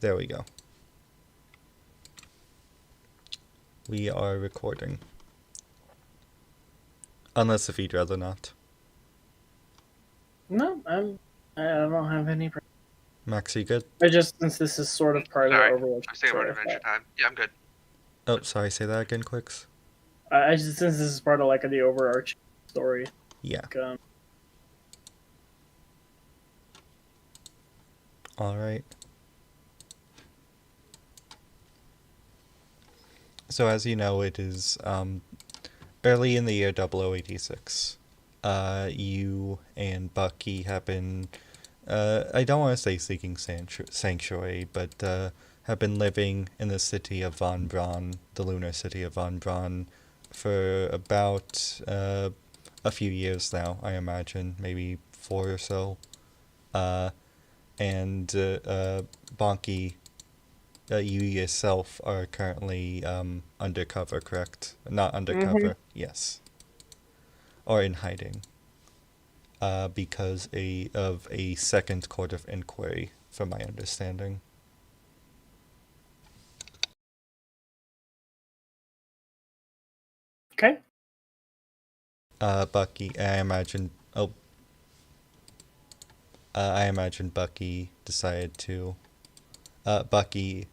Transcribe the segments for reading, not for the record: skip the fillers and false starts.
There we go. We are recording. Unless if you'd rather not. No, I don't have any. Max, you good? I just since this is sort of part of the Sorry, Overwatch I was thinking about story. Adventure Time. Yeah, I'm good. Oh, sorry, say that again, Quicks. I just since this is part of like the overarching story. Yeah. Like, Alright. So as you know, it is early in the year 0086. You and Bucky have been, I don't want to say seeking sanctuary, but have been living in the city of Von Braun, the lunar city of Von Braun, for about a few years now, I imagine, maybe 4 or so. And Bonki, you yourself are currently undercover, correct? Not mm-hmm. undercover, yes. Or in hiding. Because of a second court of inquiry, from my understanding. Okay. Bucky, I imagine. Oh, I imagine Bucky decided to. Bucky,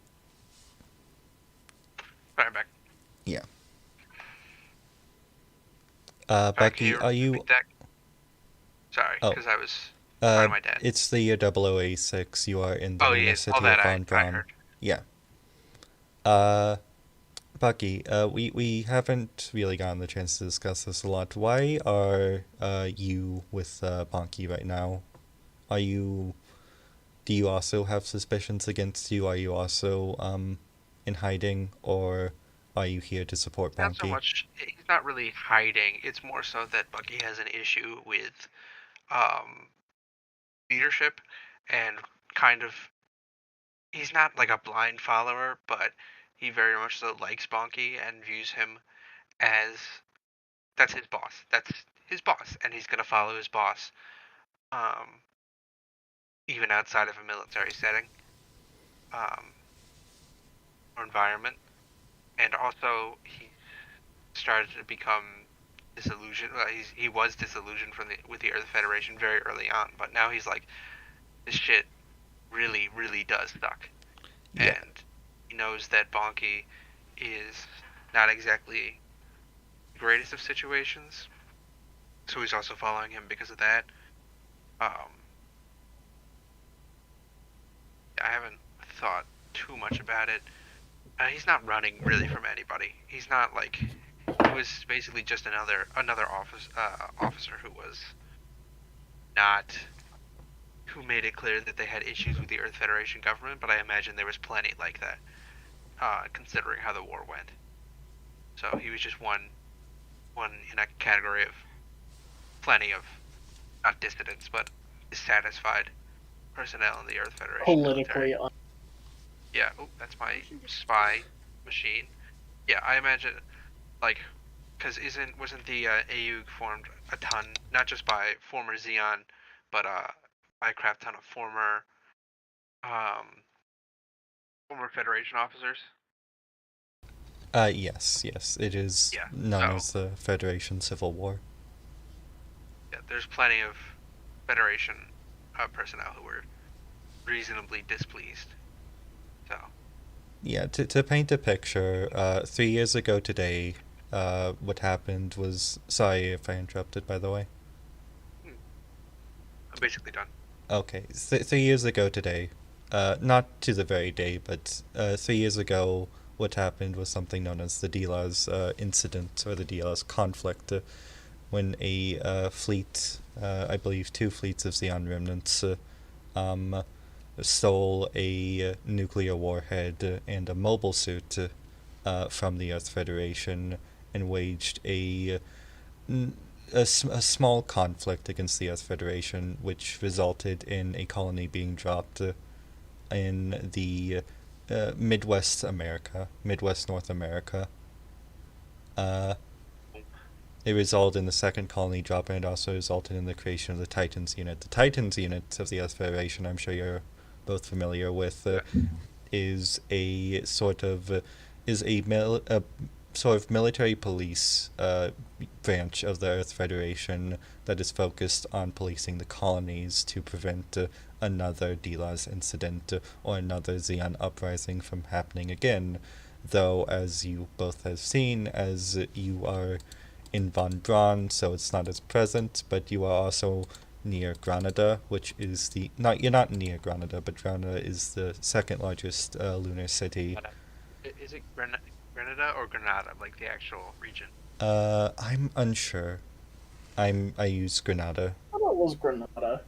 Sorry, back. yeah. Sorry, can Bucky, you are you? repeat that? Sorry, Oh, because I was talking to my dad. it's the year 0086. You are in the Oh, lunar yeah, all city of that Von I Braun. heard. Yeah. Uh, Bucky, we haven't really gotten the chance to discuss this a lot. Why are you with Bonki right now? Are you? Do you also have suspicions against you? Are you also in hiding, or are you here to support Not so Bonki? much. He's not really hiding. It's more so that Bucky has an issue with um, leadership and kind of. He's not like a blind follower, but he very much so likes Bonky and views him as that's his boss. That's his boss, and he's gonna follow his boss. Um, Even outside of a military setting um, or environment. And also, he started to become disillusioned. Well, he was disillusioned from with the Earth Federation very early on, but now he's like, this shit really, really does suck. Yeah. And he knows that Bonky is not exactly the greatest of situations, so he's also following him because of that. Um, I haven't thought too much about it. He's not running really from anybody. He's not like he was basically just another officer who was not who made it clear that they had issues with the Earth Federation government. But I imagine there was plenty like that, considering how the war went. So he was just one in a category of plenty of not dissidents but dissatisfied personnel in the Earth Federation military. Politically, Yeah, oh, that's my spy machine. Yeah, I imagine like because wasn't the AU formed a ton, not just by former Xeon, but by a crap ton of um, former Federation officers. Yes. It is Yeah, known so as the Federation Civil War. yeah, there's plenty of Federation personnel who were reasonably displeased. So Yeah, to paint a picture, 3 years ago today, what happened was. Sorry if I interrupted, by the way. hmm, I'm basically done. Okay, 3 years ago today, not to the very day, but 3 years ago, what happened was something known as the Dila's incident, or the Dila's conflict, when a fleet, I believe 2 fleets of Xeon remnants, um, stole a nuclear warhead and a mobile suit from the Earth Federation and waged a small conflict against the Earth Federation, which resulted in a colony being dropped in the Midwest North America. Uh, it resulted in the second colony drop, and it also resulted in the creation of the Titans unit. The Titans unit of the Earth Federation, I'm sure you're both familiar with, Yes. is a sort of a sort of military police branch of the Earth Federation that is focused on policing the colonies to prevent another Dilas incident or another Xeon uprising from happening again. Though, as you both have seen, as you are in Von Braun, so it's not as present, but you are also near Granada, which is you're not near Granada, but Granada is the second largest lunar city. Is it Granada or Granada, like the actual region? I'm unsure. I use Granada. I thought it was Granada.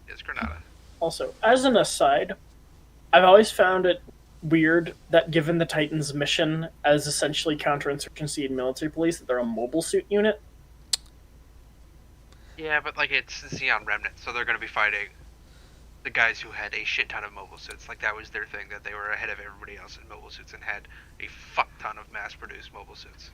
It's Granada. Also, as an aside, I've always found it weird that given the Titans' mission as essentially counterinsurgency and military police, that they're a mobile suit unit. Yeah, but like it's Xeon Remnant, so they're going to be fighting the guys who had a shit ton of mobile suits. Like that was their thing, that they were ahead of everybody else in mobile suits and had a fuck ton of mass-produced mobile suits.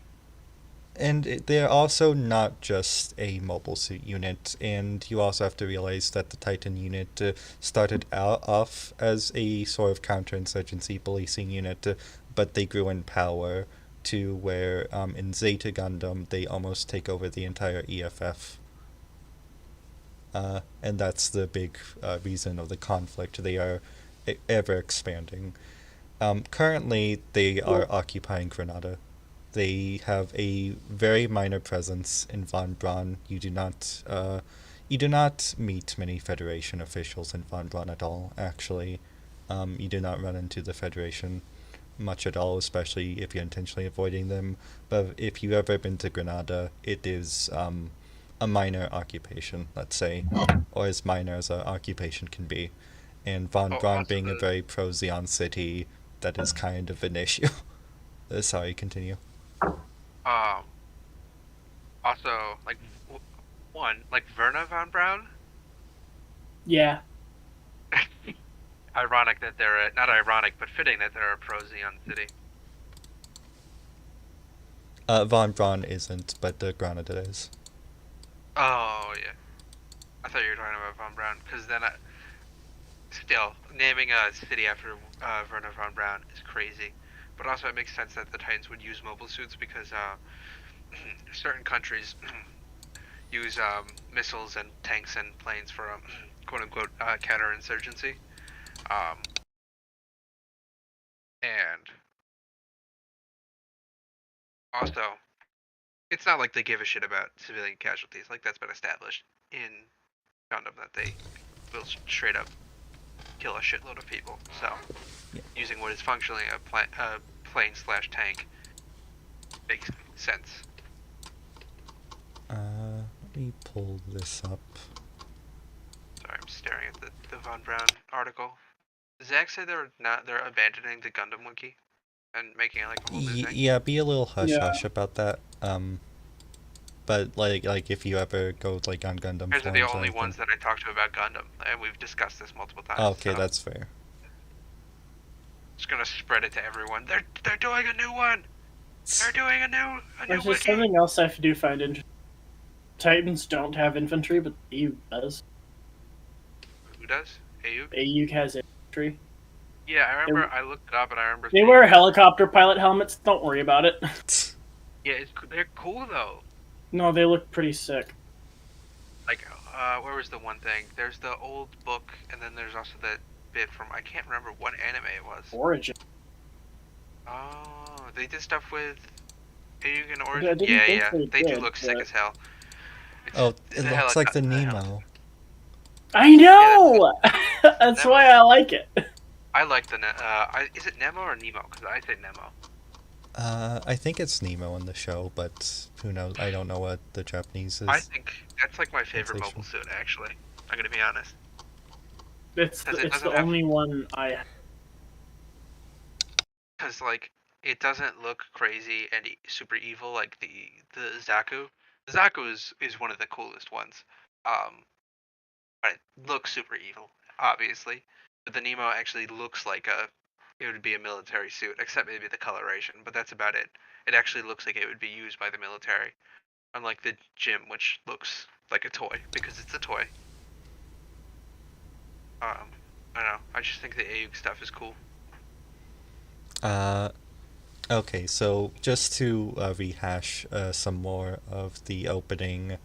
And they're also not just a mobile suit unit, and you also have to realize that the Titan unit started off as a sort of counterinsurgency policing unit, but they grew in power to where in Zeta Gundam they almost take over the entire EFF. And that's the big reason of the conflict. They are ever expanding. Currently, they are occupying Granada. They have a very minor presence in Von Braun. You do not meet many Federation officials in Von Braun at all. Actually, you do not run into the Federation much at all, especially if you're intentionally avoiding them. But if you've ever been to Granada, it is a minor occupation, let's say, or as minor as an occupation can be. And Von Braun being a very pro-Xeon city, that is kind of an issue. Sorry, continue. Also, like, like Verna von Braun? Yeah. Ironic that they're not ironic, but fitting that they're a pro-Xeon city. Von Braun isn't, but Granada is. Oh, yeah. I thought you were talking about Von Braun, because then still, naming a city after Werner von Braun is crazy. But also it makes sense that the Titans would use mobile suits because certain countries use missiles and tanks and planes for quote-unquote counterinsurgency. And also, it's not like they give a shit about civilian casualties. Like, that's been established in Gundam, that they will straight up kill a shitload of people. So, using what is functionally a plane/tank makes sense. Let me pull this up. Sorry, I'm staring at the Von Braun article. Does Zach say they're abandoning the Gundam wiki and making it like a whole new thing? Yeah, be a little hush-hush about that. But like if you ever go like on Gundam Those are forums the only or ones that I talked to about Gundam, and we've discussed this multiple times. okay, so that's fair. Just gonna spread it to everyone. They're doing a new one. They're doing a new There's just wiki. something else I do find interesting. Titans don't have infantry, but AU does. Who does? AU? AU has infantry. Yeah, I remember. I looked it up, and I remember. They wear helicopter pilot helmets. Don't worry about it. Yeah, they're cool though. No, they look pretty sick. Like, where was the one thing? There's the old book, and then there's also that bit from, I can't remember what anime it was. Origin. Oh, they did stuff with AU and I Origin? didn't Yeah, think yeah. They do did, look sick but- as hell. It looks like the Nemo. I know! That's why I like it. I like the, is it Nemo or Nemo? Because I say Nemo. I think it's Nemo in the show, but who knows? I don't know what the Japanese is. I think that's like my favorite Translation. mobile suit, actually. I'm gonna be honest. It's the only one I... Because, like, it doesn't look crazy and super evil like the Zaku. The Zaku is one of the coolest ones. But it looks super evil, obviously. But the Nemo actually looks like it would be a military suit, except maybe the coloration, but that's about it. It actually looks like it would be used by the military. Unlike the Jim, which looks like a toy, because it's a toy. I don't know. I just think the AUG stuff is cool. Uh, okay, so just to rehash some more of the opening,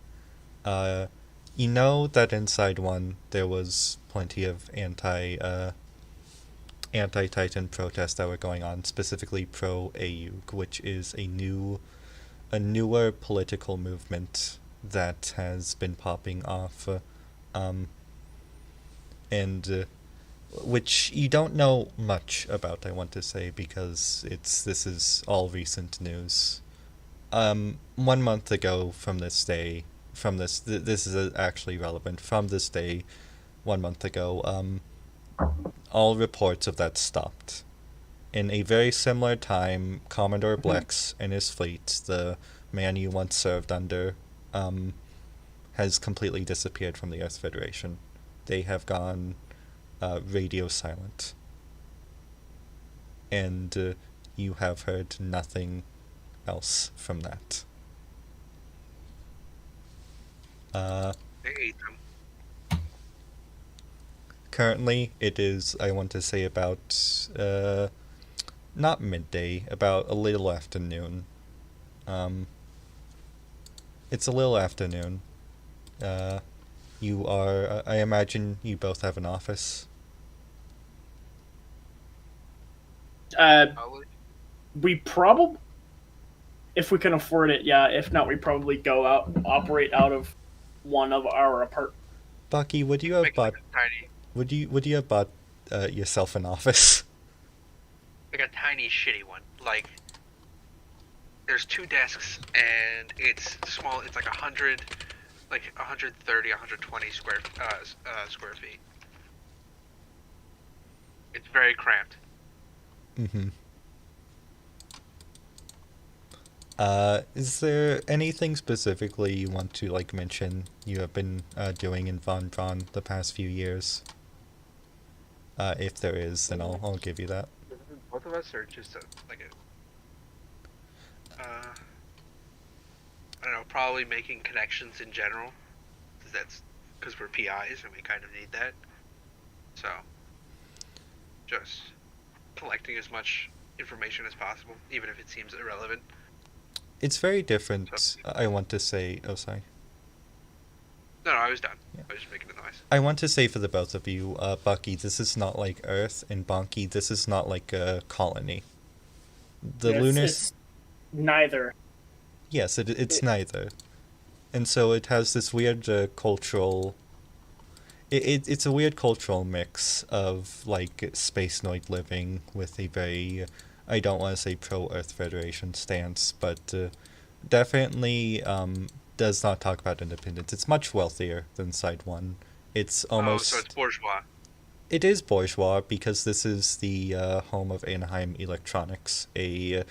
uh, you know that inside one there was plenty of anti-Titan protests that were going on, specifically pro-AUG, which is a newer political movement that has been popping off, um, and which you don't know much about. I want to say because this is all recent news. 1 month ago from this day, this is actually relevant. From this day, 1 month ago, all reports of that stopped. In a very similar time, Commodore Blex and his fleet, the man you once served under, has completely disappeared from the Earth Federation. They have gone radio silent. And you have heard nothing else from that. They ate them. Currently, it is, I want to say, about not midday, about a little afternoon. It's a little afternoon. You are, I imagine you both have an office. Probably. We probably, if we can afford it, yeah. If not, we probably go out, operate out of one of our apartments. Bucky, would you have Make bought? like a tiny, Would you have bought yourself an office? like a tiny shitty one. Like there's 2 desks and it's small. It's like 100, like 130, 120 square feet. It's very cramped. Mm-hmm. Is there anything specifically you want to like mention you have been doing in Von Von the past few years? If there is, then I'll give you that. Both of us are just I don't know, probably making connections in general. Because we're PIs and we kind of need that. So, just collecting as much information as possible, even if it seems irrelevant. It's very different. I want to say. Oh, sorry. No, I was done. Yeah. I was just making a noise. I want to say for the both of you, Bucky, this is not like Earth, and Bonki, this is not like a colony. The lunars. It's neither. Yes, it's neither. And so it has this weird cultural. It's a weird cultural mix of like space noid living with a very, I don't want to say pro Earth Federation stance, but definitely does not talk about independence. It's much wealthier than Side One. It's almost. Oh, so it's bourgeois. It is bourgeois because this is the home of Anaheim Electronics, a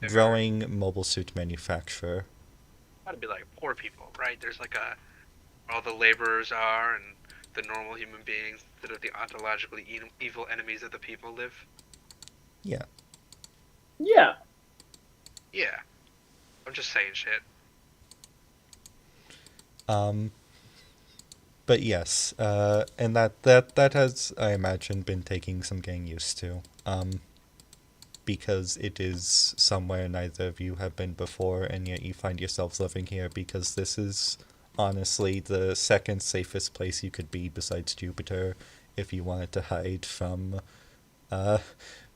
growing mobile suit manufacturer. Gotta be like poor people, right? There's like all the laborers are, and the normal human beings that are the ontologically evil enemies of the people live. Yeah. Yeah. Yeah. I'm just saying shit. But yes, and that has, I imagine, been taking some getting used to. Because it is somewhere neither of you have been before, and yet you find yourselves living here because this is honestly the second safest place you could be besides Jupiter if you wanted to hide from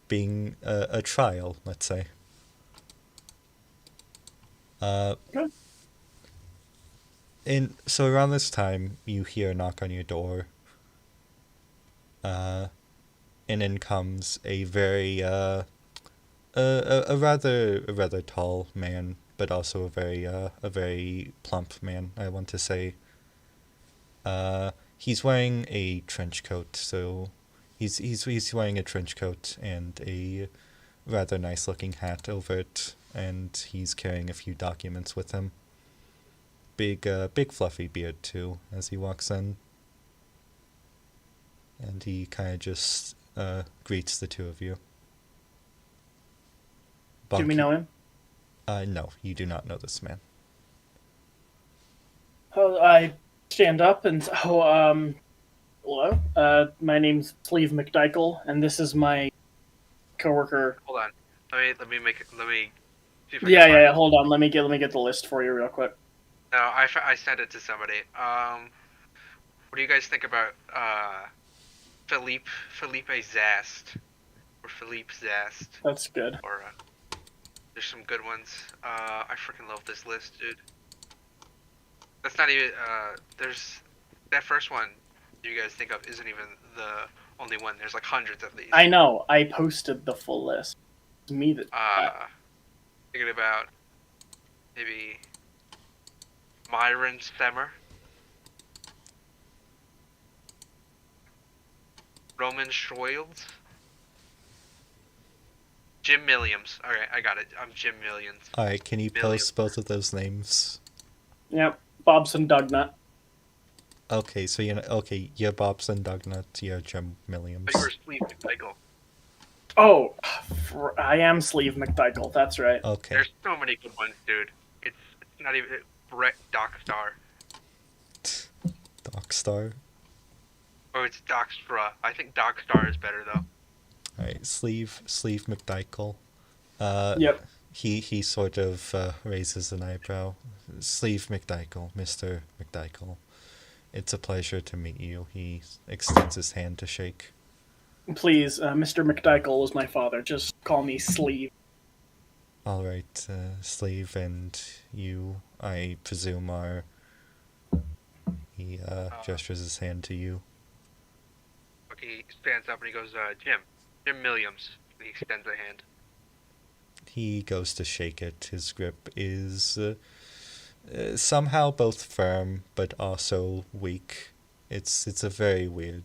being a trial, let's say. Okay. And so around this time, you hear a knock on your door. And in comes a very a rather tall man, but also a very plump man, I want to say. He's wearing a trench coat, so he's wearing a trench coat and a rather nice looking hat over it, and he's carrying a few documents with him. Big fluffy beard too as he walks in. And he kind of just greets the two of you. Do we know him? No, you do not know this man. Oh, I stand up and hello. My name's Cleve McDykel, and this is my coworker. Hold on. Let me see if I can Yeah, find it. Hold on. Let me get the list for you real quick. No, I sent it to somebody. What do you guys think about Felipe Zast or Philippe Zast? That's good. Or there's some good ones. I freaking love this list, dude. That's not even there's that first one you guys think of isn't even the only one. There's like hundreds of these. I know. I posted the full list. It's me that. Thinking about maybe Myron Stemmer, Roman Schroyles, Jim Milliams. Alright, I got it. I'm Jim Milliams. Alright, can you post both of those names? Yep. Bobson Dugnut. Okay, so you're Bobson Dugnut, you're Jim Milliams. But you were Sleeve McMichael. Oh, I am Sleeve McDykel. That's right. Okay. There's so many good ones, dude. It's not even Brett Dockstar. Dockstar? Or it's Dockstra. I think Dockstar is better though. Alright, Sleeve McDykel. Yep. He sort of raises an eyebrow. Sleeve McDykel, Mr. McDykel. It's a pleasure to meet you. He extends his hand to shake. Please, Mr. McDykel was my father. Just call me Sleeve. Alright, Sleeve, and you, I presume, are... He gestures his hand to you. Okay, he stands up and he goes, Jim Milliams. And he extends a hand. He goes to shake it. His grip is somehow both firm but also weak. It's a very weird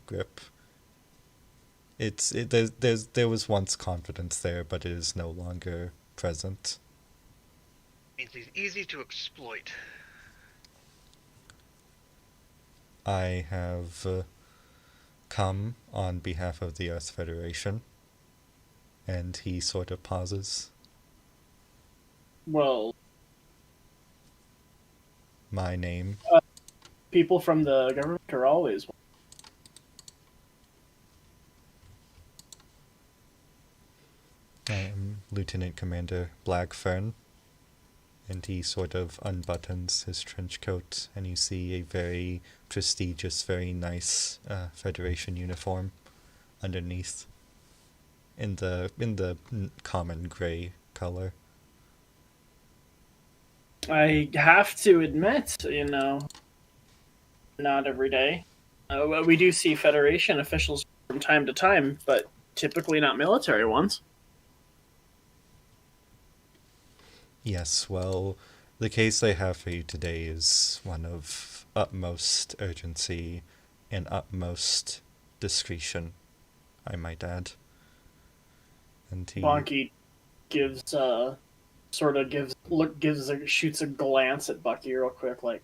grip. There was once confidence there, but it is no longer present. Means he's easy to exploit. I have come on behalf of the Earth Federation. And he sort of pauses. Well, My name. people from the government are always. I am Lieutenant Commander Blackfern. And he sort of unbuttons his trench coat, and you see a very prestigious, very nice Federation uniform underneath. In the common gray color. I have to admit, not every day. We do see Federation officials from time to time, but typically not military ones. Yes, well, the case I have for you today is one of utmost urgency and utmost discretion, I might add. And he... Bonki shoots a glance at Bucky real quick, like,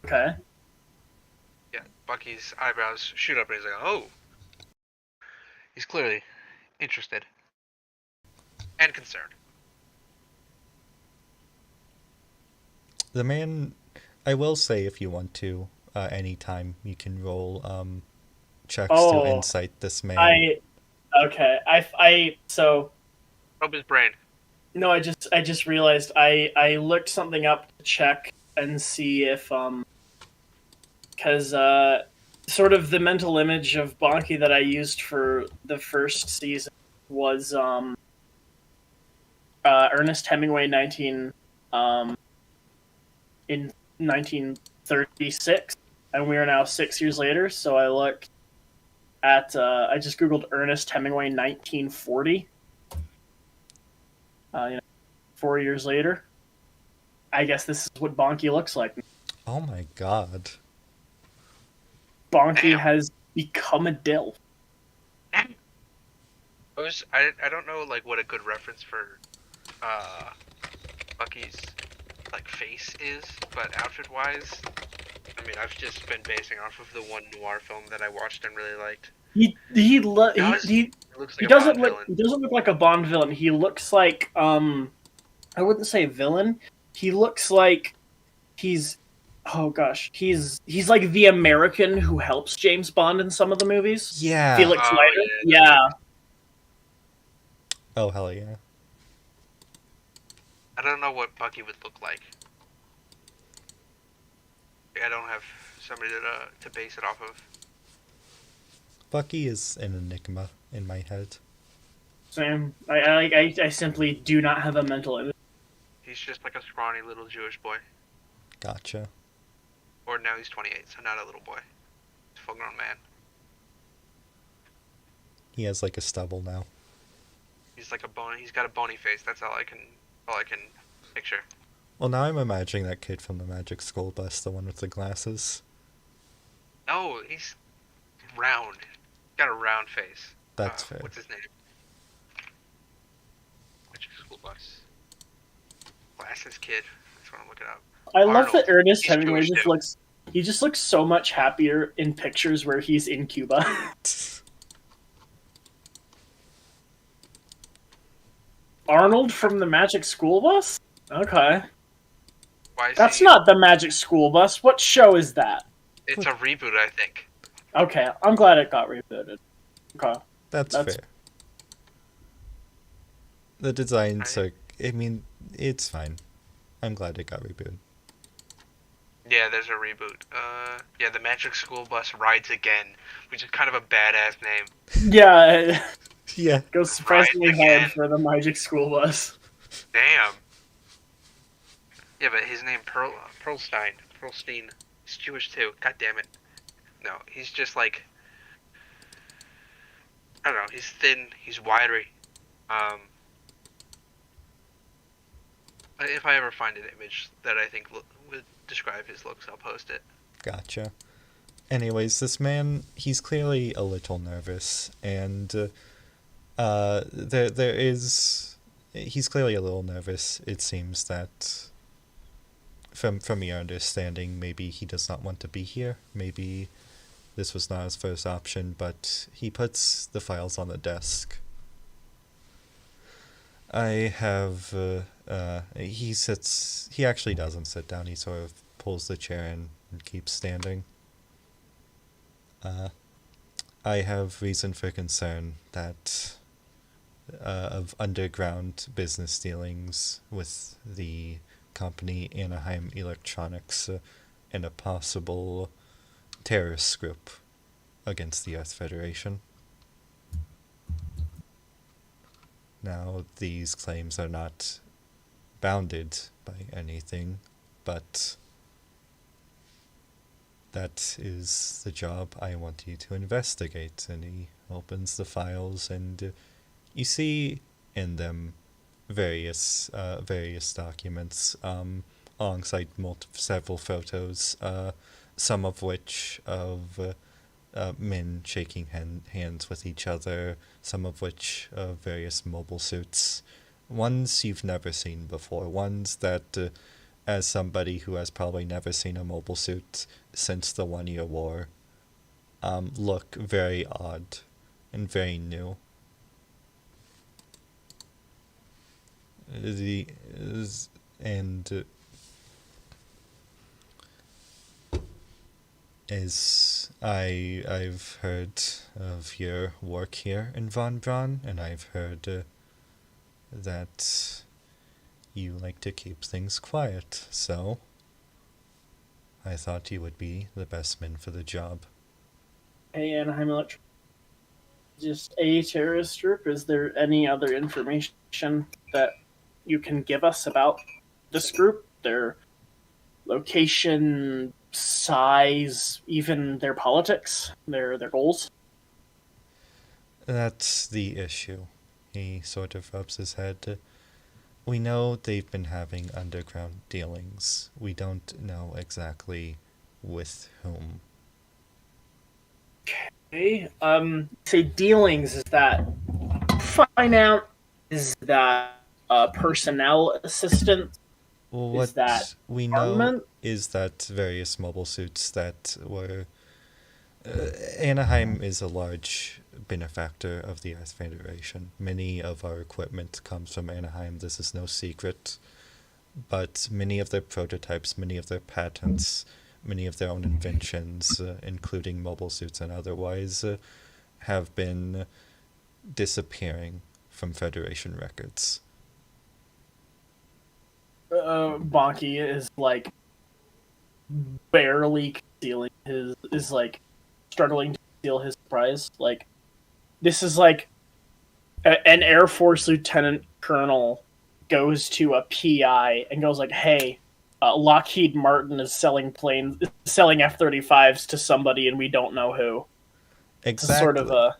okay. Yeah, Bucky's eyebrows shoot up and he's like, oh. He's clearly interested. And concerned. The man, I will say, if you want to, anytime you can roll checks to insight this man. So Probe his brain. no, I just realized I looked something up to check and see if because sort of the mental image of Bonki that I used for the first season was Ernest Hemingway in 1936, and we are now 6 years later. So I looked at I just googled Ernest Hemingway 1940. 4 years later, I guess this is what Bonki looks like. Oh my god. Bonki has become a DILF. I don't know like what a good reference for Bucky's like face is, but outfit wise, I mean I've just been basing off of the one noir film that I watched and really liked. He doesn't look like a Bond villain. He looks like I wouldn't say villain. He looks like he's oh gosh, he's like the American who helps James Bond in some of the movies. Yeah. Felix Oh, Leiter. yeah. Yeah. Oh, hell yeah. I don't know what Bucky would look like. I don't have somebody to base it off of. Bucky is an enigma in my head. Same. I simply do not have a mental image. He's just like a scrawny little Jewish boy. Gotcha. Or now he's 28, so not a little boy. He's a full-grown man. He has like a stubble now. He's like a bony. He's got a bony face. That's all I can picture. Well, now I'm imagining that kid from the Magic School Bus, the one with the glasses. No, he's round. He's got a round face. That's fair. What's his name? Magic School Bus. Glasses kid. That's what I'm looking up. I love Arnold. that Ernest He's Hemingway Jewish just too. looks. He just looks so much happier in pictures where he's in Cuba. Arnold from the Magic School Bus? Okay. Why is That's he? not the Magic School Bus. What show is that? It's a reboot, I think. Okay, I'm glad it got rebooted. Okay. That's That's- fair. The designs are... I mean, it's fine. I'm glad it got rebooted. Yeah, there's a reboot. Yeah, the Magic School Bus Rides Again, which is kind of a badass name. Yeah, it Yeah. goes surprisingly Right again. hard for the Magic School Bus. Damn. Yeah, but his name Pearlstein. He's Jewish too. God damn it. No, he's just like, I don't know. He's thin. He's wiry. If I ever find an image that I think would describe his looks, I'll post it. Gotcha. Anyways, this man, he's clearly a little nervous, and he's clearly a little nervous. It seems that from your understanding, maybe he does not want to be here. Maybe this was not his first option, but he puts the files on the desk. He actually doesn't sit down, he sort of pulls the chair in and keeps standing. I have reason for concern that of underground business dealings with the company Anaheim Electronics and a possible terrorist group against the Earth Federation. Now, these claims are not bounded by anything, but that is the job I want you to investigate. And he opens the files, and you see in them various documents, alongside several photos, some of which of men shaking hands with each other, some of which various mobile suits, ones you've never seen before, ones that, as somebody who has probably never seen a mobile suit since the 1-year war, look very odd and very new. As I've heard of your work here in Von Braun, and I've heard that you like to keep things quiet, so I thought you would be the best man for the job. Hey, Anaheim Electric. Just a terrorist group? Is there any other information that you can give us about this group? Their location, size, even their politics, their goals? That's the issue. He sort of rubs his head. We know they've been having underground dealings. We don't know exactly with whom. Okay. Say dealings, is that finance? Is that personnel assistance? Well, Is what that we know armament? is that various mobile suits that were... Anaheim is a large benefactor of the Earth Federation. Many of our equipment comes from Anaheim. This is no secret. but many of their prototypes, many of their patents, many of their own inventions, including mobile suits and otherwise, have been disappearing from Federation records. Bonki is like barely concealing struggling to conceal his surprise. Like, this is like an Air Force lieutenant colonel goes to a PI and goes like, "Hey, Lockheed Martin is selling F-35s to somebody, and we don't know who." Exactly. It's sort of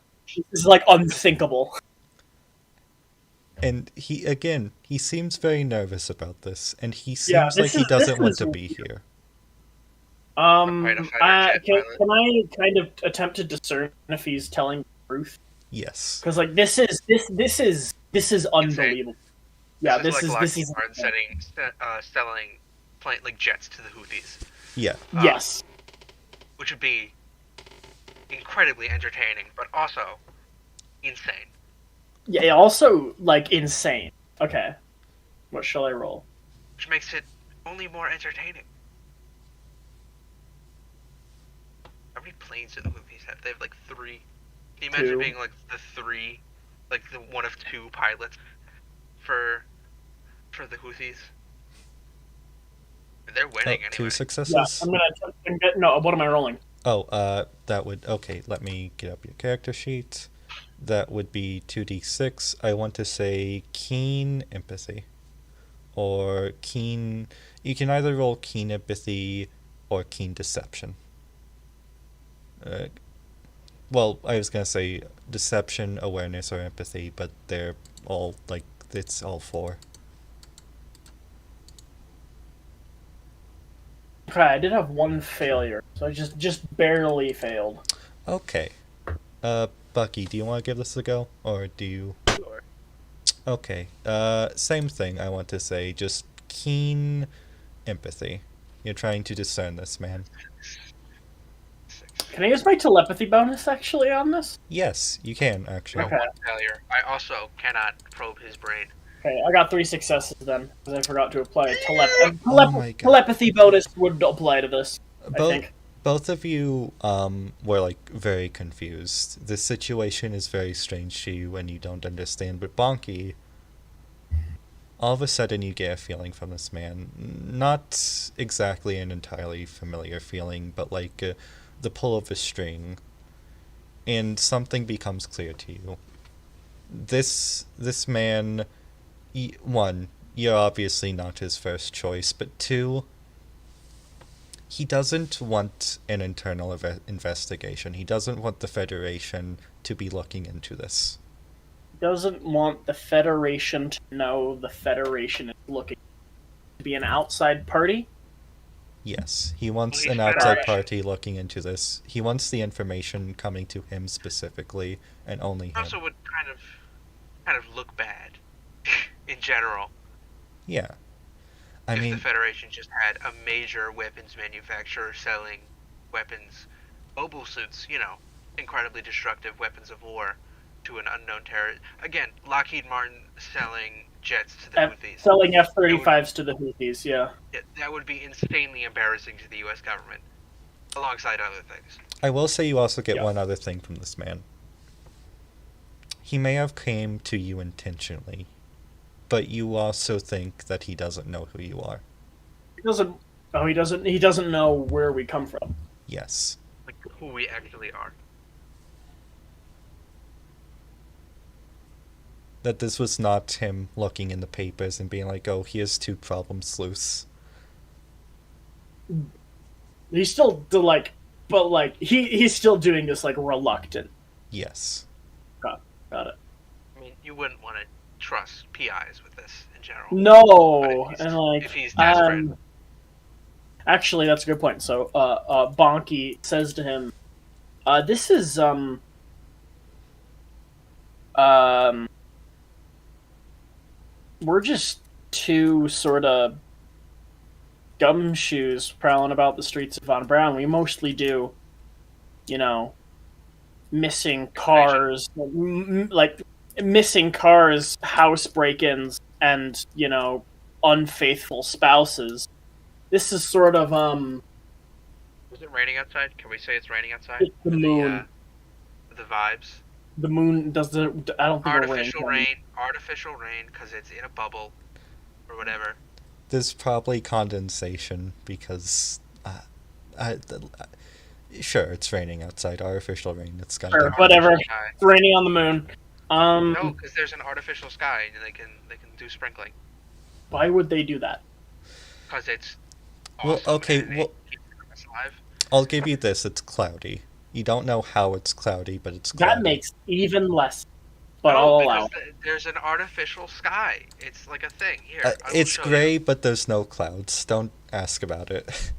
it's like unthinkable. And he seems very nervous about this, and he seems like he doesn't want to be here. Can I kind of attempt to discern if he's telling the truth? Yes. Because like this is unbelievable. Yeah, this is selling like jets to the Houthis. Yeah. Yes. Which would be incredibly entertaining, but also insane. Yeah, also like insane. Okay, what shall I roll? Which makes it only more entertaining. How many planes do the Houthis have? They have like 3. Can you imagine being like the one of 2 pilots for the Houthis? They're winning anyway. 2 successes? Yeah, no, what am I rolling? Oh, that would... Okay, let me get up your character sheet. That would be 2d6. I want to say keen empathy. Or keen... You can either roll keen empathy or keen deception. Well, I was going to say deception, awareness, or empathy, but they're all, like, it's all 4. Okay, I did have 1 failure, so I just barely failed. Okay. Bucky, do you want to give this a go? Or do you... Sure. Okay. Same thing, I want to say. Just keen empathy. You're trying to discern this man. Can I use my telepathy bonus, actually, on this? Yes, you can, actually. Okay. 1 failure. I also cannot probe his brain. Okay, I got 3 successes then, because I forgot to apply a telepathy bonus would apply to this, I think. Both of you were like very confused. The situation is very strange to you and you don't understand, but Bonki, all of a sudden you get a feeling from this man. Not exactly an entirely familiar feeling, but like the pull of a string. And something becomes clear to you. This man, one, you're obviously not his first choice, but 2, he doesn't want an internal investigation. He doesn't want the Federation to be looking into this. He doesn't want the Federation to know the Federation is looking to be an outside party? Yes, he wants an outside party looking into this. He wants the information coming to him specifically, and only him. Also would kind of look bad in general. Yeah. If the Federation just had a major weapons manufacturer selling weapons, mobile suits, incredibly destructive weapons of war to an unknown terrorist. Again, Lockheed Martin selling jets to the Houthis. Selling F-35s to the Houthis, yeah. That would be insanely embarrassing to the U.S. government, alongside other things. I will say you also get one other thing from this man. He may have came to you intentionally, but you also think that he doesn't know who you are. He doesn't know where we come from. Yes. Like who we actually are. That this was not him looking in the papers and being like, oh, here's 2 problem sleuths. He's still he's still doing this like reluctant. Yes. Got it. I mean, you wouldn't want to trust PIs with this in general. No, and like if he's desperate. Actually, that's a good point. So, Bonki says to him, "This is we're just 2 sort of gumshoes prowling about the streets of Von Braun. We mostly do, missing cars, like missing cars, house break-ins, and unfaithful spouses. This is sort of Is it raining outside? Can we say it's raining outside? it's the moon. The vibes. The moon does the. I don't think Artificial rain, because it's in a bubble, or whatever. There's probably condensation because, sure, it's raining outside. Artificial rain. It's got Sure, whatever. It's raining on the moon. No, because there's an artificial sky, and they can do sprinkling. Why would they do that? Because it's Well, awesome. okay, And well, keep us alive. I'll give you this. It's cloudy. You don't know how it's cloudy, but it's cloudy. That makes even less. But No, I'll because allow. there's an artificial sky. It's like a thing. Here, I will It's show gray, you. but there's no clouds. Don't ask about it.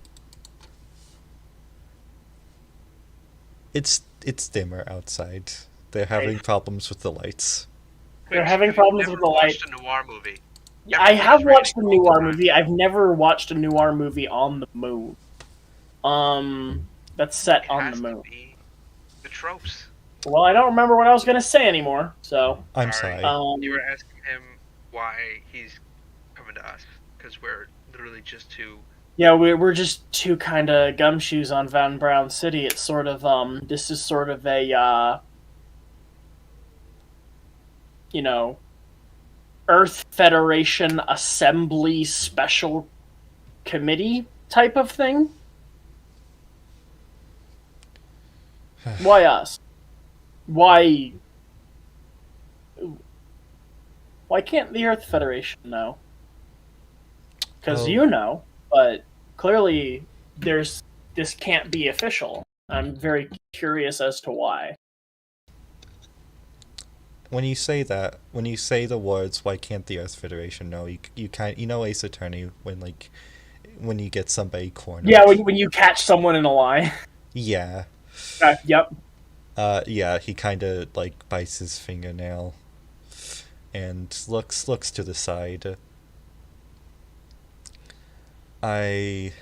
It's dimmer outside. They're having problems with the lights. They're having problems with the light. Watched a noir movie. I have Everything's watched a raining all noir the time. movie. I've never watched a noir movie on the moon. That's set It on has the to moon. be the tropes. Well, I don't remember what I was gonna say anymore. So, I'm Sorry. sorry. You were asking him why he's coming to us, because we're literally just two. yeah, we're just two kind of gumshoes on Van Brown City. It's sort of this is sort of a Earth Federation Assembly Special Committee type of thing. Why us? Why can't the Earth Federation know? Because Oh. you know, but clearly this can't be official. I'm very curious as to why. When you say the words, why can't the Earth Federation know? You know Ace Attorney when you get somebody cornered. Yeah, when you catch someone in a lie. Yeah. Yep. Yeah, he kind of bites his fingernail and looks to the side. I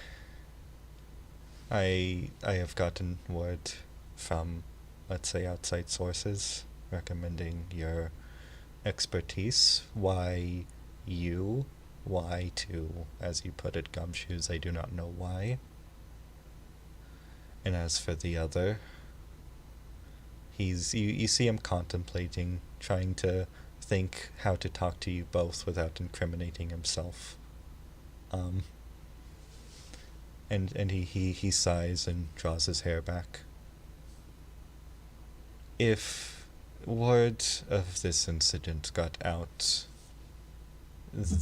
have gotten word from, let's say, outside sources recommending your expertise. Why to, as you put it, gumshoes, I do not know why. And as for the other, you see him contemplating, trying to think how to talk to you both without incriminating himself. And he sighs and draws his hair back. If word of this incident got out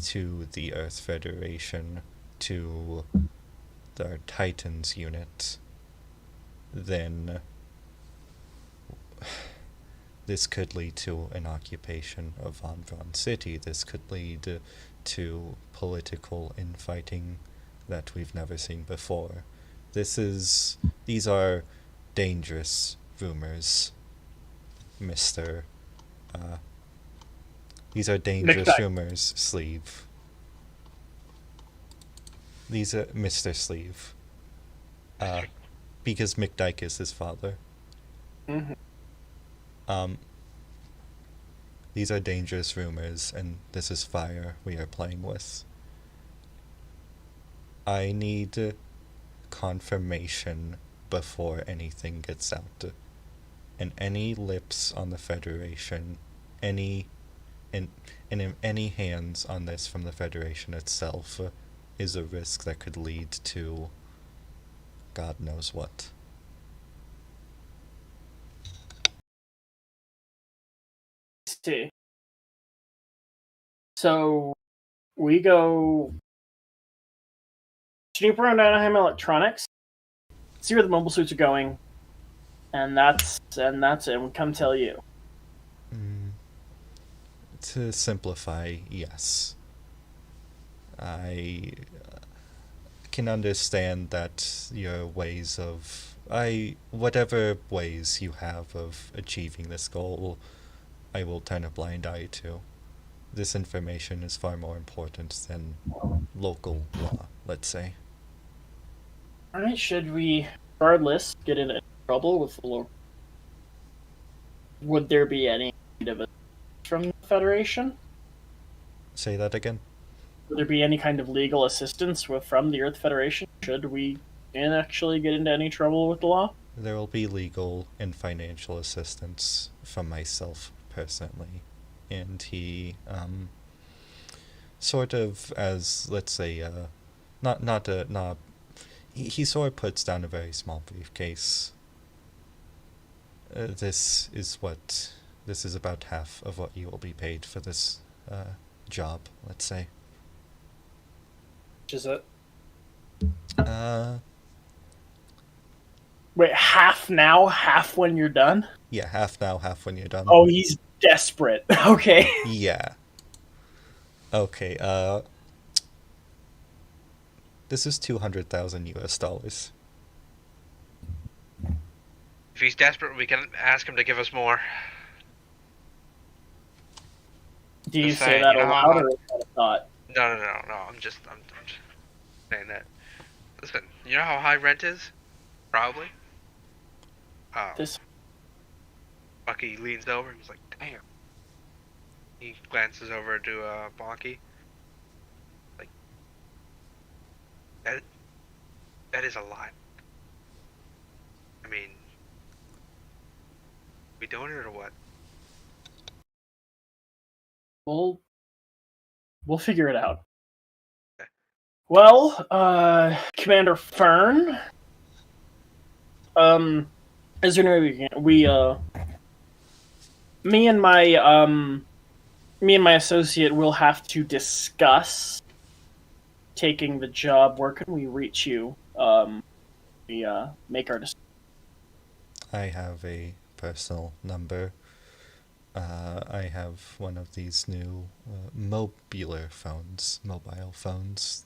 to the Earth Federation, to their Titans unit, then this could lead to an occupation of Von Braun City. This could lead to political infighting that we've never seen before. These are dangerous rumors, Mr. These are dangerous McDyke. rumors, Sleeve. These are Mr. Sleeve. Because McDyke is his father. Mm-hmm. These are dangerous rumors, and this is fire we are playing with. I need confirmation before anything gets out. And any lips on the Federation, any hands on this from the Federation itself is a risk that could lead to God knows what. See. So we go snoop around Anaheim Electronics, see where the mobile suits are going, and that's it. We come tell you. To simplify, yes. I can understand that your whatever ways you have of achieving this goal, I will turn a blind eye to. This information is far more important than local law, let's say. Alright, should we, regardless, get into trouble with the local? Would there be any kind of a from the Federation? Say that again? Would there be any kind of legal assistance from the Earth Federation should we actually get into any trouble with the law? There will be legal and financial assistance from myself personally. And he, sort of, as, let's say, he sort of puts down a very small briefcase. This is about half of what you will be paid for this job, let's say. Which is it? Uh, Wait, half now, half when you're done? yeah, half now, half when you're done. Oh, he's desperate. Okay. Yeah. Okay, this is 200,000 US dollars. If he's desperate, we can ask him to give us more. Do you Just say saying, that you know aloud how- or is that a thought? No. I'm just saying that. Listen, you know how high rent is? Probably. This Bucky leans over and he's like, "Damn." He glances over to Bonki. Like, that is a lot. I mean, we doing it or what? we'll figure it out. Okay. Well, Commander Fern, is there any way me and my associate will have to discuss taking the job. Where can we reach you? We make our decision. I have a personal number. I have one of these new mobile phones.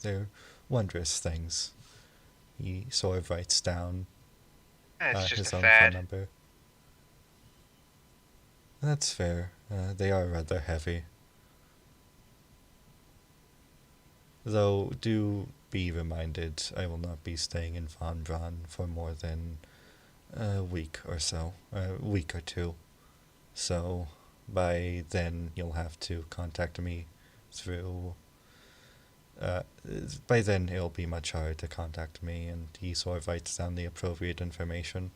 They're wondrous things. He sort of writes down It's just his a own fad. phone number. That's fair. They are rather heavy. Though, do be reminded, I will not be staying in Von Braun for more than a week or so. A week or two. So, by then, you'll have to contact me through... by then, it'll be much harder to contact me, and he sort of writes down the appropriate information.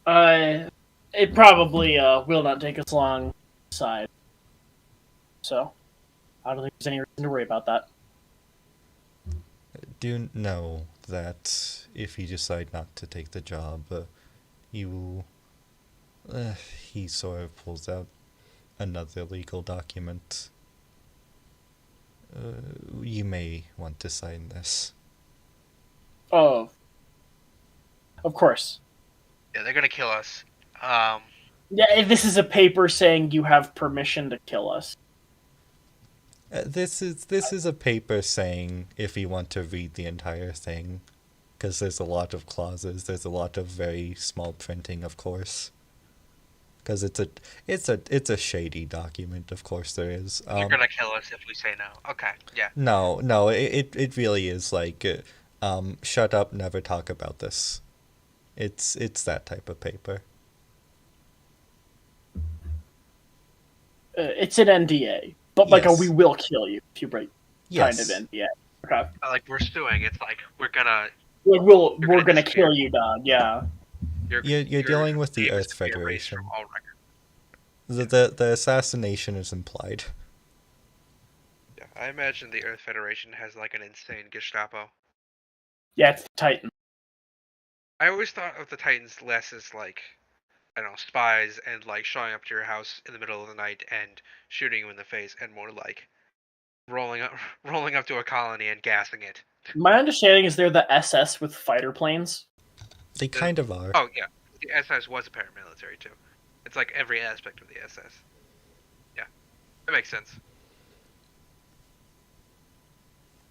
It probably will not take us long to decide. So, I don't think there's any reason to worry about that. Do know that if you decide not to take the job, you... he sort of pulls out another legal document. You may want to sign this. Oh, of course. Yeah, they're gonna kill us. Yeah, this is a paper saying you have permission to kill us. This is a paper saying if you want to read the entire thing, because there's a lot of clauses. There's a lot of very small printing, of course. Because it's a shady document. Of course there is. They're gonna kill us if we say no. Okay, yeah. No, it really is like, shut up, never talk about this. It's that type of paper. It's an NDA, but like Yes. a we will kill you if you break kind of Yes. NDA. Okay. Like we're suing. It's like we're gonna We're gonna disappear. kill you, dog. Yeah. You're dealing with the name is Earth to be erased Federation. from all record. The assassination is implied. Yeah, I imagine the Earth Federation has like an insane Gestapo. Yeah, it's the Titan. I always thought of the Titans less as like, I don't know, spies and like showing up to your house in the middle of the night and shooting you in the face, and more like rolling up to a colony and gassing it. My understanding is they're the SS with fighter planes. They kind of are. Oh yeah, the SS was a paramilitary too. It's like every aspect of the SS. Yeah, that makes sense.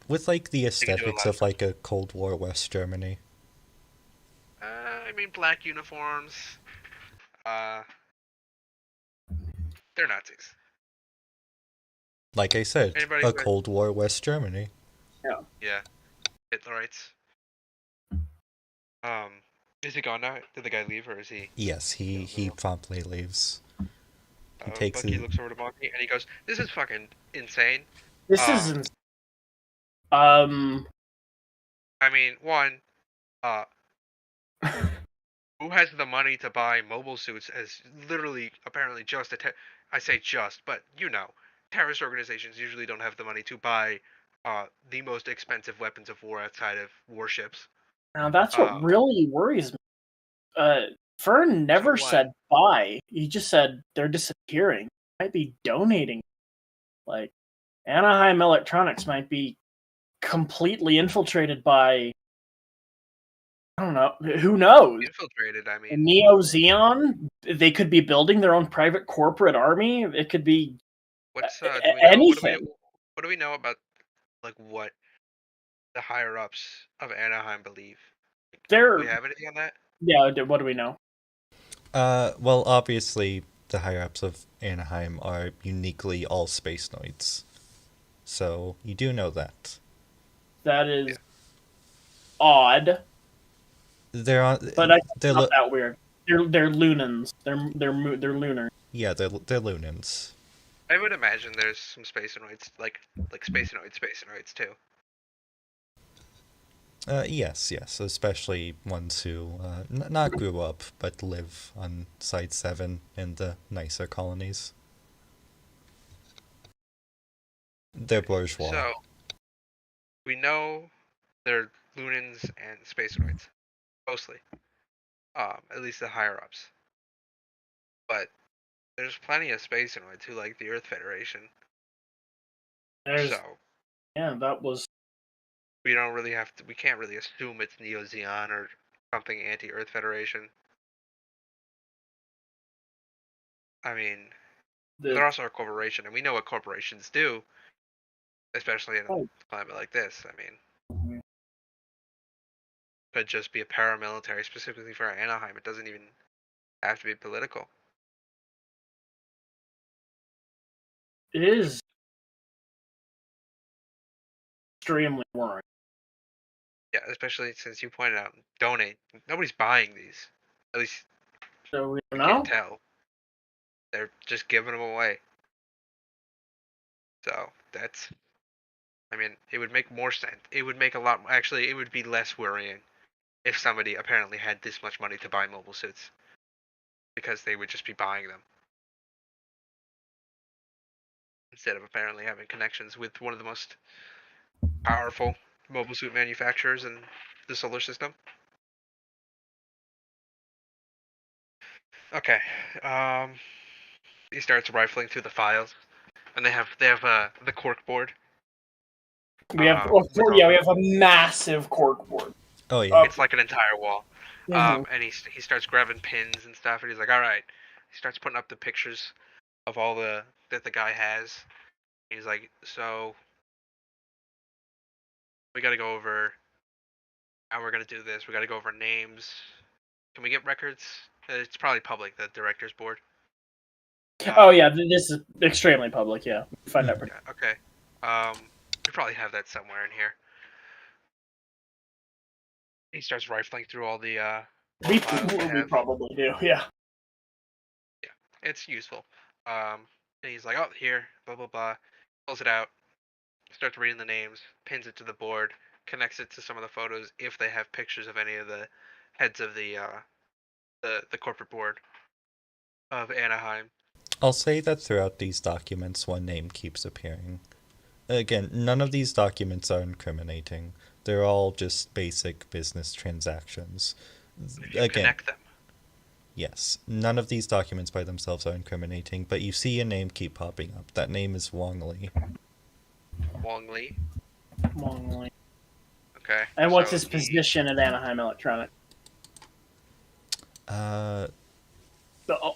With like the can do a aesthetics lot of like a Cold War West Germany. I mean, black uniforms. They're Nazis. Like I said, Anybody a who- Cold War West Germany. Yeah, Hitlerites. Is he gone now? Did the guy leave, or is he? Yes, he promptly leaves. He takes Bucky his. looks over to Bonki and he goes, "This is fucking insane." This Um, isn't. Um. I mean, one, uh, who has the money to buy mobile suits as literally, apparently, just I say just, but terrorist organizations usually don't have the money to buy the most expensive weapons of war outside of warships. Now that's what Um, really worries me. Fern so never one, said bye. He just said they're disappearing. Might be donating. Like Anaheim Electronics might be completely infiltrated by, I don't know, who knows? infiltrated. I mean, Neo Xeon? They could be building their own private corporate army. It could be what's do we know? anything. What do we know about like what the higher ups of Anaheim believe? Do we They're have anything on that? Yeah. What do we know? Well, obviously, the higher ups of Anaheim are uniquely all space noids. So, you do know that. That Yeah. is odd, They're on. but I They're not that weird. They're lunans. They're lunar. yeah, they're Lunans. I would imagine there's some spacenoids, like spacenoids too. Yes, especially ones who not grew up but live on Site 7 in the nicer colonies. They're bourgeois. So we know they're Lunans and spacenoids, mostly. At least the higher ups. But there's plenty of spacenoids who like the Earth Federation. There's So that was we don't really have to. We can't really assume it's Neo Xeon or something anti-Earth Federation. I mean, they're the also a corporation, and we know what corporations do, especially in a oh, climate like this. I mean, could just be a paramilitary specifically for Anaheim. It doesn't even have to be political. it is extremely worrying. Yeah, especially since you pointed out donate. Nobody's buying these. At least So we we don't can't know. tell. They're just giving them away. So that's. I mean, it would make more sense. It would make a lot. Actually, it would be less worrying if somebody apparently had this much money to buy mobile suits, because they would just be buying them instead of apparently having connections with one of the most powerful mobile suit manufacturers in the solar system. Okay. He starts rifling through the files, and they have the cork board. We have With all we have a massive cork board. Oh yeah. it's like an entire wall. Mhm. And he starts grabbing pins and stuff, and he's like, all right. He starts putting up the pictures of all that the guy has. He's like, so we got to go over how we're gonna do this. We got to go over names. Can we get records? It's probably public, the director's board. Oh yeah, this is extremely public. Yeah, find out. Yeah, okay. We probably have that somewhere in here. He starts rifling through all the files they We have. probably do. Yeah. Yeah, it's useful. And he's like, oh, here, blah blah blah. Pulls it out, starts reading the names, pins it to the board, connects it to some of the photos if they have pictures of any of the heads of the corporate board of Anaheim. I'll say that throughout these documents, one name keeps appearing. Again, none of these documents are incriminating. They're all just basic business transactions. If you Again, connect them. yes, none of these documents by themselves are incriminating, but you see a name keep popping up. That name is Wong Lee. Wong Lee. Long. Okay. And what's so his position at Anaheim Electronic? Uh,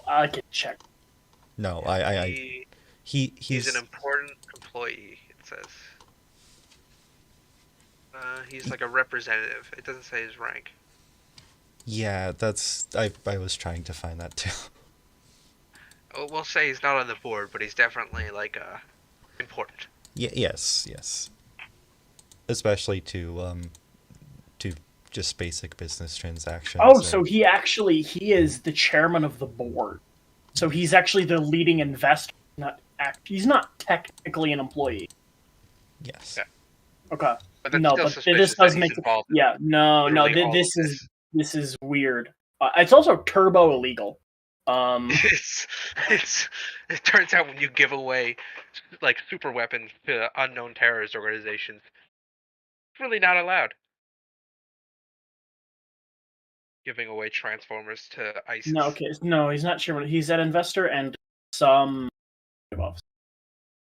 I can check. no, he's an important employee. It says. He's like a representative. It doesn't say his rank. yeah, I was trying to find that too. Oh, we'll say he's not on the board, but he's definitely like important. Yes. Especially to just basic business transactions. Oh, so he is the chairman of the board. So he's actually the leading investor. He's not technically an employee. Yes. Yeah. Okay. But that's No, still but suspicious this does that make he's involved in yeah. No, literally all this of is this is weird. It's also turbo illegal. It's it turns out when you give away like super weapons to unknown terrorist organizations, it's really not allowed. Giving away transformers to ISIS. No, okay, no, he's not chairman. He's an investor and some.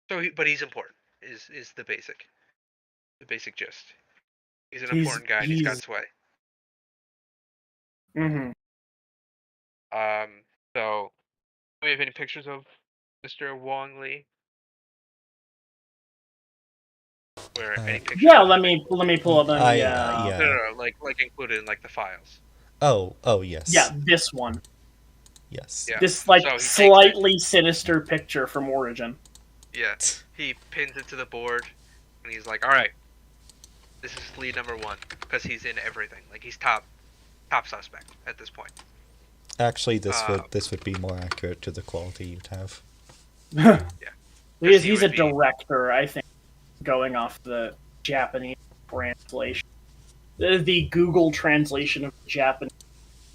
So, but he's important. Is the basic gist. He's an important guy and he's got sway. Mm-hmm. So, do we have any pictures of Mr. Wong Lee? Where any pictures? Yeah, let me pull up. Yeah. No, like included in like the files. Oh, yes. Yeah, this one. Yes. Yeah. This like So slightly sinister picture from Origin. Yeah. He pins it to the board, and he's like, "All right, this is lead number 1," because he's in everything. Like he's top suspect at this point. Actually, this would be more accurate to the quality you'd have. Yeah. He's a director, I think, going off the Japanese translation. The Google translation of the Japanese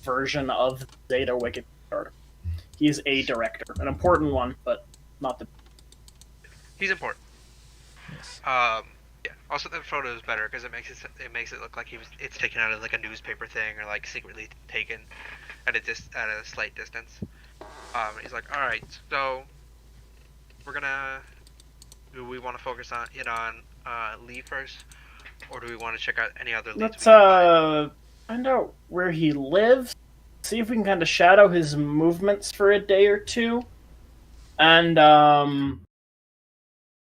version of the Zeta Wikipedia article. He's a director, an important one, but not the. He's important. Yes. Yeah. Also, the photo is better because it makes it look like it's taken out of like a newspaper thing or like secretly taken at a slight distance. He's like, all right, so do we want to focus on Lee first, or do we want to check out any other leads? Let's find out where he lives. See if we can kind of shadow his movements for a day or two, and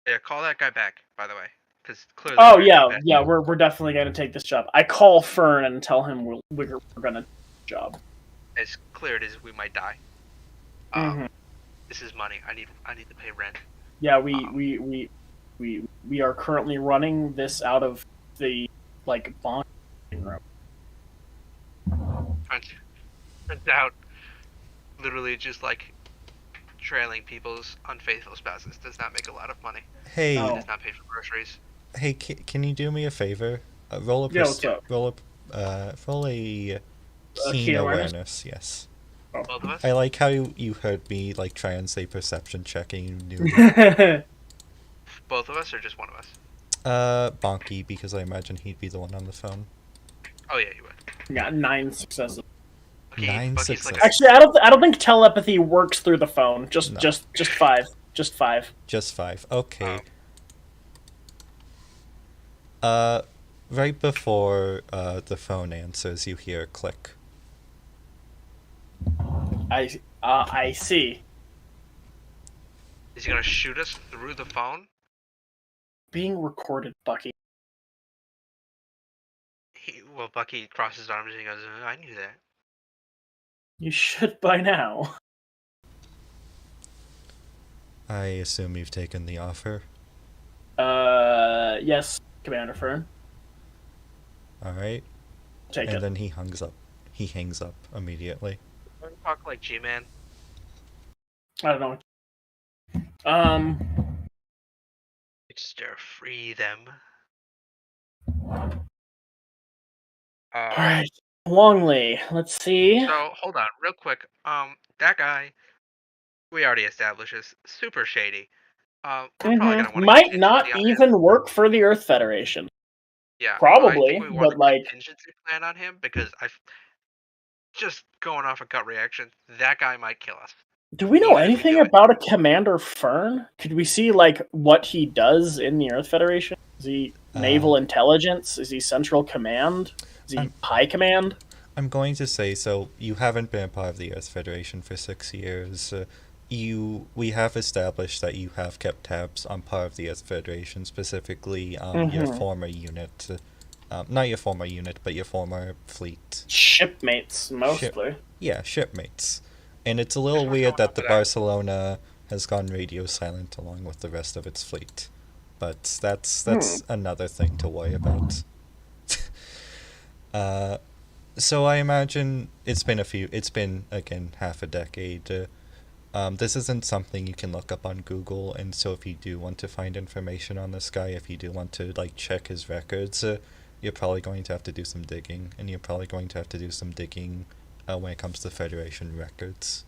Yeah, call that guy back, by the way, because clearly. Oh yeah, we're definitely gonna take this job. I call Fern and tell him we're gonna take the job. As clear it is, we might die. Mm-hmm. This is money. I need to pay rent. Yeah, we are currently running this out of the like Bonki room. Turns out, literally just like trailing people's unfaithful spouses does not make a lot of money. Hey. It does not pay for groceries. Hey, can you do me a favor? Roll a keen awareness. Yes. Both of us. I like how you heard me like try and say perception checking. You knew. Both of us or just one of us? Bonki, because I imagine he'd be the one on the phone. Oh yeah, you would. Got 9 successes. Bucky's successes. like Actually, I don't think telepathy works through the phone. Just 5. Just 5. Just 5. Okay. Right before the phone answers, you hear a click. I see. Is he gonna shoot us through the phone? Being recorded, Bucky. Bucky crosses his arms and he goes, "I knew that." You should by now. I assume you've taken the offer. Yes, Commander Fern. All right. Take it. And then he hangs up. He hangs up immediately. Don't talk like G-Man. I don't know. Just free them. Alright. Longley, let's see. So, hold on, real quick. That guy, we already established is super shady. We're probably gonna want to might not even work for the Earth Federation. Yeah. Probably, I think we want but like contingency plan on him because just going off a gut reaction, that guy might kill us. do we know anything about a Commander Fern? Could we see like what he does in the Earth Federation? Is he naval intelligence? Is he central command? Is he high command? I'm going to say, so you haven't been a part of the Earth Federation for 6 years. We have established that you have kept tabs on part of the Earth Federation, specifically your former unit. Not your former unit, but your former fleet. Shipmates, mostly. Shipmates. And it's a little weird that the Barcelona has gone radio silent along with the rest of its fleet. But that's another thing to worry about. So I imagine it's been again half a decade. This isn't something you can look up on Google, and so if you do want to find information on this guy, if you do want to like check his records, you're probably going to have to do some digging, and you're probably going to have to do some digging when it comes to Federation records,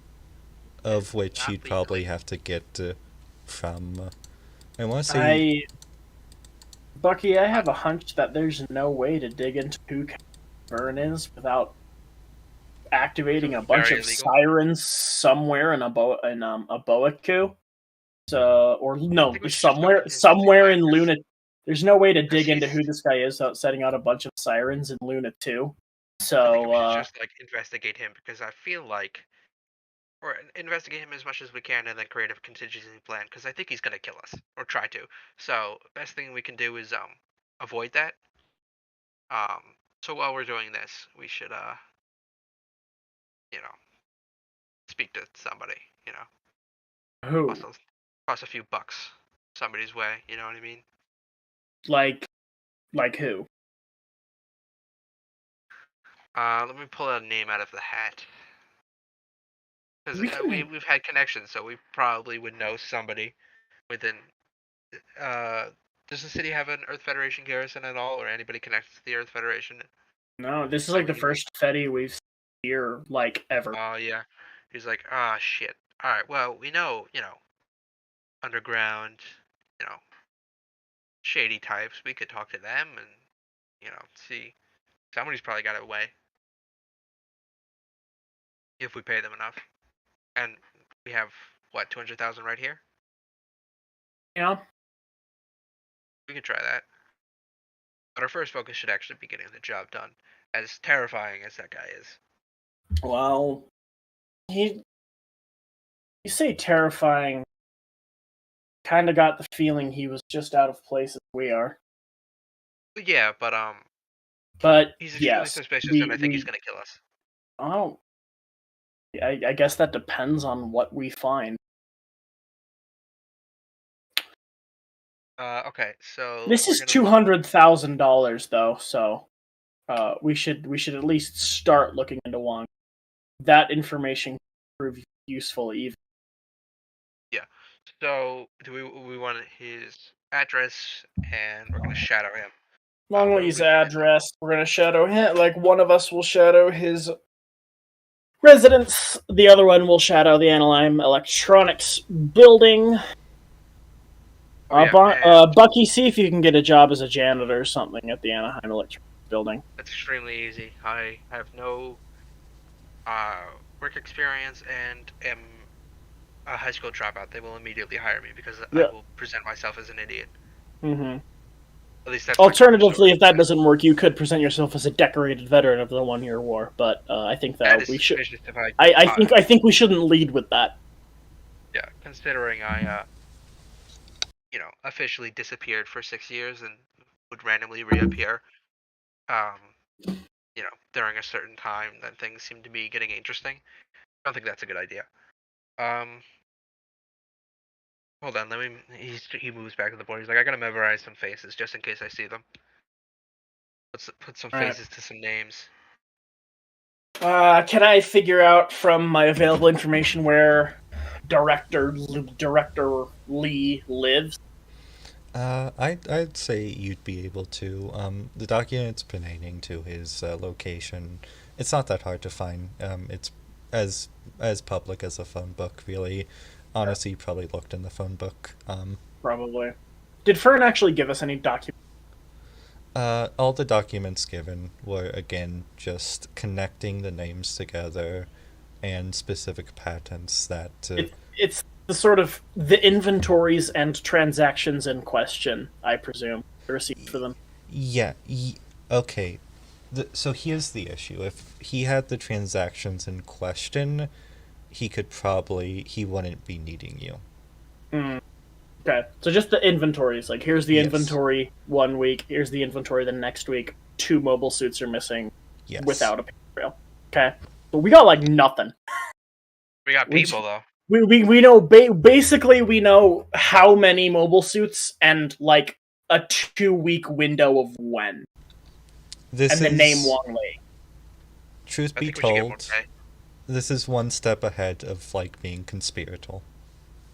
of which Not you'd legally. probably have to get from. I want to say Bucky, I have a hunch that there's no way to dig into who Vern is without activating a bunch Very of illegal. sirens somewhere in a Boaku. So, or no, think we should just somewhere go to somewhere in Inseparable. Luna. There's no way to dig Because into he's- who this guy is without setting out a bunch of sirens in Luna 2. I think So, we should just like investigate him because I feel like, or investigate him as much as we can and then create a contingency plan because I think he's gonna kill us or try to. So best thing we can do is avoid that. So while we're doing this, we should you know speak to somebody. You know, who? toss a few bucks somebody's way. You know what I mean? Like who? Let me pull a name out of the hat. Because we've had connections, so we probably would know somebody within. Does the city have an Earth Federation garrison at all, or anybody connected to the Earth Federation? No, this is So like we the can first Fetty we've seen here, like, ever. Oh yeah. He's like, ah, shit. All right. Well, we know, underground, you know, shady types. We could talk to them and, see. Somebody's probably got it away if we pay them enough. And we have what, 200,000 right here. Yeah. We could try that. But our first focus should actually be getting the job done, as terrifying as that guy is. Well, you say terrifying. Kind of got the feeling he was just out of place as we are. Yeah, but But he's extremely yes, suspicious, and I think he's gonna kill us. Oh, I guess that depends on what we find. Okay, so This we're is gonna look. $200,000 though, so we should at least start looking into Wong. That information can prove useful even. Yeah. So do we want his address, and we're gonna shadow him. Where would Longley's we find him? address. We're gonna shadow him. Like one of us will shadow his residence. The other one will shadow the Analime Electronics building. Oh, yeah, and Bucky, see if you can get a job as a janitor or something at the Anaheim Electronics building. that's extremely easy. I have no work experience and am a high school dropout. They will immediately hire me because I Yeah. will present myself as an idiot. Mm-hmm. At least that's my Alternatively, if that story. doesn't work, you could present yourself as a decorated veteran of the 1-year war. But I think That that is we should. suspicious if I I think we shouldn't lead with that. yeah, considering I officially disappeared for 6 years and would randomly reappear during a certain time that things seem to be getting interesting. I don't think that's a good idea. Hold on, he moves back to the board. He's like, I gotta memorize some faces just in case I see them. Put some Alright. faces to some names. Can I figure out from my available information where Director Lee lives? I'd say you'd be able to. The document's pertaining to his location. It's not that hard to find. It's as public as a phone book, really. Honestly, you probably looked in the phone book. Probably. Did Fern actually give us any documents? All the documents given were again just connecting the names together and specific patents that. It's the sort of the inventories and transactions in question, I presume. The receipt for them. Yeah. Okay. So here's the issue. If he had the transactions in question, he wouldn't be needing you. Okay, so just the inventories. Like, here's the Yes. inventory 1 week. Here's the inventory the next week. 2 mobile suits are missing. Yes. Without a paper trail. Okay, but we got like nothing. We got people though. We know basically we know how many mobile suits and like a 2-week window of when. This and is the name Wong Lei. Truth I be think we should get more told, pay. This is one step ahead of like being conspiratorial.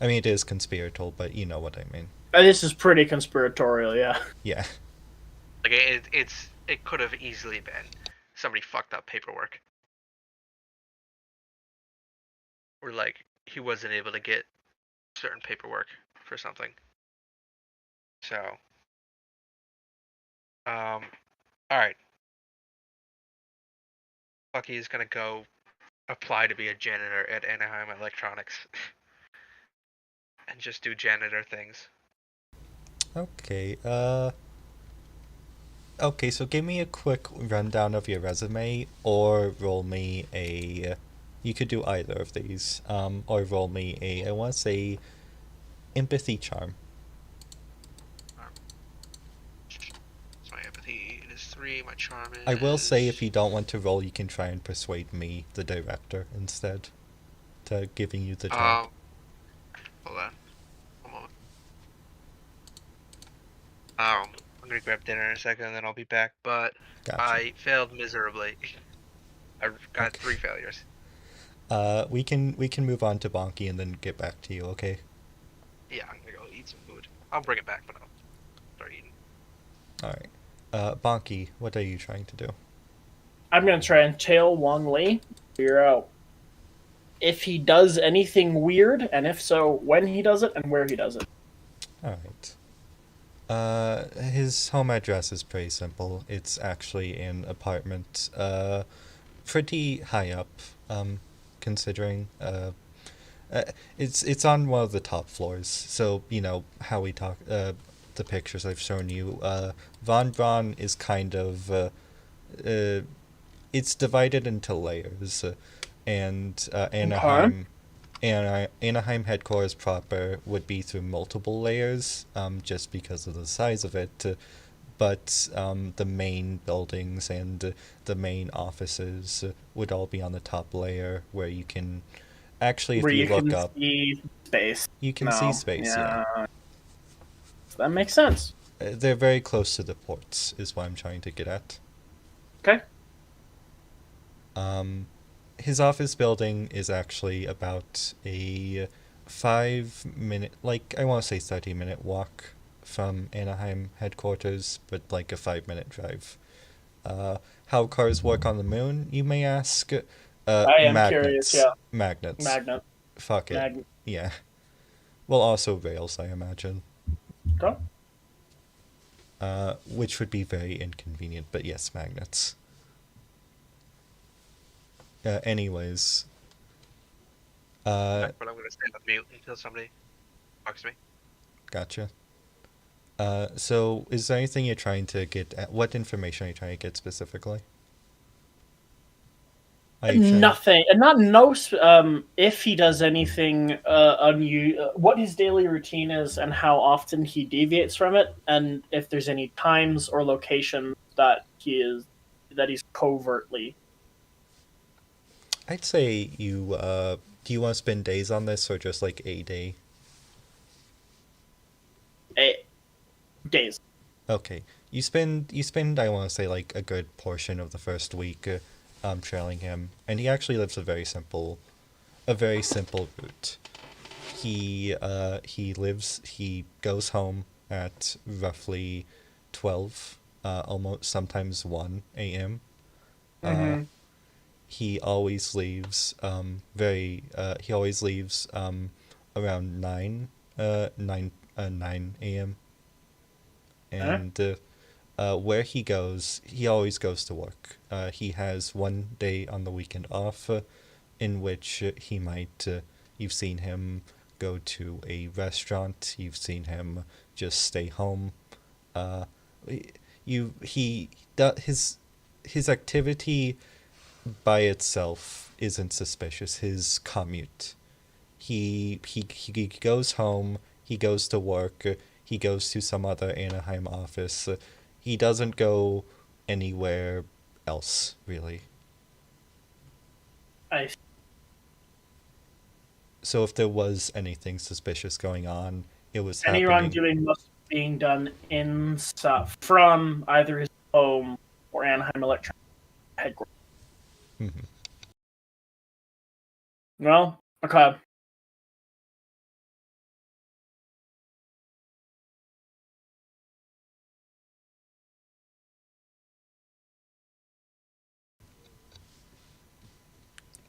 I mean, it is conspiratorial, but you know what I mean. This is pretty conspiratorial, yeah. Yeah. Like it could have easily been somebody fucked up paperwork, or like he wasn't able to get certain paperwork for something. So, all right, Bucky is gonna go apply to be a janitor at Anaheim Electronics and just do janitor things. Okay. Okay, so give me a quick rundown of your resume, or roll me a. You could do either of these. Or roll me a. I want to say, empathy charm. So my empathy is 3. My charm I will say, if is. you don't want to roll, you can try and persuade me, the director, instead, to giving you the job. Hold on, one moment. I'm gonna grab dinner in a second, and then I'll be back. But Gotcha. I failed miserably. I got Okay. 3 failures. We can move on to Bonki and then get back to you. Okay. Yeah, I'm gonna go eat some food. I'll bring it back, but I'll start eating. All right. Bonki, what are you trying to do? I'm gonna try and tail Wong Lee, figure out if he does anything weird, and if so, when he does it and where he does it. All right. His home address is pretty simple. It's actually an apartment, pretty high up, considering, it's on one of the top floors. So you know how we talk. The pictures I've shown you. Von Braun is kind of, uh, it's divided into layers, and Okay. Anaheim headquarters proper would be through multiple layers, just because of the size of it. But the main buildings and the main offices would all be on the top layer, where you can actually, if Where you you look can up, see space. you can see No. space. Yeah, Yeah. That makes sense. they're very close to the ports, is what I'm trying to get at. Okay. Um, his office building is actually about a 5 minute, like I want to say 30-minute walk from Anaheim headquarters, but like a 5-minute drive. How cars work on the moon, you may ask? I am curious, Magnets. yeah. Magnets. Magnet. Fuck it. Magnet. Yeah. Well, also rails, I imagine. Okay. Which would be very inconvenient, but yes, magnets. Anyways, But I'm gonna stand on mute until somebody talks to me. gotcha. So is there anything you're trying to get at? What information are you trying to get specifically? Are you trying? Nothing, and not no. If he does anything what his daily routine is, and how often he deviates from it, and if there's any times or locations that he's covertly. I'd say you. Do you want to spend days on this, or just like a day? eh, Days. Okay. You spend I want to say like a good portion of the first week, trailing him, and he actually lives a very simple route. He goes home at roughly 12, almost sometimes 1 a.m. Uh, Mm-hmm. he always leaves around 9 a.m. And where he goes, he always goes to work. He has one day on the weekend off, in which he might. You've seen him go to a restaurant. You've seen him just stay home. Uh, his activity by itself isn't suspicious. His commute. He goes home. He goes to work. He goes to some other Anaheim office. He doesn't go anywhere else, really. I So if there was anything suspicious going on, it was Any happening. wrongdoing must be being done from either his home or Anaheim Electric headquarters. Mhm. Well, okay.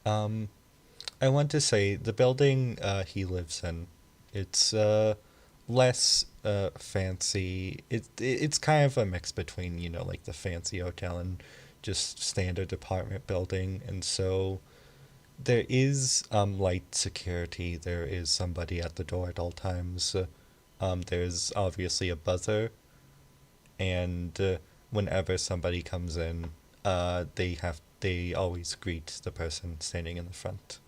Um, I want to say the building he lives in, it's less fancy. It's kind of a mix between, you know, like the fancy hotel and just standard apartment building, and so there is light security. There is somebody at the door at all times. There's obviously a buzzer, and whenever somebody comes in, they always greet the person standing in the front,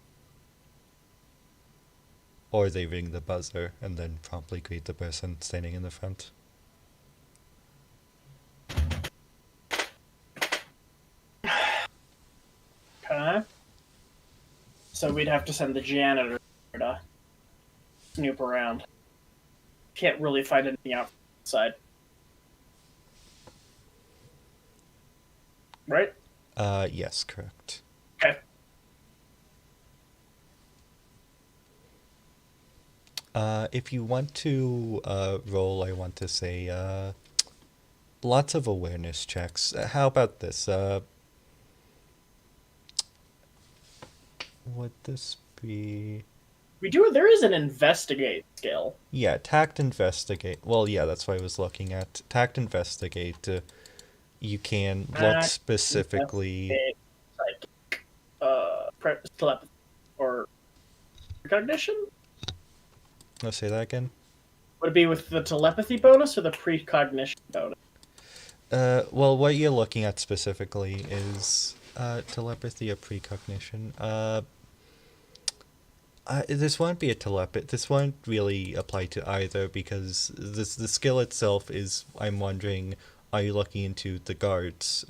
or they ring the buzzer and then promptly greet the person standing in the front. Okay. So we'd have to send the janitor to snoop around. Can't really find anything outside. Right? Yes, correct. Okay. If you want to roll, I want to say lots of awareness checks. How about this? Would this be? There is an investigate skill. Yeah, tact investigate. Well, yeah, that's what I was looking at. Tact investigate. You can look Act, specifically. investigate, psychic, telepathy, or precognition? Let's say that again. Would it be with the telepathy bonus or the precognition bonus? Well, what you're looking at specifically is telepathy or precognition. This won't be a telepathy. This won't really apply to either because the skill itself is. I'm wondering, are you looking into the guards'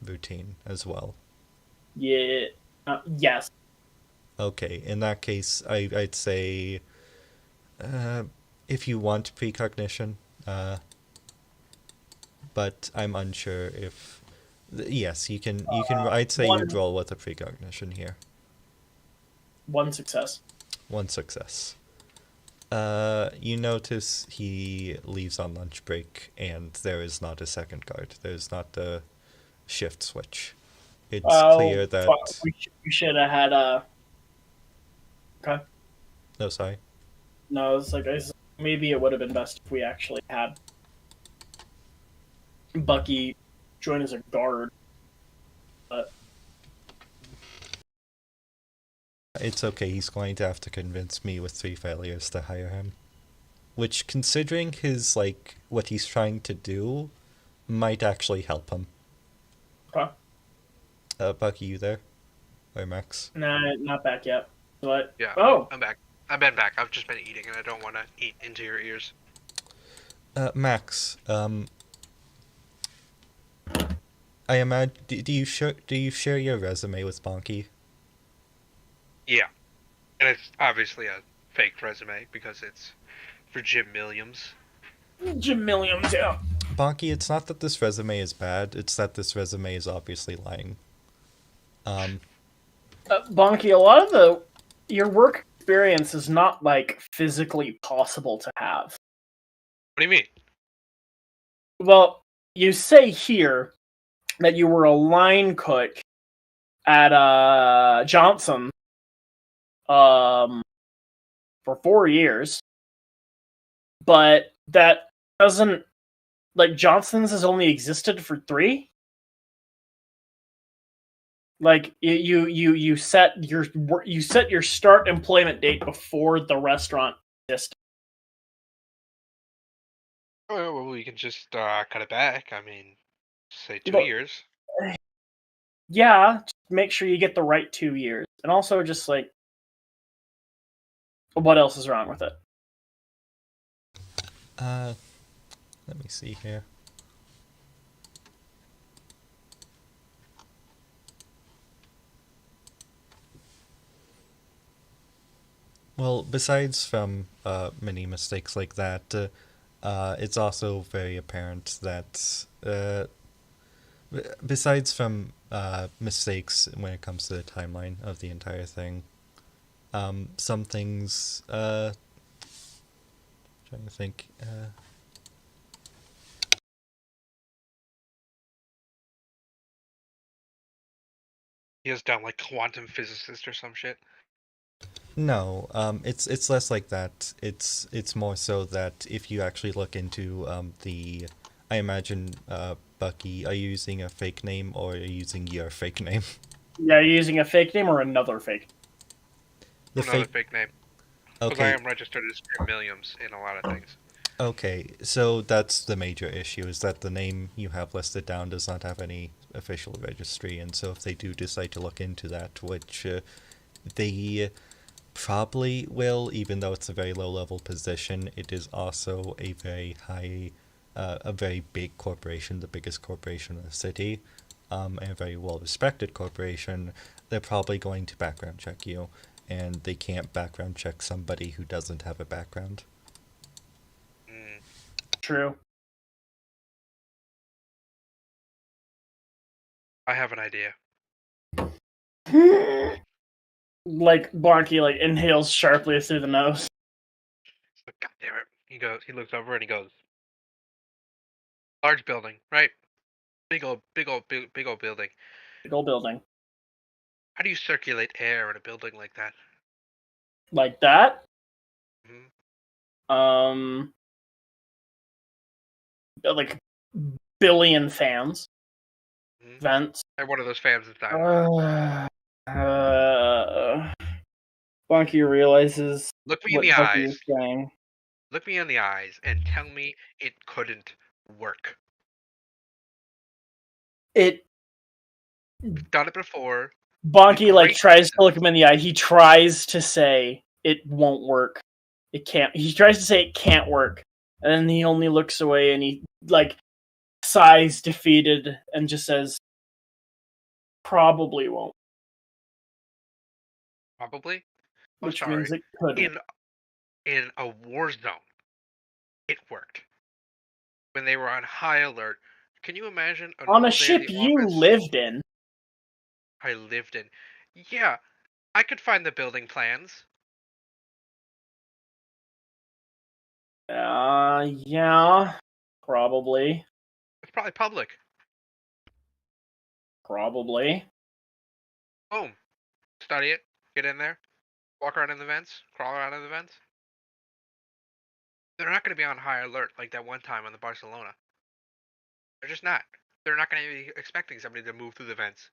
routine as well? Yeah. Yes. Okay, in that case, I'd say, uh, if you want precognition, but I'm unsure if. Yes, you can. You can. I'd say one you'd roll with a precognition here. one success. One success. You notice he leaves on lunch break, and there is not a second guard. There's not a shift switch. It's clear that. Fuck. We should have had a. Okay. No, sorry. No, it's like maybe it would have been best if we actually had Bucky join as a guard. But It's okay. He's going to have to convince me with 3 failures to hire him. Which, considering his, like, what he's trying to do, might actually help him. okay. Bucky, you there? Or Max? Nah, not back yet. But Yeah, oh, I'm back. I've been back. I've just been eating, and I don't want to eat into your ears. Max, I imagine, do you share your resume with Bonki? Yeah, and it's obviously a fake resume because it's for Jim Williams. Jim Williams, yeah. Bonki, it's not that this resume is bad, it's that this resume is obviously lying. Bonky, a lot of your work experience is not like physically possible to have. What do you mean? Well, you say here that you were a line cook at Johnson for 4 years, but that doesn't like Johnson's has only existed for 3. Like you set your start employment date before the restaurant existed. Oh, well, we can just cut it back. I mean, say 2 Look, years. Yeah, just make sure you get the right 2 years, and also just like what else is wrong with it? Let me see here. Well, besides from many mistakes like that, it's also very apparent that besides from mistakes when it comes to the timeline of the entire thing, Some things. Trying to think. He has done like quantum physicist or some shit. No, it's less like that. It's more so that if you actually look into the, I imagine Bucky, are you using a fake name or are you using your fake name? Yeah, are you using a fake name or another fake? The Another fake. fake name. Because I Okay, am registered as Jim Williams in a lot of things. okay. So that's the major issue is that the name you have listed down does not have any official registry, and so if they do decide to look into that, which they probably will, even though it's a very low level position. It is also a very high, a very big corporation, the biggest corporation in the city, and a very well respected corporation. They're probably going to background check you, and they can't background check somebody who doesn't have a background. Mm, True. I have an idea. Like Bonki like inhales sharply through the nose. It's like, God damn it. He looks over and he goes, large building, right? Big old building. Big old building. How do you circulate air in a building like that? Like that. Hmm. Like billion fans. Hmm. Vents. And one of those fans inside. Bonky realizes Look me in what the Bucky is eyes. saying. Look me in the eyes and tell me it couldn't work. It We've done it before. Bonky like Great tries to look systems. him in the eye. He tries to say it won't work. It can't. He tries to say it can't work, and then he only looks away and he like sighs defeated and just says, "Probably won't," Probably. Oh, which means sorry. it could. In a war zone, it worked. When they were on high alert. Can you imagine a On a normal day at ship the you office lived in. I lived in? Yeah, I could find the building plans. Yeah, probably, It's probably public. probably. Boom. Study it. Get in there. Walk around in the vents. Crawl around in the vents. They're not going to be on high alert like that one time on the Barcelona. They're just not. They're not going to be expecting somebody to move through the vents.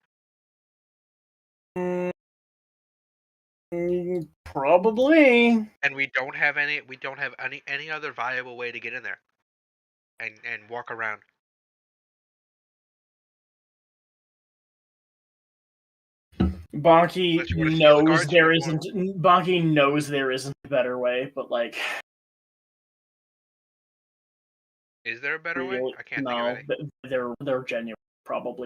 Probably. And we don't have any other viable way to get in there and walk around. Bonky Unless you want to steal the knows guard's there uniform. isn't. Bonky knows there isn't a better way, but like, Is there a better way? really, I can't think of no, any. they're genuine, probably.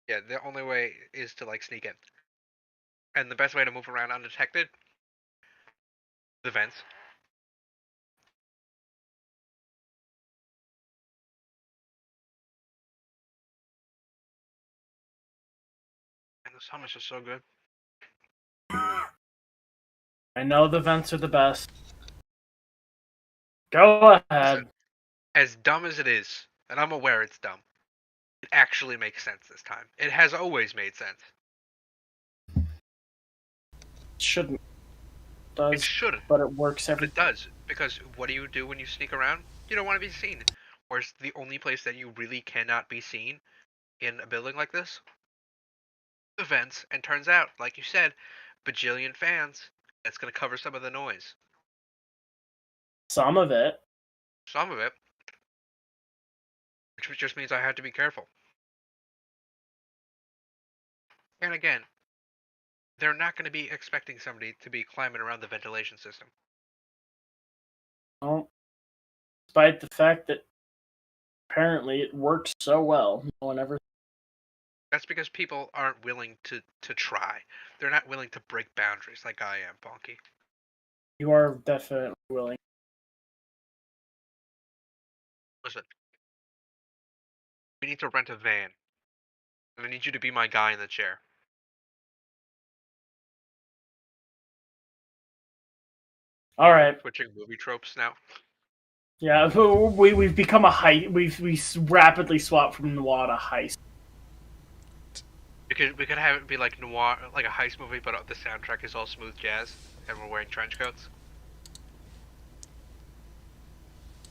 Yeah, the only way is to like sneak in. And the best way to move around undetected, the vents. And the summits are so good. I know the vents are the best. Go Listen, ahead. as dumb as it is, and I'm aware it's dumb, it actually makes sense this time. It has always made sense. Shouldn't It does, shouldn't, but it works but every. it does. Because what do you do when you sneak around? You don't want to be seen. Where's the only place that you really cannot be seen in a building like this? The vents. And turns out, like you said, bajillion fans. That's going to cover some of the noise. Some of it. Some of it. Which just means I had to be careful. And again, they're not going to be expecting somebody to be climbing around the ventilation system. Well, despite the fact that apparently it works so well, no one ever. That's because people aren't willing to try. They're not willing to break boundaries like I am, Bonky. You are definitely willing. Listen, we need to rent a van. And I need you to be my guy in the chair. All right. Switching movie tropes now. Yeah, we've become a heist. We rapidly swapped from noir to heist. We could have it be like noir, like a heist movie, but the soundtrack is all smooth jazz, and we're wearing trench coats.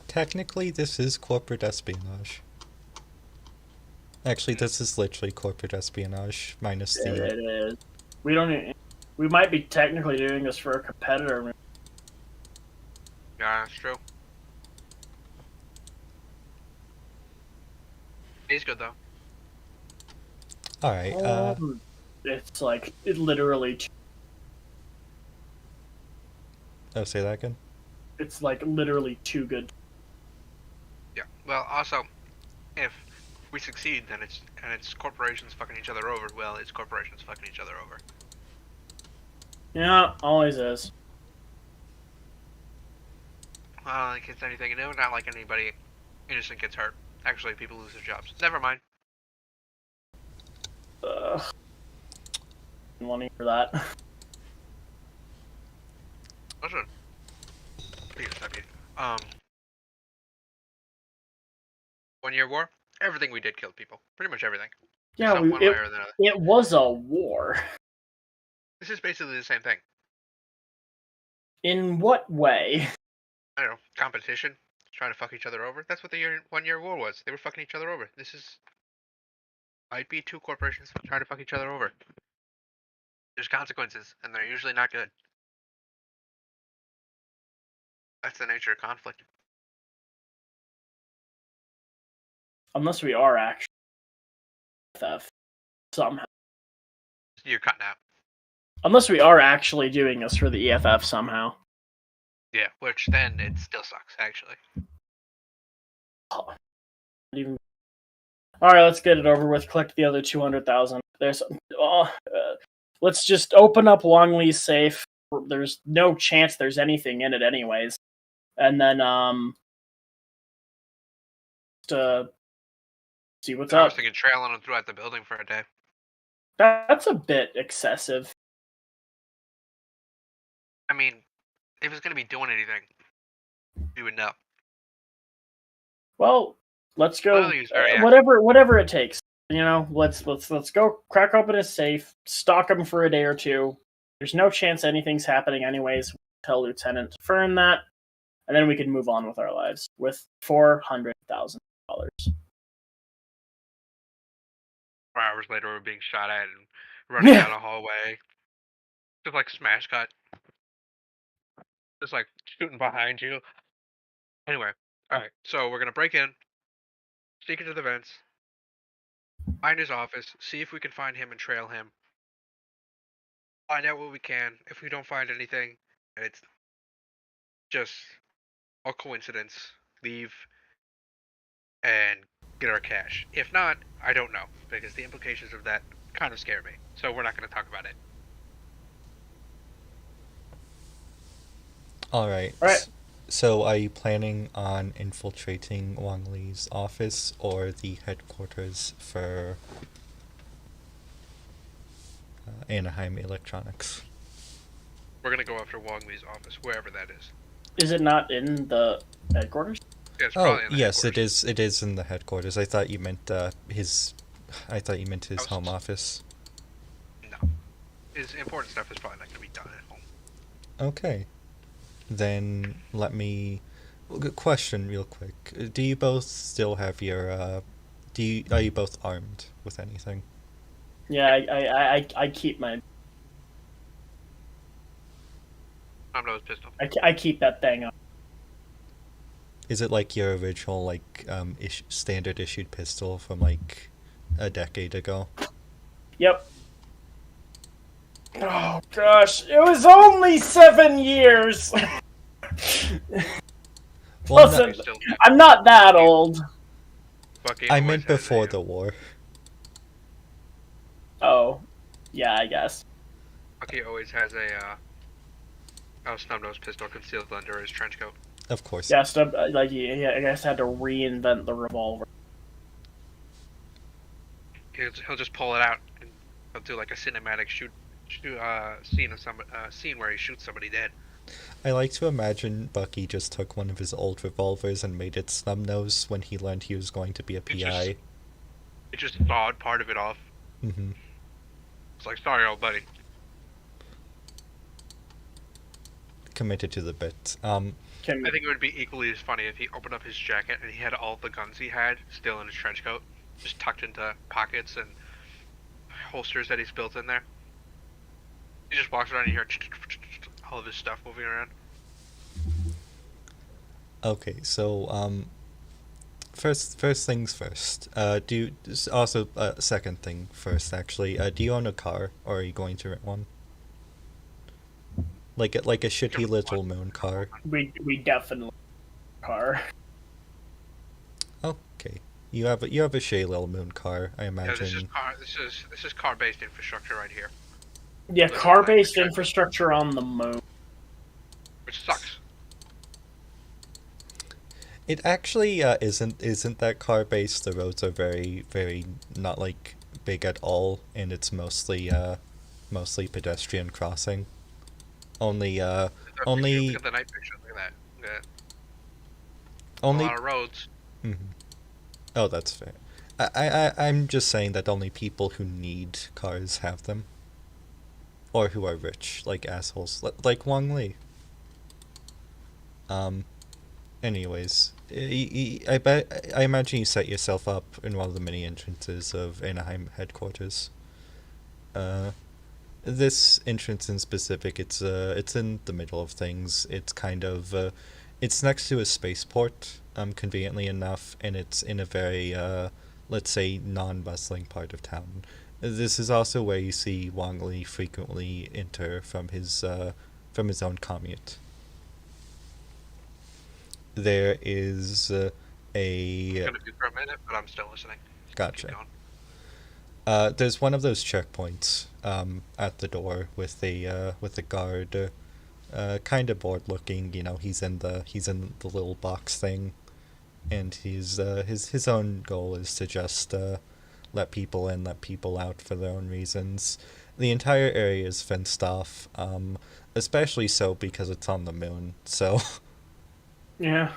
Technically, this is corporate espionage. Actually, this is literally corporate espionage, minus It the... is. We don't. We might be technically doing this for a competitor. Yeah, that's true. He's good though. Alright, It's like literally. oh, say that again? It's like literally too good. Yeah. Well, also, if we succeed, then it's corporations fucking each other over. Well, it's corporations fucking each other over. Yeah, always is. Like it's anything new. Not like anybody innocent gets hurt. Actually, people lose their jobs. Never mind. Ugh. Didn't want to hear that. Listen. Please, stop. 1 year war. Everything we did killed people. Pretty much everything. Yeah, Some one way or the other. it was a war. This is basically the same thing. In what way? I don't know. Competition. Trying to fuck each other over. That's what the 1 year war was. They were fucking each other over. This is might be two corporations trying to fuck each other over. There's consequences, and they're usually not good. That's the nature of conflict. Unless we are actually theft somehow. You're cutting out. Unless we are actually doing this for the EFF somehow. Yeah, which then it still sucks, actually. Even. All right, let's get it over with. Collect the other 200,000. Let's just open up Wang Li's safe. There's no chance there's anything in it, anyways. And then to see what's I up. was thinking trailing them throughout the building for a day. That's a bit excessive. I mean, if it's gonna be doing anything, we would know. Well, let's go. Well, he's very Whatever it takes. You know, let's go crack open a safe, stalk him for a day or two. There's no chance anything's happening anyways. Tell Lieutenant Fern that, and then we can move on with our lives with $400,000. 4 hours later, we're being shot at and running down a hallway. Just like smash cut. Just like shooting behind you. Anyway, alright, so we're gonna break in, sneak into the vents, find his office, see if we can find him and trail him. Find out what we can. If we don't find anything, and it's just a coincidence, leave and get our cash. If not, I don't know, because the implications of that kind of scare me. So we're not going to talk about it. Alright. Right. So are you planning on infiltrating Wang Li's office or the headquarters for Anaheim Electronics? We're going to go after Wang Li's office, wherever that is. Is it not in the headquarters? Yeah, it's Oh, probably in the yes, it headquarters. is. It is in the headquarters. I thought you meant his. I thought you meant his home office. No. His important stuff is probably not going to be done at home. Okay. Then let me. Question real quick. Do you both still have your? Are you both armed with anything? Yeah, I keep my. I'm not his pistol. I keep that thing up. Is it like your original standard issued pistol from like a decade ago? Yep. Oh gosh, it was only 7 years. Well, Listen, Still, I'm not that old. Bucky I always meant has before a, the war. Oh, yeah, I guess. Bucky always has a snub-nosed pistol concealed under his trench coat. Of course. Yeah, so, like I guess had to reinvent the revolver. He'll just pull it out and he'll do like a cinematic scene of scene where he shoots somebody dead. I like to imagine Bucky just took one of his old revolvers and made it snub nose when he learned he was going to be a PI. It just sawed part of it off. Mm-hmm. It's like, sorry, old buddy. Committed to the bit. I think it would be equally as funny if he opened up his jacket and he had all the guns he had still in his trench coat, just tucked into pockets and holsters that he's built in there. He just walks around and you hear all of his stuff moving around. Okay, so first things first. Second thing first actually. Do you own a car, or are you going to rent one? Like a shitty little moon car. We definitely car. Okay, you have a shitty little moon car, I Yeah, imagine. this is car-based infrastructure right here, Yeah, car-based infrastructure on the moon. which sucks. It actually isn't that car based. The roads are very very not like big at all, and it's mostly pedestrian crossing. Only Look at the night picture. Look at that. Look at that. only. A lot of roads. Mhm. Oh, that's fair. I'm just saying that only people who need cars have them, or who are rich, like assholes, like Wang Li. Um. Anyways, I imagine you set yourself up in one of the many entrances of Anaheim headquarters. Uh, this entrance in specific, it's in the middle of things. It's kind of it's next to a spaceport, conveniently enough, and it's in a very let's say non-bustling part of town. This is also where you see Wang Li frequently enter from his own commute. There is I'm a gonna be for a minute, but I'm still listening. gotcha. Keep going. There's one of those checkpoints at the door with a guard, kind of bored looking. You know, he's in the little box thing, and his own goal is to just let people in, let people out for their own reasons. The entire area is fenced off, especially so because it's on the moon. So Yeah.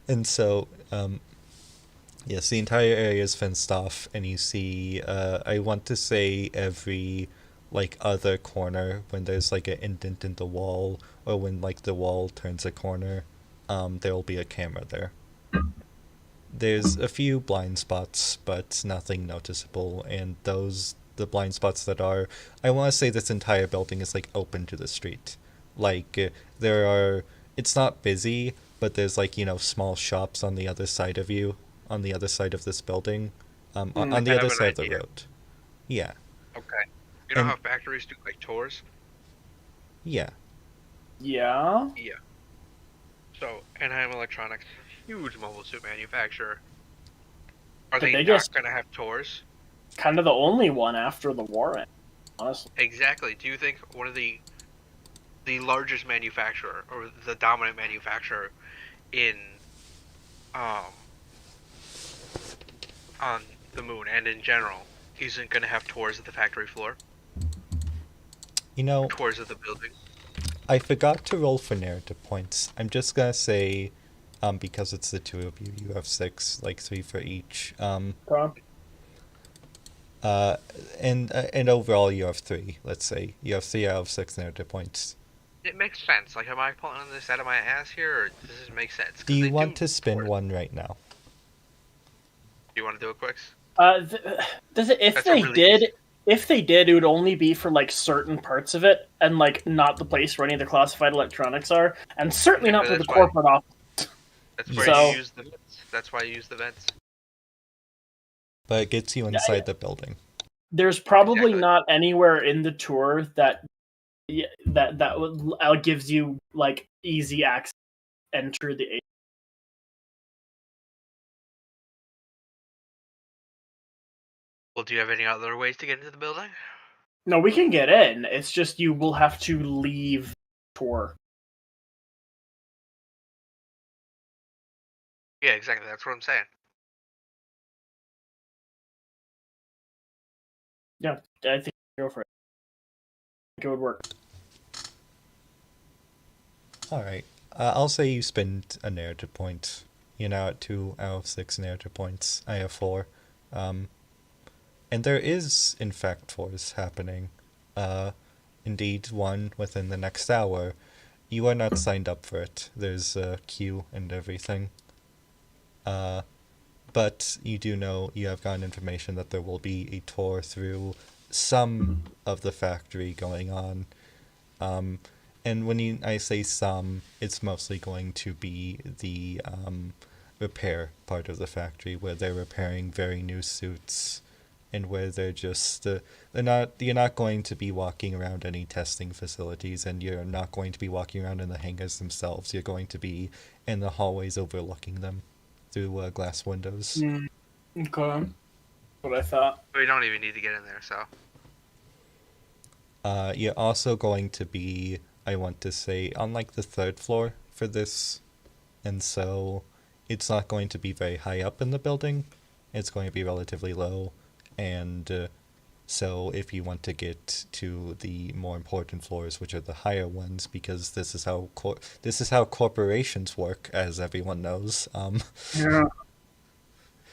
and so yes, the entire area is fenced off, and you see, I want to say every, like, other corner, when there's, like, an indent in the wall, or when, like, the wall turns a corner, there will be a camera there. There's a few blind spots, but nothing noticeable, and the blind spots that are, I want to say this entire building is, like, open to the street. Like, it's not busy, but there's, like, small shops on the other side of you, on the other side of this building, on I the have other an side of the idea. road. Yeah, Okay. You know and how factories do like tours? yeah, Yeah. Yeah. So, Anaheim Electronics, huge mobile suit manufacturer. Are The they biggest, not gonna have tours? kind of the only one after the war ended, honestly. Exactly. Do you think one of the largest manufacturer or the dominant manufacturer in um on the moon and in general isn't gonna have tours of the factory floor? you know, Tours of the building? I forgot to roll for narrative points. I'm just gonna say, because it's the two of you, you have six, like three for each. Okay. Uh, and overall you have three. Let's say you have 3 out of 6 narrative points. It makes sense. Like, am I pulling this out of my ass here, or does this make sense? Do 'Cause you they want do to spin tours. one right now? Do you want to do it quick? If That's a they really did, easy. it would only be for like certain parts of it, and like not the place where any of the classified electronics are, and certainly Yeah, not but for the that's why corporate office. that's where So- you use the vents. That's why you use the vents. But it gets you inside the building. There's probably Exactly. not anywhere in the tour that gives you like easy access enter the. Well, do you have any other ways to get into the building? No, we can get in. It's just you will have to leave the tour. Yeah, exactly. That's what I'm saying. Yeah, I think go for it. I think it would work. Alright. I'll say you spend a narrative point. You're now at 2 out of 6 narrative points. I have 4. Um, and there is, in fact, force happening. Uh, Indeed, one within the next hour. You are not signed up for it. There's a queue and everything. But you do know, you have gotten information that there will be a tour through some of the factory going on. And I say some, it's mostly going to be the repair part of the factory where they're repairing very new suits, and where they're just you're not going to be walking around any testing facilities, and you're not going to be walking around in the hangars themselves. You're going to be in the hallways overlooking them through glass windows. Okay. What I thought. We don't even need to get in there, so. You're also going to be, I want to say, on like the 3rd floor for this, and so it's not going to be very high up in the building. It's going to be relatively low, and so if you want to get to the more important floors, which are the higher ones, because this is how corporations work, as everyone knows. Yeah.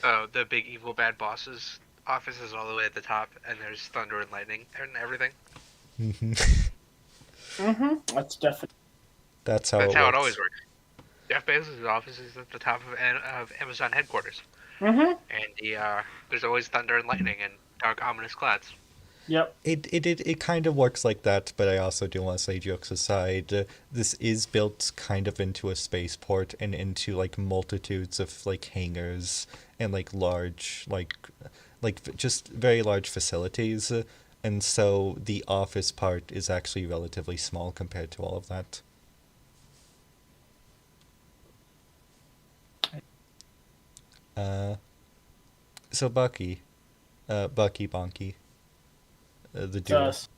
Oh, the big evil bad boss's office is all the way at the top, and there's thunder and lightning and everything. That's definitely. That's how That's it how works. it always works. Jeff Bezos' office is at the top of Amazon headquarters, Mm-hmm. and there's always thunder and lightning and dark, ominous clouds. Yep. It kind of works like that, but I also do want to say, jokes aside, this is built kind of into a spaceport and into like multitudes of like hangars and like large just very large facilities, and so the office part is actually relatively small compared to all of that. So Bucky, Bonki, the duo. Us.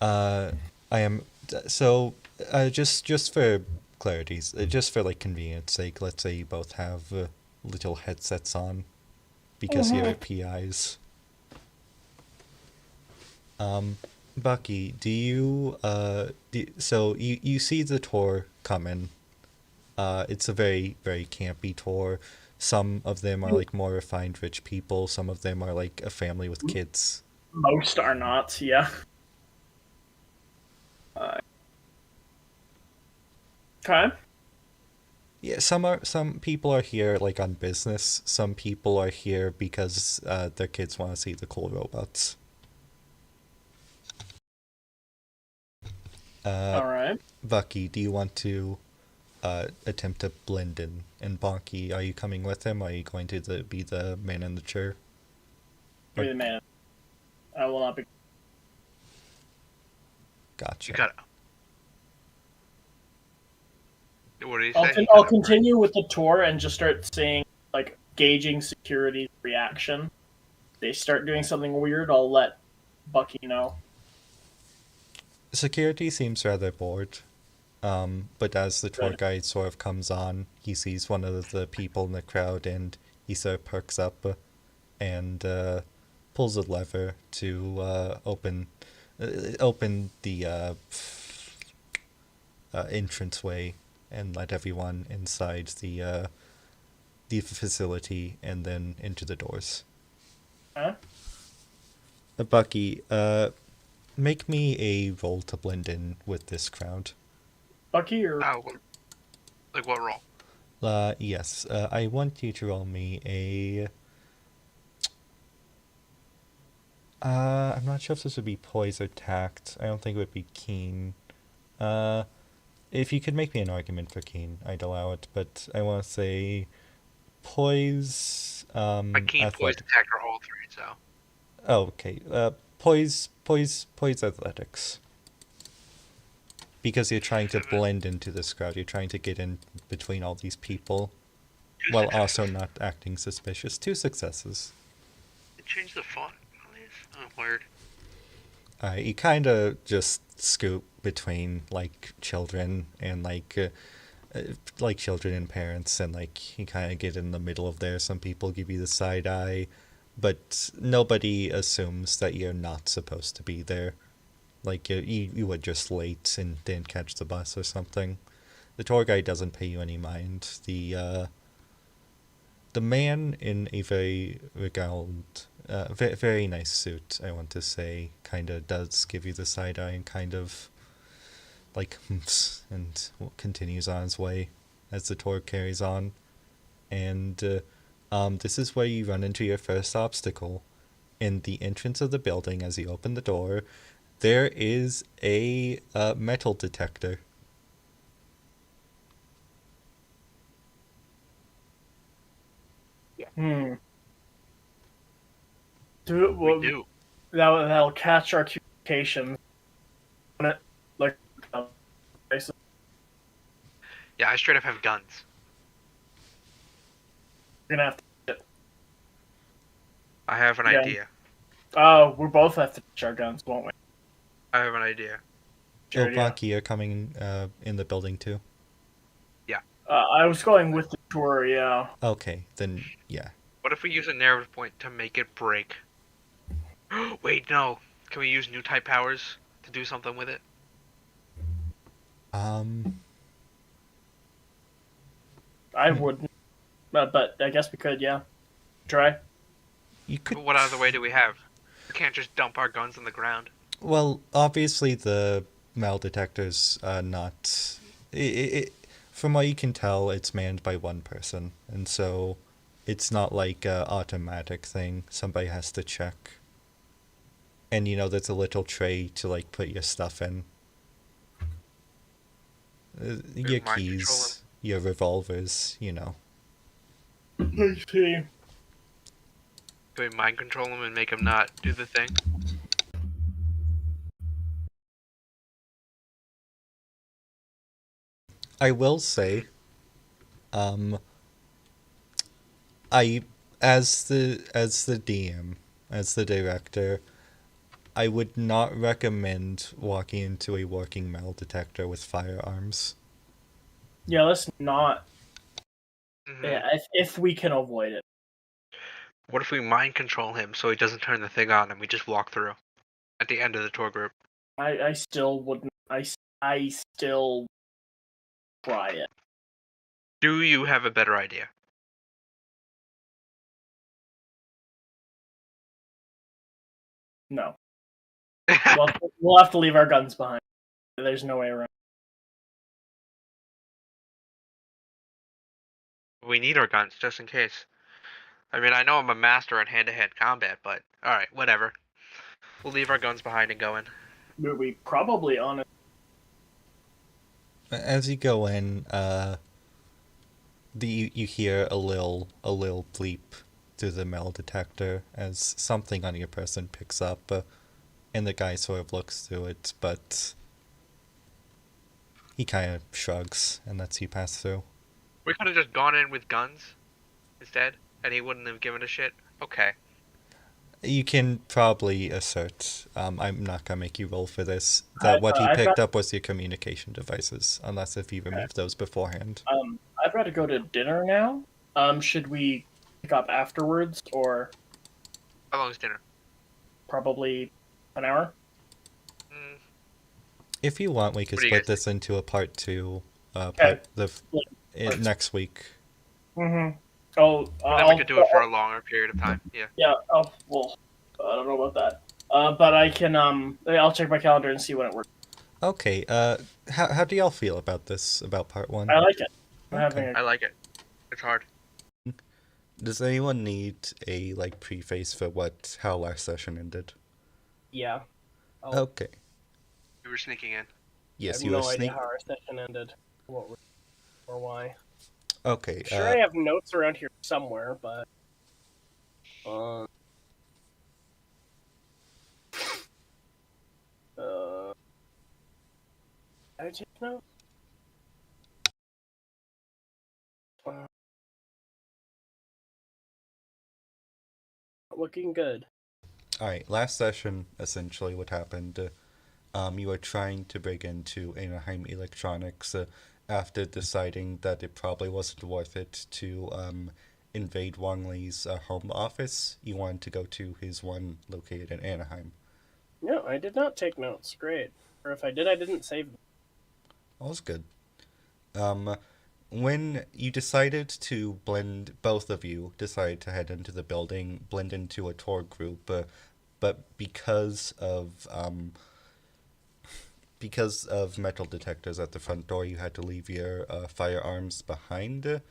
I am so just for clarity's, just for like convenience sake, let's say you both have little headsets on because you're PIs. Bucky, do you so you see the tour coming? It's a very very campy tour. Some of them are like more refined rich people. Some of them are like a family with kids. Most are not. Yeah. Okay. Yeah, some people are here like on business. Some people are here because their kids want to see the cool robots. All right. Bucky, do you want to attempt to blend in? And Bonki, are you coming with him? Are you going to be the man in the chair? Be the man. I will not be. Gotcha. You got. What do you say? I'll continue with the tour and just start saying, like, gauging security reaction. If they start doing something weird, I'll let Bucky know. Security seems rather bored. But as the tour guide sort of comes on, he sees one of the people in the crowd, and he sort of perks up and pulls a lever to open the entranceway and let everyone inside the facility and then into the doors. Huh? Bucky, make me a roll to blend in with this crowd. Bucky or like what role? Yes. I want you to roll me a. I'm not sure if this would be poise or tact. I don't think it would be keen. If you could make me an argument for keen, I'd allow it. But I want to say poise. My keen, poise, attack are all three. So. Oh, okay. Poise athletics. Because you're trying to blend into this crowd, you're trying to get in between all these people, while also not acting suspicious. 2 successes. It changed the font, please. Oh, weird. You kind of just scoop between like children and like children and parents, and like you kind of get in the middle of there. Some people give you the side eye, but nobody assumes that you're not supposed to be there. like you were just late and didn't catch the bus or something. The tour guide doesn't pay you any mind. The man in a very regaled, very nice suit, I want to say, kind of does give you the side eye and kind of like and continues on his way as the tour carries on. And this is where you run into your first obstacle. In the entrance of the building, as you open the door, there is a metal detector. Hmm. We do. That'll catch our communications. Like, basically. Yeah, I straight up have guns. We're gonna have to. I have an Yeah. idea. We both have to touch our guns, won't we? I have an idea. Sure, yeah. Bonki, you're coming in the building too? I was going with the tour, yeah. Okay, then yeah. What if we use a narrative point to make it break? Wait, no. Can we use new type powers to do something with it? I wouldn't. But I guess we could, yeah. Try. You could. What other way do we have? We can't just dump our guns on the ground. Well, obviously the metal detector's not. From what you can tell, it's manned by one person, and so it's not like a automatic thing. Somebody has to check. And there's a little tray to like put your stuff in. Your mind keys, your revolvers, I see. Can we mind control him and make him not do the thing? I will say, I as the DM, as the director, I would not recommend walking into a working metal detector with firearms. Yeah, let's not. Mm-hmm. Yeah, if we can avoid it. What if we mind control him so he doesn't turn the thing on and we just walk through at the end of the tour group? I still wouldn't. I still try it. Do you have a better idea? No. We'll have to leave our guns behind. There's no way around. We need our guns just in case. I mean, I know I'm a master in hand-to-hand combat, but alright, whatever. We'll leave our guns behind and go in. We probably on it. As you go in, you hear a little bleep through the metal detector as something on your person picks up, and the guy sort of looks through it, but he kind of shrugs and lets you pass through. We could have just gone in with guns instead, and he wouldn't have given a shit. Okay. You can probably assert, I'm not gonna make you roll for this, that what he picked up was your communication devices, unless if you removed those beforehand. I've got to go to dinner now. Should we pick up afterwards, or How long is dinner? probably an hour? If you want, we could What do you split guys this into a part two, Okay. next week. Mm-hmm. Oh, Then we could do it for a longer period of time. Yeah. Yeah. Oh, well, I don't know about that. But I can. I'll check my calendar and see when it works. Okay. How do y'all feel about this? About part one? I like it. I like it. It's hard. Does anyone need a preface for how last session ended? Yeah. Okay. We were sneaking in. Yes, I you have were no idea sneak. how our session ended, or why. Okay. I'm sure I have notes around here somewhere, but. I take notes. Looking good. All right. Last session, essentially, what happened? You were trying to break into Anaheim Electronics after deciding that it probably wasn't worth it to invade Wang Li's home office. You wanted to go to his one located in Anaheim. No, I did not take notes. Great. Or if I did, I didn't save them. All's good. Um, when you decided to blend, both of you decided to head into the building, blend into a tour group, but because of metal detectors at the front door, you had to leave your firearms behind. Oh,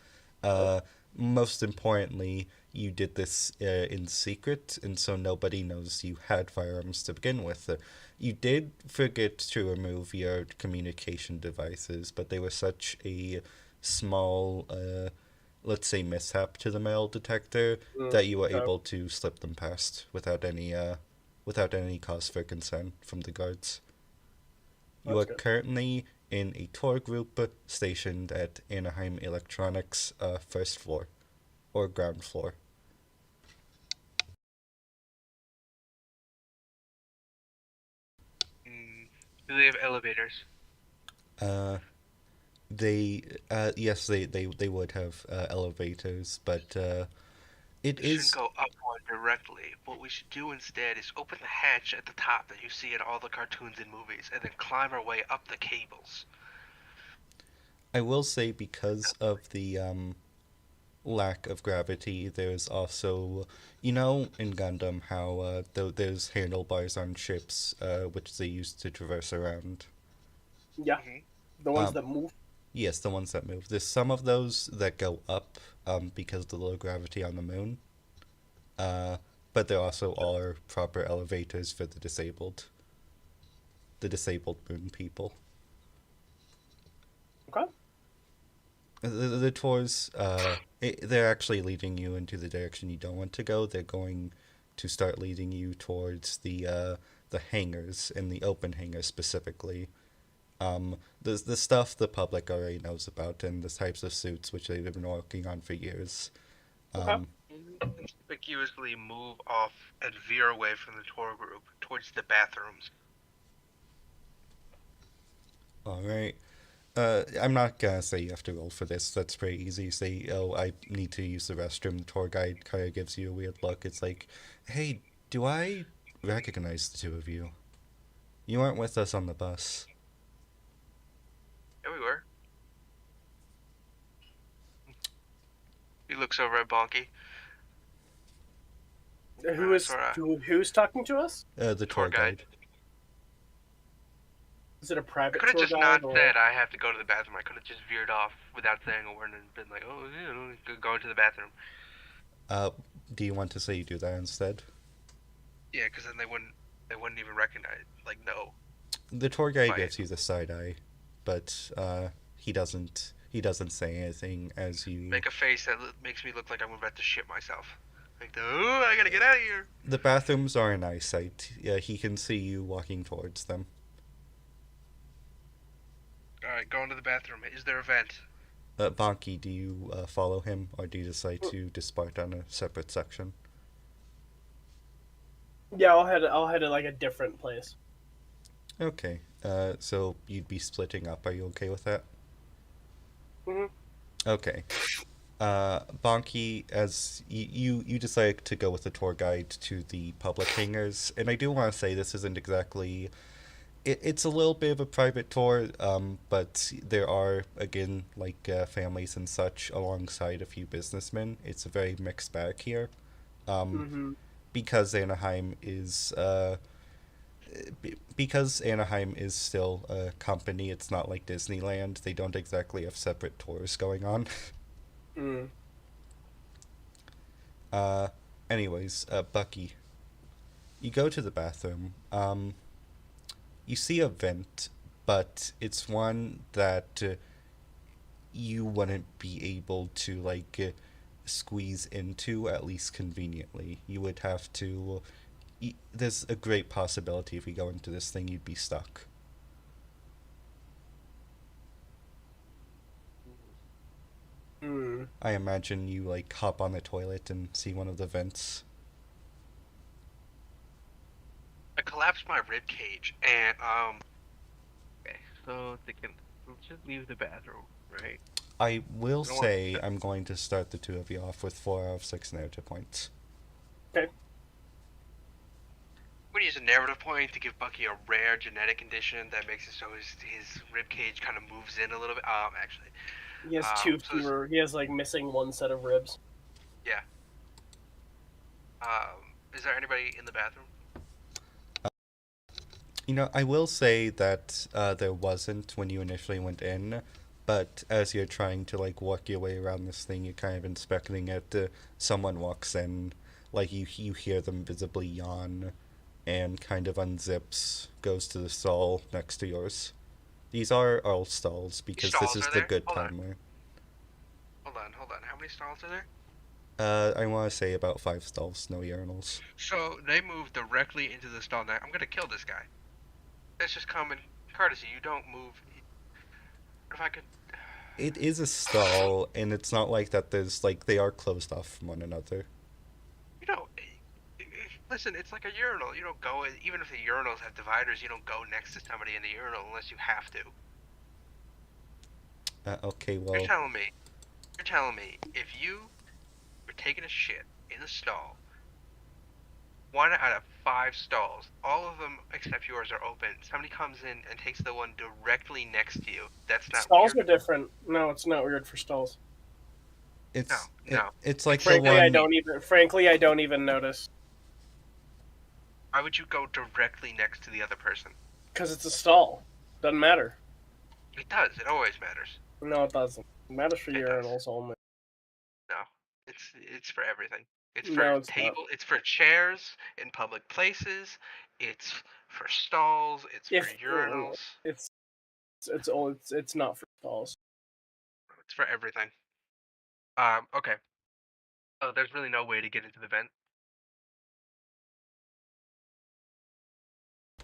Uh, Most importantly, you did this in secret, and so nobody knows you had firearms to begin with. You did forget to remove your communication devices, but they were such a small, let's say, mishap to the metal detector that you were okay. able to slip them past without any cause for concern from the guards. You That's are good. currently in a tour group stationed at Anaheim Electronics first floor or ground floor. Do they have elevators? Uh, yes, they would have elevators, but it We shouldn't is. go up one directly. What we should do instead is open the hatch at the top that you see in all the cartoons and movies, and then climb our way up the cables. I will say because of the lack of gravity, there's also, in Gundam how there's handlebars on ships, which they use to traverse around. Yeah, Hmm. the ones Um, that move. Yes, the ones that move. There's some of those that go up because of the low gravity on the moon. Uh, but there also are proper elevators for the disabled moon people. Okay. The tours, they're actually leading you into the direction you don't want to go. They're going to start leading you towards the hangars and the open hangars specifically. The stuff the public already knows about and the types of suits which they've been working on for years. Okay. Um, Conspicuously move off and veer away from the tour group towards the bathrooms. all right. I'm not gonna say you have to roll for this. That's pretty easy. Say, oh, I need to use the restroom. The tour guide kind of gives you a weird look. It's like, hey, do I recognize the two of you? You weren't with us on the bus. There we were. He looks over at Bonki. Sora, Who's talking to us? The tour tour guide. guide. Is it a I private could have tour just not guide or? said I have to go to the bathroom. I could have just veered off without saying a word and been like, oh, going to the bathroom. Uh, do you want to say you do that instead? Yeah, because then they wouldn't even recognize, like, no. The tour guide Fight. gives you the side eye, but he doesn't say anything as you. Make a face that makes me look like I'm about to shit myself. Like, oh, I gotta get out of here. The bathrooms are in eyesight. Yeah, he can see you walking towards them. All right, going to the bathroom. Is there a vent? Bonki, do you follow him, or do you decide to depart on a separate section? Yeah, I'll head to like a different place. Okay. So you'd be splitting up. Are you okay with that? Hmm. Okay. Bonki, as you decide to go with the tour guide to the public hangars, and I do want to say this isn't exactly. It's a little bit of a private tour, but there are again like families and such alongside a few businessmen. It's a very mixed bag here, um, Hmm. because Anaheim is because Anaheim is still a company. It's not like Disneyland. They don't exactly have separate tours going on. Mm. Uh, anyways, Bucky, you go to the bathroom. You see a vent, but it's one that you wouldn't be able to squeeze into, at least conveniently. You would have to. There's a great possibility if you go into this thing, you'd be stuck. Mm. I imagine you hop on the toilet and see one of the vents. I collapsed my rib cage and Okay, so they can just leave the bathroom, right? I will I don't want say I'm going to start the two of you off with 4 out of 6 narrative points. Okay. We're using a narrative point to give Bucky a rare genetic condition that makes it so his rib cage kind of moves in a little bit. Actually, He has two so fewer. He has like missing one set of ribs. yeah. Is there anybody in the bathroom? I will say that there wasn't when you initially went in, but as you're trying to like work your way around this thing, you're kind of inspecting it. Someone walks in, like you hear them visibly yawn, and kind of unzips, goes to the stall next to yours. These are all stalls How many because this stalls is are the there? good Hold on, timer. hold on. How many stalls are there? I want to say about 5 stalls, no urinals. So they move directly into the stall. Now I'm gonna kill this guy. That's just common courtesy. You don't move. If I could, It is a stall, and it's not like that. There's like they are closed off from one another. you know, listen. It's like a urinal. You don't go even if the urinals have dividers. You don't go next to somebody in the urinal unless you have to. Okay, You're well, telling me. You're telling me if you were taking a shit in a stall, 1 out of 5 stalls, all of them except yours are open. Somebody comes in and takes the one directly next to you. That's not Stalls weird. are different. No, it's not weird for stalls. No, no. it's like the Frankly, one. I don't even notice Why would you go directly next to the other person? because it's a stall. Doesn't matter. It does. It always matters. No, it doesn't. It matters for It does. urinals only. No, it's for everything. It's for No, it's not. table. It's for chairs in public places. It's for stalls. It's for If urinals. it's it's not for stalls. It's for everything. Okay. Oh, there's really no way to get into the vent.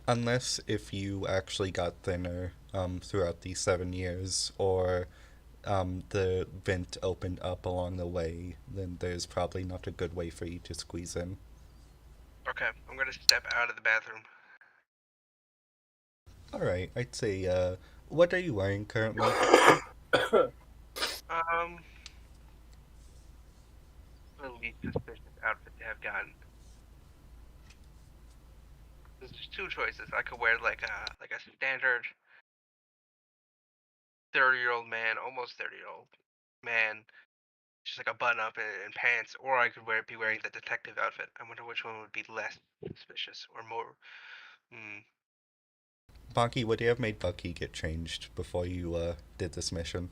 Unless if you actually got thinner throughout these 7 years, or the vent opened up along the way, then there's probably not a good way for you to squeeze in. Okay, I'm gonna step out of the bathroom. All right, I'd say. What are you wearing currently? Um, the least suspicious outfit to have gotten. There's just two choices. I could wear like a standard 30-year-old man, almost 30-year-old man, just like a button up and pants, or I could be wearing the detective outfit. I wonder which one would be less suspicious or more. Hmm. Bonki, would you have made Bucky get changed before you did this mission?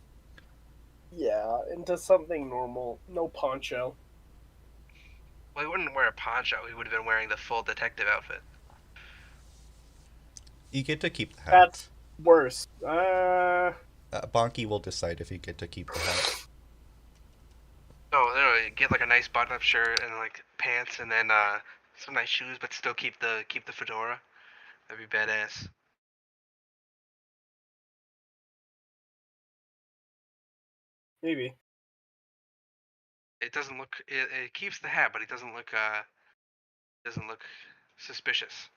Yeah, into something normal. No poncho. Well, he wouldn't wear a poncho. He would have been wearing the full detective outfit. You get to keep the hat. That's worse. Bonki will decide if you get to keep the hat. Oh, you get like a nice button-up shirt and like pants, and then some nice shoes, but still keep the fedora. That'd be badass. Maybe. It doesn't look. It keeps the hat, but it doesn't look suspicious.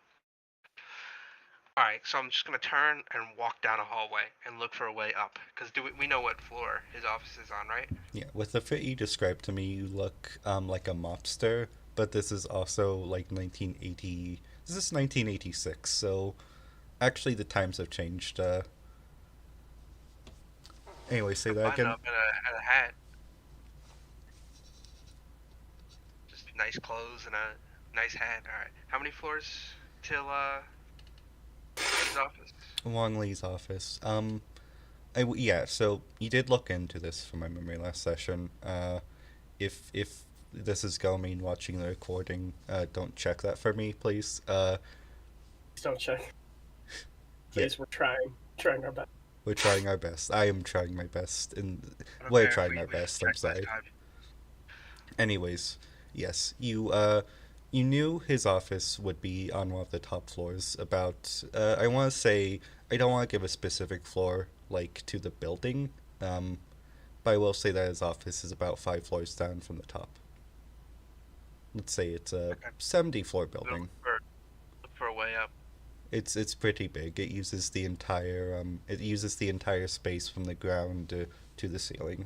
All right, so I'm just gonna turn and walk down a hallway and look for a way up, because we know what floor his office is on, right? Yeah, with the fit you described to me, you look like a mobster, but this is also like 1980. This is 1986, so actually the times have changed. Anyway, say A that button again. up and a hat, just nice clothes and a nice hat. All right, how many floors till his office? Longley's office. Yeah. So you did look into this from my memory last session. If this is Gomin watching the recording, don't check that for me, please. Please don't check. Yeah, Please, we're trying our best. we're trying our best. I am trying my best, and I don't we're care if trying our we best. I'm checked last sorry. time. Anyways, yes, you knew his office would be on one of the top floors. About I want to say I don't want to give a specific floor like to the building, but I will say that his office is about 5 floors down from the top. Let's say it's a Okay. 70-floor We'll building. look for a way up. It's pretty big. It uses the entire space from the ground to the ceiling.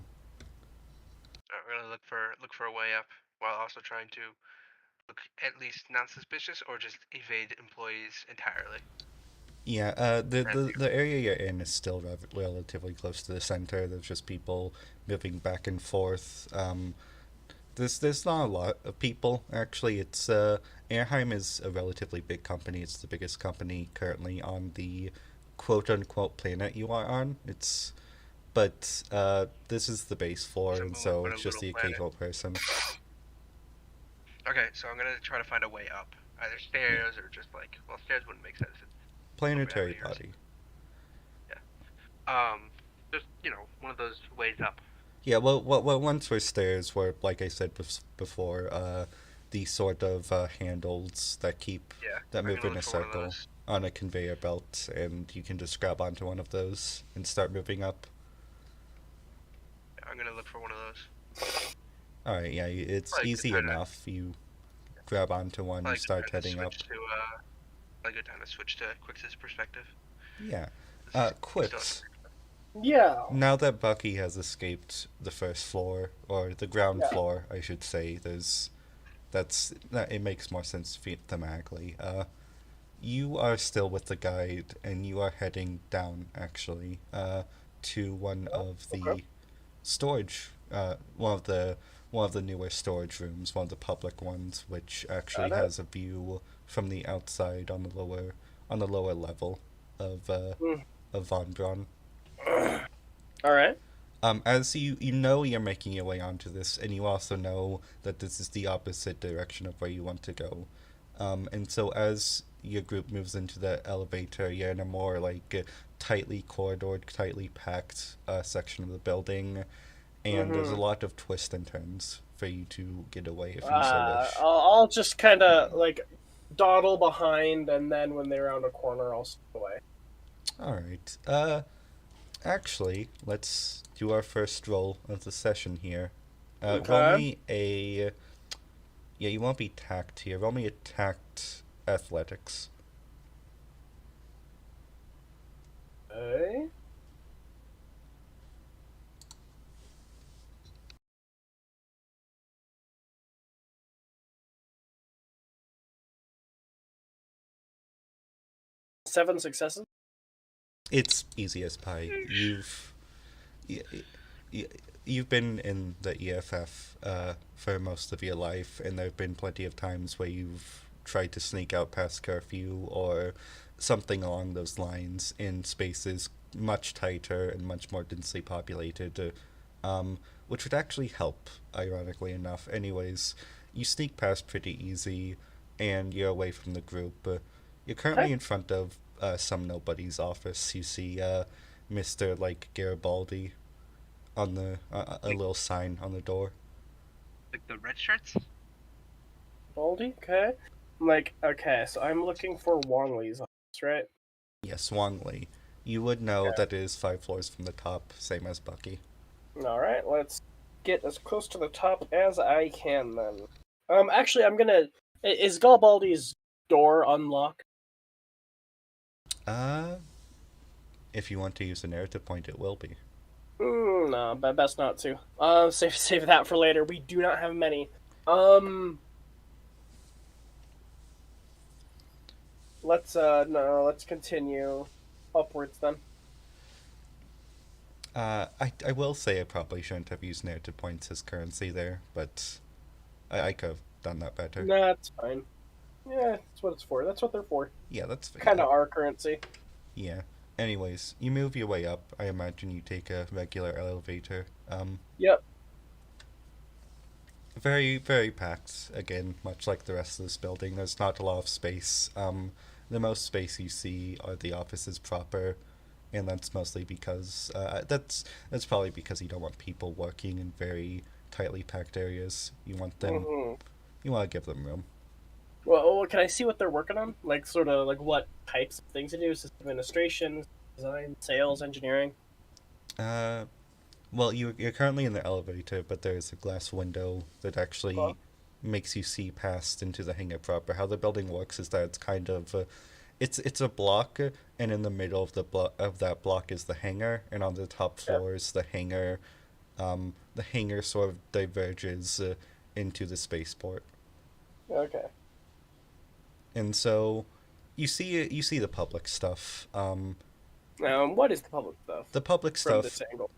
We're gonna look for a way up while also trying to look at least non-suspicious, or just evade employees entirely? Yeah, That the area you're in is still relatively close to the center. There's just people moving back and forth. There's not a lot of people actually. It's Anaheim is a relatively big company. It's the biggest company currently on the quote unquote planet you are on. This is the base floor, it's a and moon so on a it's just little the planet. occasional person. Okay, so I'm gonna try to find a way up, either Yeah, stairs or just like, well, stairs wouldn't make sense. It's a little bit out planetary of here. body. Yeah. Just one of those ways up. Yeah, well, once we're stairs, where like I said before, the sort of handles Yeah, that I'm move gonna in look a for one of circle those. on a conveyor belt, and you can just grab onto one of those and start moving up. Yeah, I'm gonna look for one of those. All right, yeah, it's Probably a good easy time to enough. You grab onto one, you probably a good start time to heading switch up. to probably a good time to switch to Quix's perspective. Yeah. We still have to. Quits. Yeah. Now that Bucky has escaped the first floor, or the ground Yeah. floor, I should say, that it makes more sense thematically. You are still with the guide, and you are heading down actually to one of Okay. the storage, one of the newer storage rooms, one of the public ones, which actually Got it. has a view from the outside on the lower level of Mm. of Vondron. All right. As you know you're making your way onto this, and you also know that this is the opposite direction of where you want to go. And so as your group moves into the elevator, you're in a more like tightly corridored, tightly packed section of the building, and there's a Mm-hmm. lot of twists and turns for you to get away if you so wish. I'll just kind of like dawdle behind, and then when they're around a corner, I'll step away. All right. Actually, let's do our first roll of the session here. Roll Okay. me a. Yeah, you won't be tact here. Roll me a tact athletics. Okay. Seven successes. It's easy as pie. y- y- you've been in the EFF for most of your life, and there have been plenty of times where you've tried to sneak out past curfew or something along those lines in spaces much tighter and much more densely populated, which would actually help, ironically enough. Anyways, you sneak past pretty easy, and you're away from the group. You're Okay. currently in front of some nobody's office. You see Mr. like Garibaldi on the a Like little sign on the door. the red shirts. Baldy. Okay. Like, okay, so I'm looking for Wongley's office, right? Yes, Wong Li. You would know that it is 5 floors from the top, same as Bucky. All right. Let's get as close to the top as I can then. Actually, I'm gonna. Is Garibaldi's door unlocked? Uh, if you want to use a narrative point, it will be. No, but best not to. Save that for later. We do not have many. Let's no, let's continue upwards then. I will say I probably shouldn't have used narrative points as currency there, but I could have done that better. Nah, it's fine. Yeah, that's what it's for. That's what they're for. Yeah, that's Kind yeah. of our currency. Yeah. Anyways, you move your way up. I imagine you take a regular elevator. Yep. Very packed. Again, much like the rest of this building, there's not a lot of space. The most space you see are the offices proper, and that's mostly because that's probably because you don't want people working in very tightly packed areas. Mm-hmm. You want to give them room. Well, can I see what they're working on? Like, sort of like what types of things to do? System administration, design, sales, engineering. Uh, well, you're currently in the elevator, but there's a glass window that Uh, actually makes you see past into the hangar proper. How the building works is that it's kind of it's a block, and in the middle of of that block is the hangar, and on the top yeah. floor is the hangar. The hangar sort of diverges into the spaceport. Okay. And so you see the public stuff. What is the public stuff The public from stuff this angle?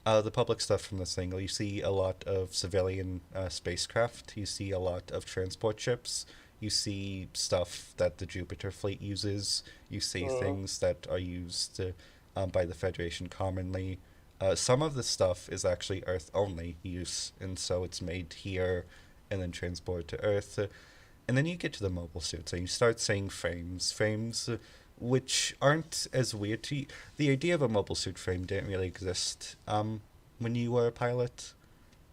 The public stuff from this angle, you see a lot of civilian spacecraft. You see a lot of transport ships. You see stuff that the Jupiter fleet uses. You see Uh, things that are used by the Federation commonly. Some of the stuff is actually Earth only use, and so it's made here and then transported to Earth. And then you get to the mobile suits and you start saying frames which aren't as weird to you. The idea of a mobile suit frame didn't really exist when you were a pilot,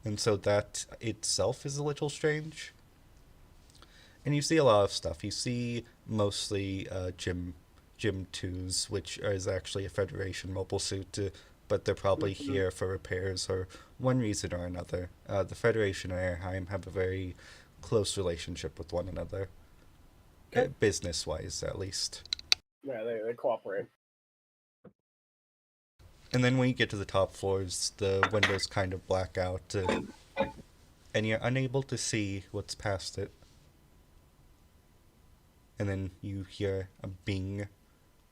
and so that itself is a little strange. And you see a lot of stuff. You see mostly Gym 2s, which is actually a Federation mobile suit, but they're probably mhm. here for repairs or one reason or another. The Federation and Airheim have a very close relationship with one another, Okay. business wise at least. Yeah, they cooperate. And then when you get to the top floors, the windows kind of black out, and you're unable to see what's past it. And then you hear a bing.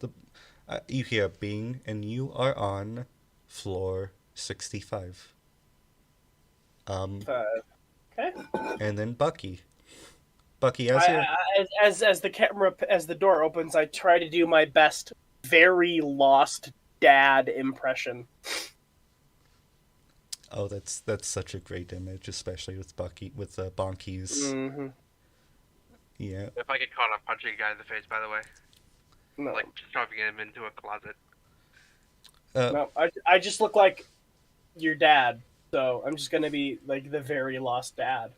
The You hear a bing, and you are on floor 65. Um, Uh, okay. and then Bucky. Bucky, As the camera as the door opens, I try to do my best, very lost dad impression. oh, that's such a great image, especially with Bucky with Bonkies. Mm-hmm. Yeah. If I get caught, I'm punching a guy in the face. By the way, No, like shoving him into a closet. Uh, no, I just look like your dad, so I'm just gonna be like the very lost dad.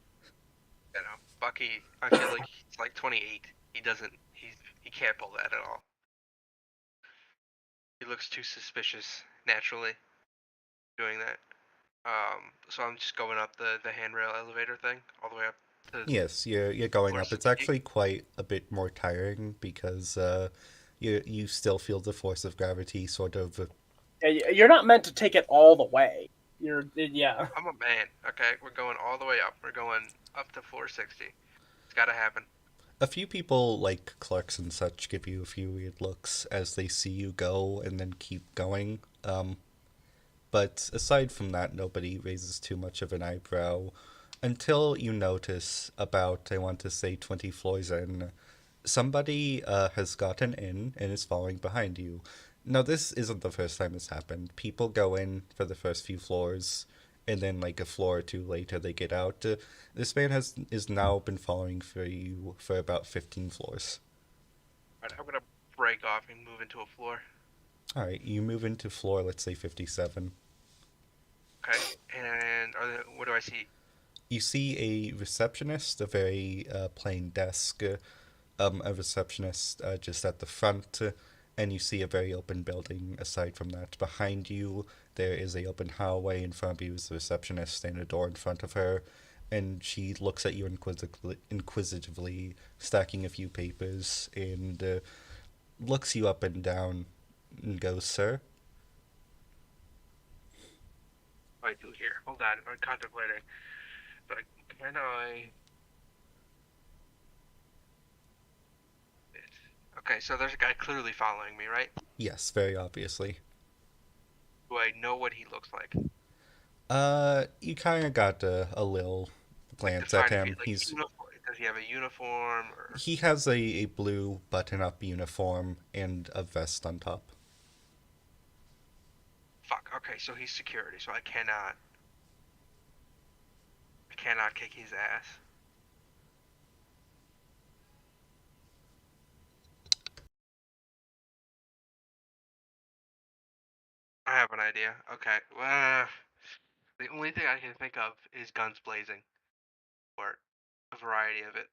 You know, Bucky. I feel like he's like 28. He can't pull that at all. He looks too suspicious naturally doing that. So I'm just going up the handrail elevator thing all the way up to yes, you're going floor up. It's 60. actually quite a bit more tiring because you still feel the force of gravity sort of. Yeah, you're not meant to take it all the way. Yeah. I'm a man. Okay, we're going all the way up. We're going up to floor 60. It's gotta happen. A few people, like clerks and such, give you a few weird looks as they see you go and then keep going. But aside from that, nobody raises too much of an eyebrow until you notice about, I want to say, 20 floors in, somebody has gotten in and is following behind you. Now, this isn't the first time this happened. People go in for the first few floors, and then like a floor or two later, they get out. This man has is now been following for you for about 15 floors. All right, I'm gonna break off and move into a floor. All right, you move into floor, let's say 57. Okay, and what do I see? You see a receptionist, a very plain desk, a receptionist just at the front, and you see a very open building aside from that. Behind you, there is a open hallway. In front of you is the receptionist and a door in front of her, and she looks at you inquisitively, stacking a few papers, and looks you up and down and goes, "Sir?" What do I do here? Hold on, I'm contemplating. But can I? Okay, so there's a guy clearly following me, right? Yes, very obviously. Do I know what he looks like? You kind of got a little Like glance at define if he him. like uniform. Does he have a uniform or? He has a blue button-up uniform and a vest on top. Fuck. Okay, so he's security, so I cannot kick his ass. I have an idea. Okay. The only thing I can think of is guns blazing, or a variety of it.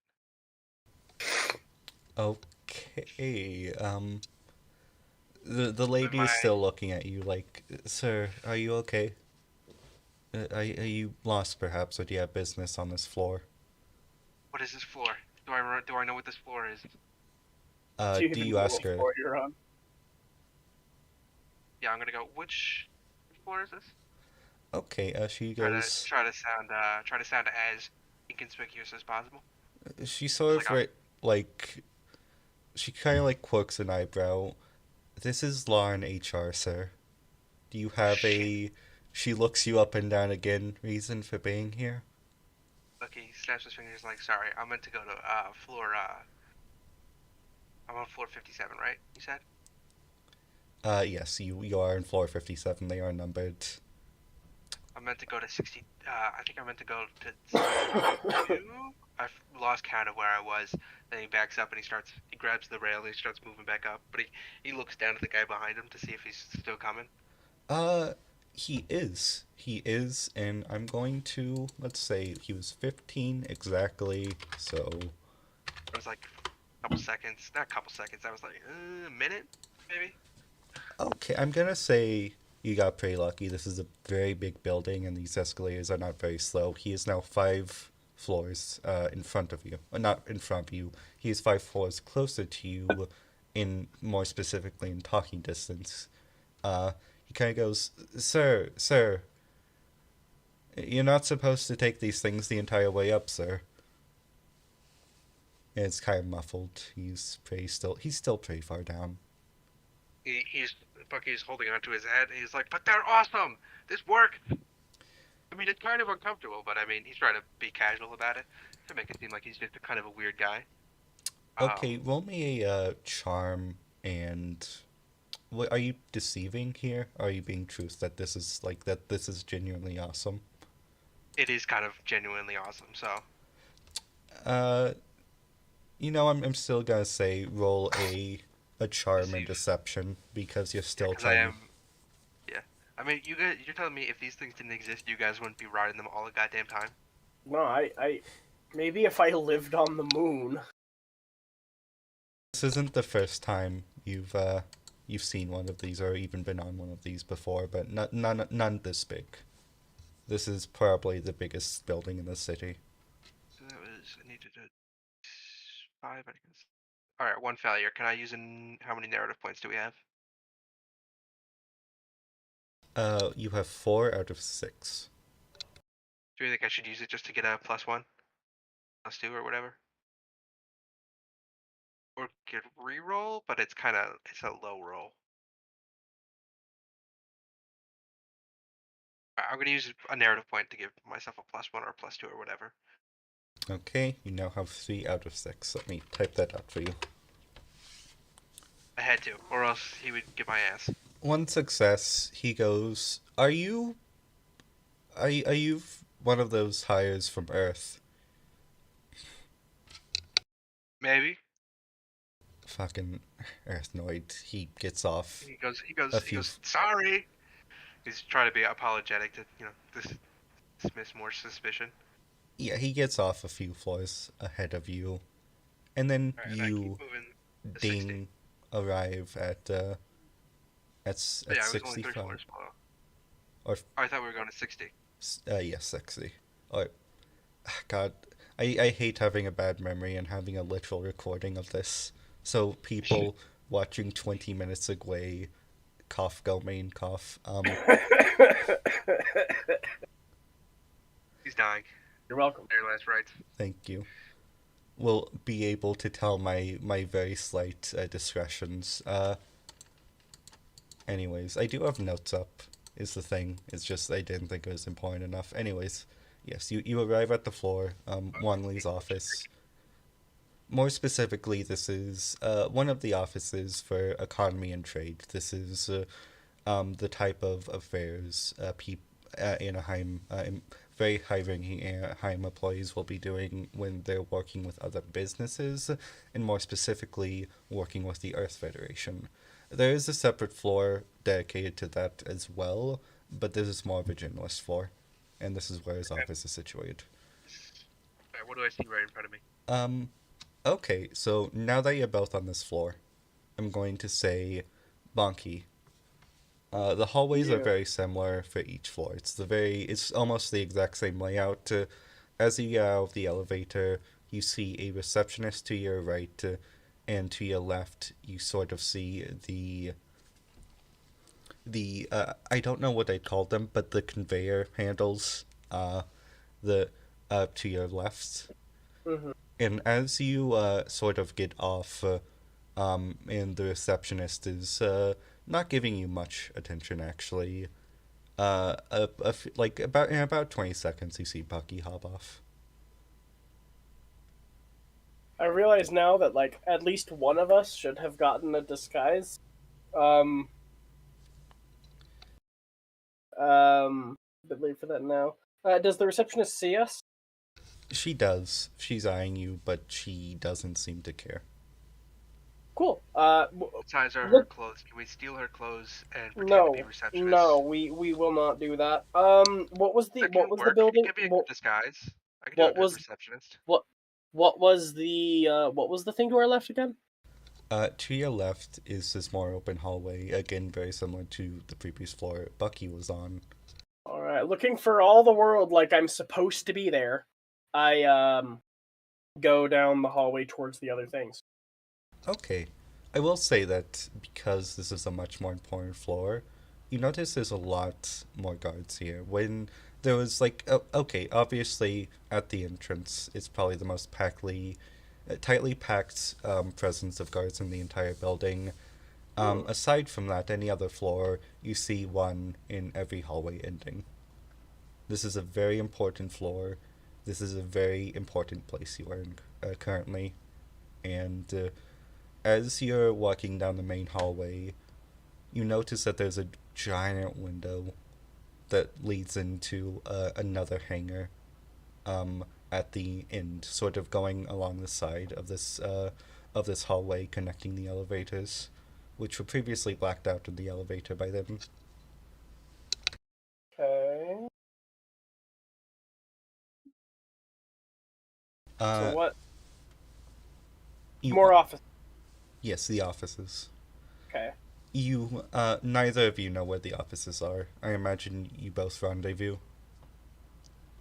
Okay. The But lady my is still looking at you like, "Sir, are you okay? Are you lost perhaps, or do you have business on this floor?" what is this floor? Do I know what this floor is? Do you Do even you know ask what her? floor you're on? Yeah, I'm gonna go. Which floor is this? Okay. She Try to goes, try to sound try to sound as inconspicuous as possible. She sort It's of like, like she kind of like quirks an eyebrow. This is law and HR, sir. Do you oh have shit. a? She looks you up and down again. Reason for being here? Bucky snaps his fingers like, sorry, I meant to go to floor. I'm on floor 57, right? You said. Yes, you are in floor 57. They are numbered. I meant to go to 60. I think I meant to go to 62. I've lost count of where I was. Then he backs up and he grabs the rail and he starts moving back up. But he looks down at the guy behind him to see if he's still coming. Uh, he is. He is, and I'm going to let's say he was 15 exactly. So It was like a couple seconds, not a couple seconds. I was like a minute, maybe. okay, I'm gonna say you got pretty lucky. This is a very big building, and these escalators are not very slow. He is now 5 floors in front of you. Not in front of you. He is 5 floors closer to you, in more specifically in talking distance. He kind of goes, sir, you're not supposed to take these things the entire way up, sir. And it's kind of muffled. He's still pretty far down. He's Bucky's holding onto his head. And he's like, but they're awesome. This worked. I mean, it's kind of uncomfortable, but I mean, he's trying to be casual about it to make it seem like he's just a kind of a weird guy. Okay, roll me a charm and what are you deceiving here? Are you being truth that this is genuinely awesome? It is kind of genuinely awesome. So Uh, I'm still gonna say roll a charm and deceive. deception because you're Yeah, still because I telling me. am. Yeah. I mean, you're telling me if these things didn't exist, you guys wouldn't be riding them all the goddamn time. No, I maybe if I lived on the moon. This isn't the first time you've seen one of these or even been on one of these before, but none this big. This is probably the biggest building in the city. So that was I needed a 5. I guess. All right, one failure. Can I use how many narrative points do we have? You have 4 out of 6. Do you think I should use it just to get a +1, +2, or whatever? Or get reroll, but it's a low roll. I'm gonna use a narrative point to give myself a +1 or +2 or whatever. Okay, you now have 3 out of 6. Let me type that out for you. I had to, or else he would get my ass. One success. He goes, Are you one of those hires from Earth? Maybe. Fucking Earthnoid. He gets off He goes. He a goes. He few. goes. Sorry. He's trying to be apologetic to dismiss more suspicion. Yeah, he gets off a few floors ahead of you, and then All right, and I keep you moving to 60. ding arrive at But yeah, it was only 3 65 floors below. or I thought we were going to 60. yes 60 or God, I hate having a bad memory and having a literal recording of this, so people watching 20 minutes away cough go main cough. He's dying. You're welcome. Very last rites. Thank you. Will be able to tell my very slight discretions. Anyways, I do have notes up. Is the thing. It's just I didn't think it was important enough. Anyways, yes, you arrive at the floor. Wanley's office. More specifically, this is one of the offices for economy and trade. This is the type of affairs Anaheim, very high-ranking Anaheim employees will be doing when they're working with other businesses, and more specifically, working with the Earth Federation. There is a separate floor dedicated to that as well, but this is more of a generalist floor, and this is where his office is situated. Alright, what do I see right in front of me? Okay, so now that you're both on this floor, I'm going to say Bonki. The hallways are Yeah. very similar for each floor. It's almost the exact same layout. As you get out of the elevator, you see a receptionist to your right, and to your left, you sort of see the I don't know what they call them, but the conveyor handles. The To your left. Mhm. And as you sort of get off, and the receptionist is not giving you much attention, actually. Like about in about 20 seconds, you see Bucky hop off. I realize now that like at least one of us should have gotten a disguise. Um, a bit late for that now. Does the receptionist see us? She does. She's eyeing you, but she doesn't seem to care. Cool. What size are her Look, clothes? Can we steal her clothes and pretend to be no, receptionists? no, we will not do that. What was the That what can was the work. It building? can be a good disguise. I can do a What good was receptionist. what what was the thing to our left again? To your left is this more open hallway, again very similar to the previous floor Bucky was on. All right, looking for all the world like I'm supposed to be there. I go down the hallway towards the other things. Okay. I will say that because this is a much more important floor, you notice there's a lot more guards here. When there was like, okay, obviously at the entrance, it's probably the most tightly packed presence of guards in the entire building. Aside from that, any other floor, you see one in every hallway ending. This is a very important floor. This is a very important place you are in currently. And as you're walking down the main hallway, you notice that there's a giant window that leads into another hangar at the end, sort of going along the side of this hallway connecting the elevators, which were previously blacked out in the elevator by them. Okay. So Uh, what? you More office. Yes, the offices. Okay. You neither of you know where the offices are. I imagine you both rendezvous.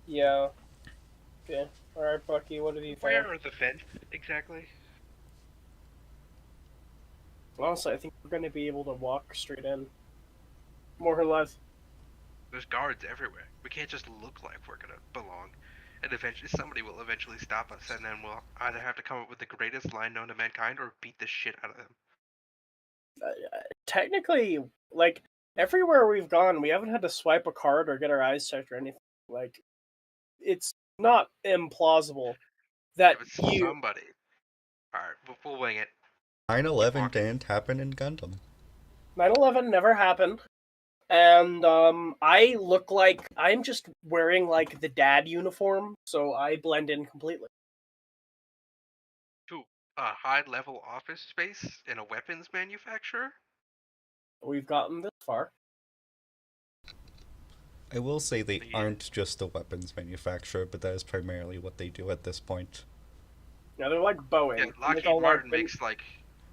Yeah. Okay. All right, Bucky. What have you found? Where are the vents exactly? Honestly, I think we're going to be able to walk straight in, more or less. There's guards everywhere. We can't just look like we're gonna belong. And eventually, somebody will eventually stop us, and then we'll either have to come up with the greatest line known to mankind or beat the shit out of them. Technically, like everywhere we've gone, we haven't had to swipe a card or get our eyes checked or anything. Like, it's not implausible that If it's you somebody, alright, we'll wing it. 9/11 walking. didn't happen in Gundam. 9/11 never happened. And I look like I'm just wearing like the dad uniform, so I blend in completely. To a high-level office space in a weapons manufacturer? We've gotten this far. I will say they Yeah. aren't just a weapons manufacturer, but that is primarily what they do at this point. Yeah, they're like Boeing. Yeah, They make Lockheed all Martin our- makes like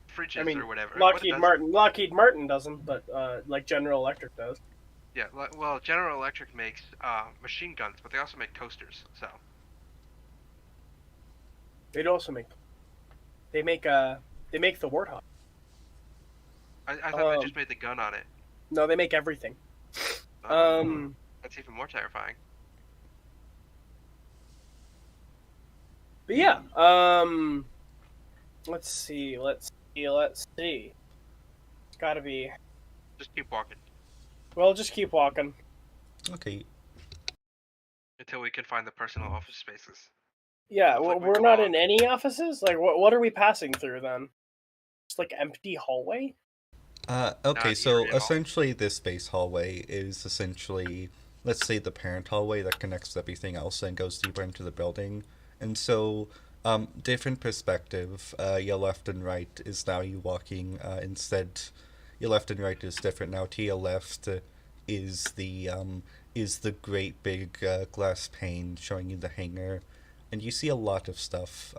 fridges I mean, or whatever. What Lockheed does Martin. Lockheed Martin doesn't, but like General Electric does. Yeah, well, General Electric makes machine guns, but they also make toasters. So They'd also make. They make the Warthog. I thought they just made the gun on it. No, they make everything. Um, That's even more terrifying. But yeah, let's see. It's gotta be. Just keep walking Well, just keep walking. Okay, until we can find the personal office spaces. Yeah, Looks like we we're not belong. in any offices. Like, what are we passing through then? Just like empty hallway. okay, Not so eerie at all. essentially this space hallway is essentially, let's say, the parent hallway that connects everything else and goes deeper into the building. And so, different perspective, your left and right is now you walking, instead, your left and right is different now. To your left is the great big glass pane showing you the hangar, and you see a lot of stuff.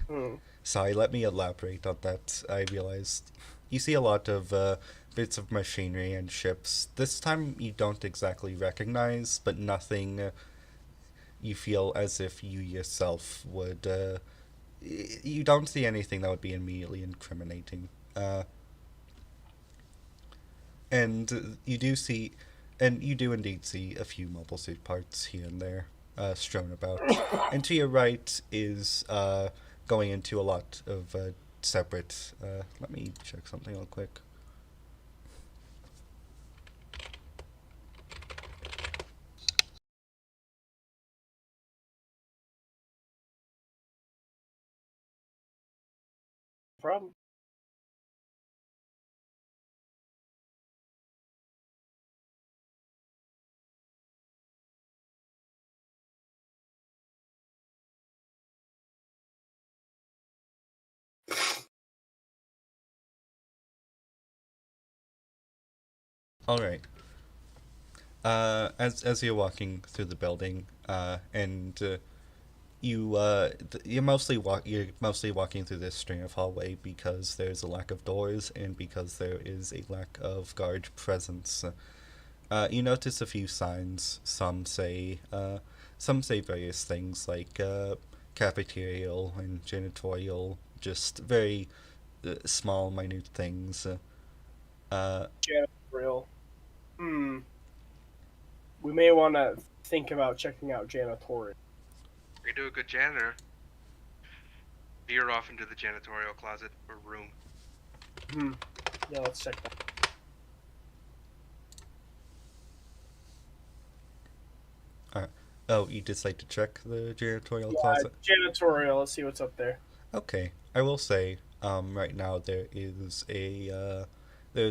Hmm. Sorry, let me elaborate on that. I realized you see a lot of bits of machinery and ships. This time you don't exactly recognize, but nothing you feel as if you yourself would. You don't see anything that would be immediately incriminating. And you do see, and you do indeed see a few mobile suit parts here and there. strewn about. And to your right is going into a lot of separate. Let me check something real quick. Problem. All right. As you're walking through the building, and you're mostly walking through this string of hallway because there's a lack of doors and because there is a lack of guard presence. You notice a few signs. Some say various things like cafeterial and janitorial, just very small, minute things. Janitorial. Hmm. We may want to think about checking out janitorial. You do a good janitor. Veer off into the janitorial closet or room. Hmm. Yeah, let's check that. Oh, you just like to check the janitorial closet? Janitorial. Let's see what's up there. Okay, I will say, right now there's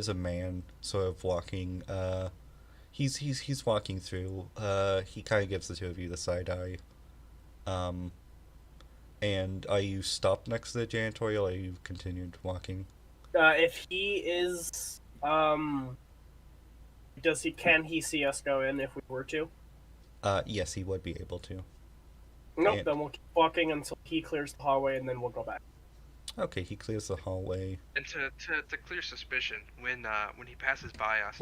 a man sort of walking. He's walking through. He kind of gives the two of you the side eye. Um, and are you stopped next to the janitorial, or are you continued walking? If he is, can he see us go in if we were to? Yes, he would be able to. Nope. And Then we'll keep walking until he clears the hallway, and then we'll go back. okay, he clears the hallway. And to clear suspicion, when he passes by us,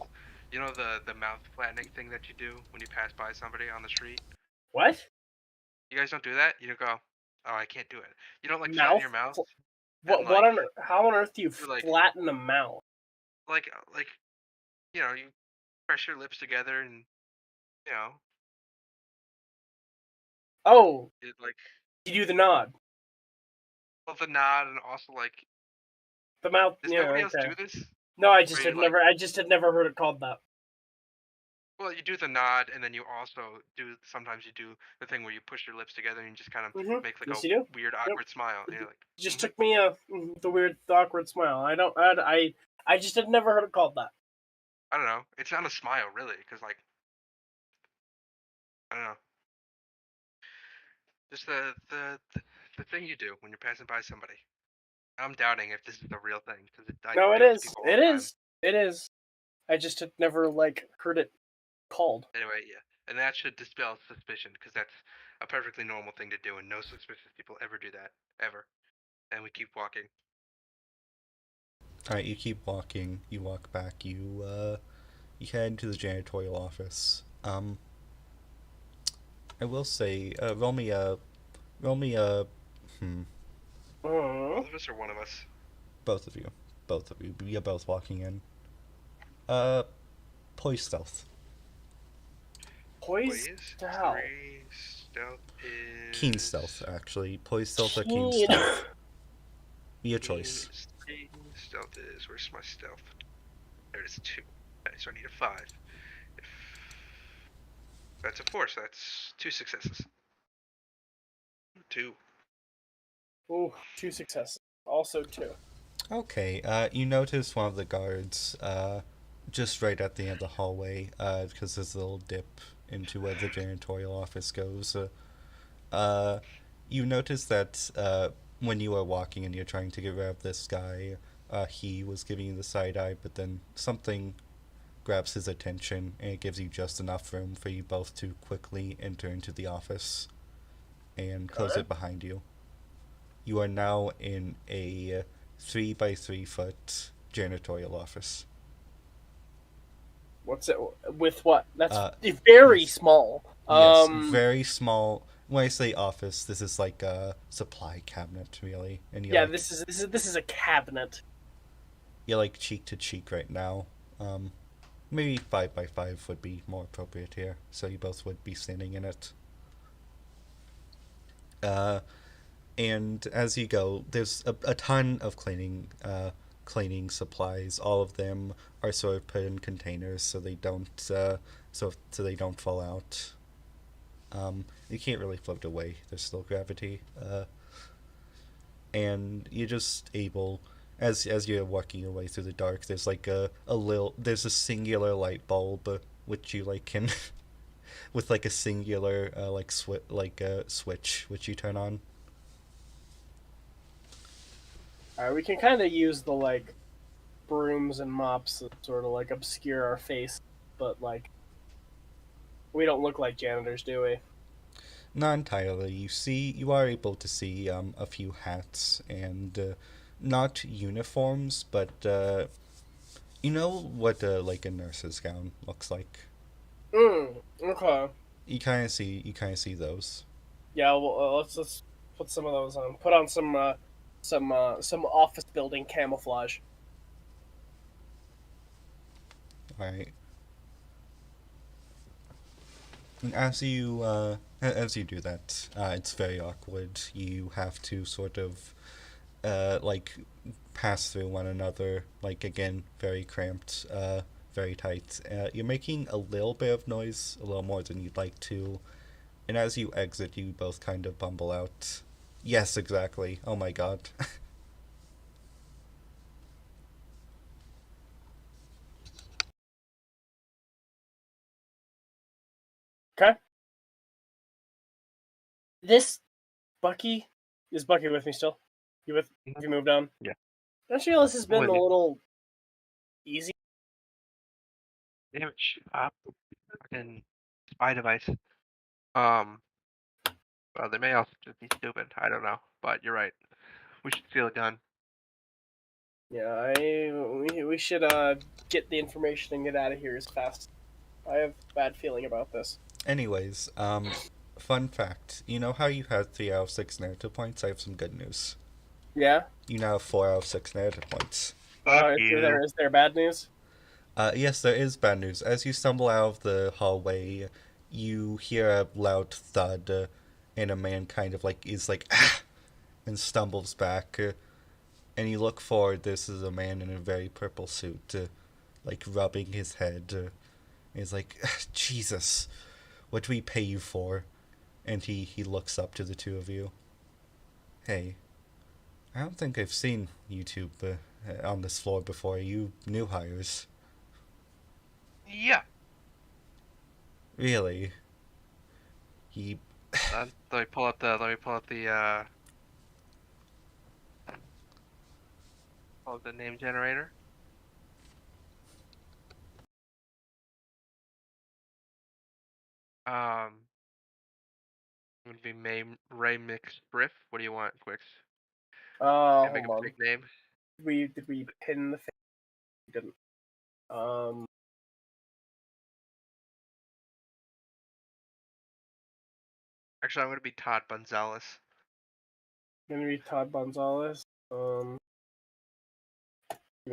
you know the mouth flattening thing that you do when you pass by somebody on the street? What? You guys don't do that? You don't go, oh, I can't do it. You don't like flatten Mouth? your mouth and What on earth? How on earth do you you're like flatten a mouth? like you press your lips together and you know Oh, it like you do the nod. well the nod and also like The mouth. does Yeah. nobody else Okay. do this? No, I Where just you had like never. I just had never heard it called that. well you do the nod and then you also do sometimes you do the thing where you push your lips together and you just kind of Mm-hmm. make like Yes, a you do. weird Yep. awkward smile and you're like It just "Mhm." took me the weird, the awkward smile. I just had never heard it called that. I don't know. It's not a smile really because like I don't know. Just the thing you do when you're passing by somebody. I'm doubting if this is the real thing because I No, it do it to is. people all It the time. is. It is. I just had never heard it called. Anyway, yeah, and that should dispel suspicion because that's a perfectly normal thing to do, and no suspicious people ever do that ever. And we keep walking. All right, you keep walking. You walk back. You head to the janitorial office. I will say, roll me a, hmm, Uh, Both of us or one of us. both of you, both of you. You're both walking in. Uh, Poise stealth. Poise Please. down. 3 stealth is Keen stealth, actually. Poise stealth or keen Keen. stealth. Be your Keen choice. is 3. Stealth is where's my stealth? There it is 2. Okay, so I need a 5. If that's a 4, so that's 2 successes. 2. Ooh, 2 successes. Also 2. Okay, you notice one of the guards, just right at the end of the hallway, because there's a little dip into where the janitorial office goes. You notice that, when you are walking and you're trying to get rid of this guy, he was giving you the side eye, but then something grabs his attention, and it gives you just enough room for you both to quickly enter into the office and close Okay. it behind you. You are now in a 3 by 3 foot janitorial office. What's it with what? That's Uh, very yes. small. Yes, very small. When I say office, this is like a supply cabinet, really. And Yeah, this is a cabinet. you're like cheek to cheek right now. Maybe 5 by 5 would be more appropriate here, so you both would be standing in it. Uh, and as you go, there's a ton of cleaning supplies. All of them are sort of put in containers so they don't so they don't fall out. You can't really float away. There's still gravity. And you're just able, as you're walking your way through the dark, there's like a little there's a singular light bulb which you like can with like a singular switch which you turn on. We can kind of use the like brooms and mops that sort of like obscure our face, but like we don't look like janitors, do we? Not entirely. You are able to see a few hats and not uniforms, but you know what like a nurse's gown looks like. Okay. You kind of see those. Yeah. Well, let's put some of those on. Put on some office building camouflage. All right. And as you do that, it's very awkward. You have to sort of like pass through one another, like again, very cramped, very tight. You're making a little bit of noise, a little more than you'd like to, and as you exit, you both kind of bumble out. Yes, exactly. Oh my god. Okay. This Bucky is Bucky with me still? You with? Have you moved on? Yeah. Don't you feel this has been With a you. little easy? Damage. Fucking spy device. Um. Well, they may also just be stupid. I don't know. But you're right. We should steal a gun. Yeah, we should get the information and get out of here as fast. I have a bad feeling about this. Anyways, fun fact. You know how you had 3 out of 6 narrative points? I have some good news. Yeah. You now have 4 out of 6 narrative points. Fuck Is you. there bad news? Yes, there is bad news. As you stumble out of the hallway, you hear a loud thud, and a man kind of like is like ah, and stumbles back. And you look forward. This is a man in a very purple suit, like rubbing his head. He's like, Jesus, what do we pay you for? And he looks up to the two of you. Hey, I don't think I've seen you two on this floor before. Are you new hires? Yeah. Really? He Let me pull up the. Pull up the name generator. It would be Ray Mix Briff. What do you want, Quicks? Can I make Hold a on. fake name? Did we pin the thing? We didn't. Um, Actually, I'm gonna be Todd Gonzalez. gonna be Todd Gonzalez. Give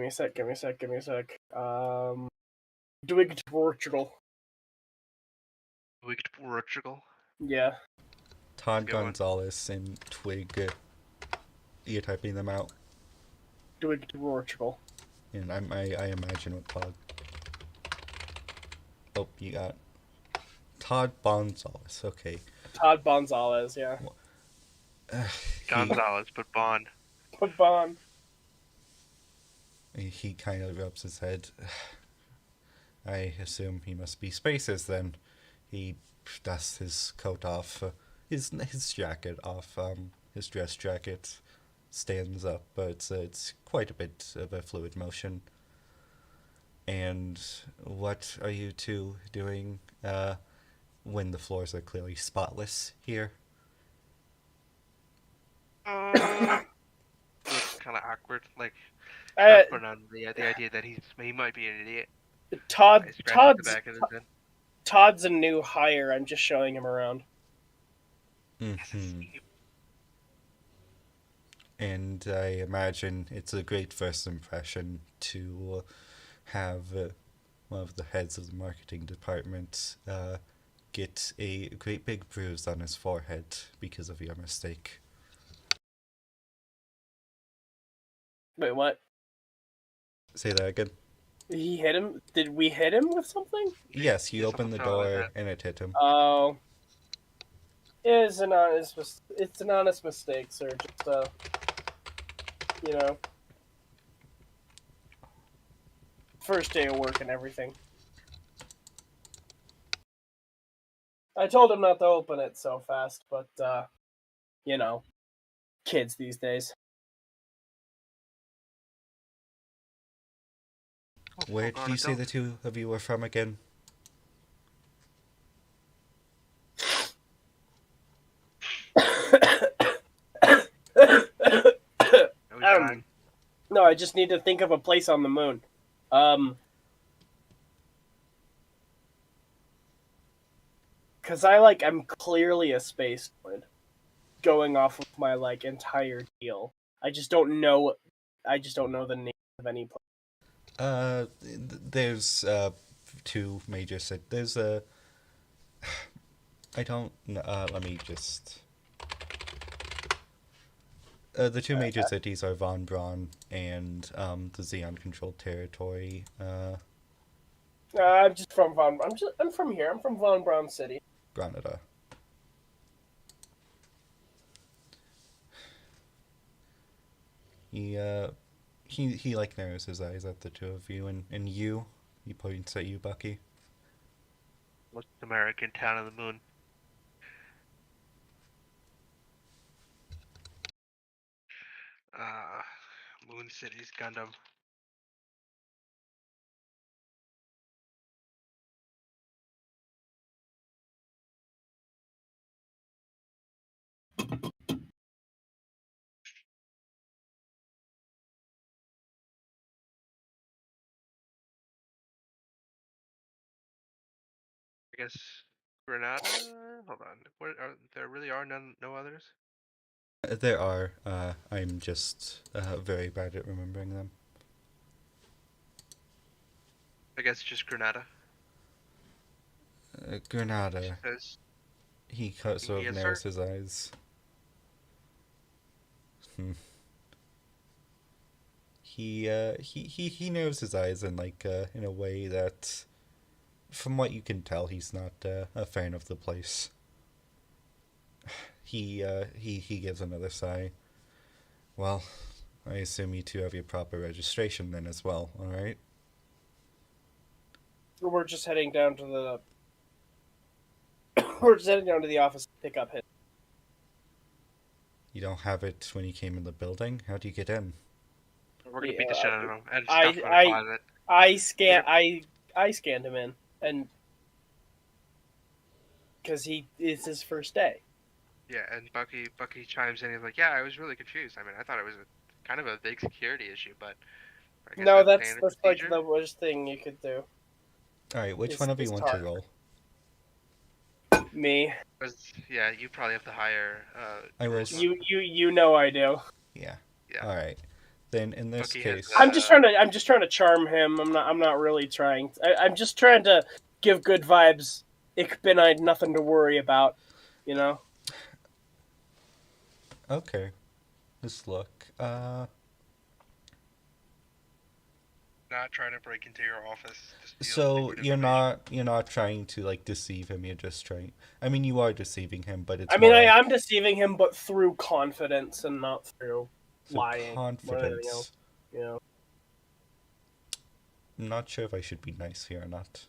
me a sec. Give me a sec. Give me a sec. Doing Portugal. Wicked Portugal. Yeah. Todd Good one. Gonzalez and Twig. You're typing them out, Doing Portugal. and I imagine what Todd. Oh, you got Todd Gonzalez. Okay. Todd Gonzalez. Yeah. Gonzalez, but Bond. Put Bond. He kind of rubs his head. I assume he must be Spaces then. He dusts his coat off, his jacket off, his dress jacket, stands up, but it's quite a bit of a fluid motion. And what are you two doing when the floors are clearly spotless here? Looks kind of awkward. Like, Uh, put on the idea that he might be an idiot. I Todd. scratched the Todd's back of his head. Todd's a new hire. I'm just showing him around. Mm-hmm. And I imagine it's a great first impression to have one of the heads of the marketing department get a great big bruise on his forehead because of your mistake. Wait, what? Say that again. He hit him? Did we hit him with something? Yes, you Yeah, opened the someone fell on his door head. and it hit him. Oh. It's an honest mistake, sir. Just, you know, first day of work and everything. I told him not to open it so fast, but, you know, kids these days. Where did you say the two of you were from again? No, I just need to think of a place on the moon. Because I'm clearly a space droid, going off of my, entire deal. I just don't know the name of any place. There's, two major there's a... I don't know, let me just... the two major cities are Von Braun and, the Xeon-controlled territory, I'm just from Von. I'm from here. I'm from Von Braun City. Granada. He like narrows his eyes at the two of you, and you, he points at you, Bucky. Most American town on the moon. Moon City's Gundam. I guess Grenada. Hold on. There really are no others? There are. I'm just very bad at remembering them. I guess just Grenada. Granada. Says, He sort of yes, narrows sir. his eyes. He narrows his eyes in in a way that, from what you can tell, he's not a fan of the place. He gives another sigh. Well, I assume you two have your proper registration then as well, alright? We're just heading down to the. We're just heading down to the office to pick up his. You don't have it when you came in the building? How do you get in? We're gonna beat the shit out of him. And I- stuff him in a closet. I scanned him in, and because it's his first day. Yeah, and Bucky chimes in. He's like, "Yeah, I was really confused. I mean, I thought it was kind of a big security issue, but I guess No, that's that's standard like procedure." the worst thing you could do. Alright, which It's- one of you it's want to hard. roll? Me, 'Cause, yeah, you probably have the higher. I will. charisma. you know I do. Yeah. Yeah. Alright. Then in this Bucky has, case... I'm just trying to charm him. I'm not really trying. I'm just trying to give good vibes. Ich bin ein nothing to worry about, you know. Okay. Let's look. Not trying to break into your office. To steal So secret you're information. not trying to deceive him. You're just trying. I mean, you are deceiving him, but it's. I mean, more like, I'm deceiving him, but through confidence and not through so lying. Or anything confidence. else, you know. I'm not sure if I should be nice here or not.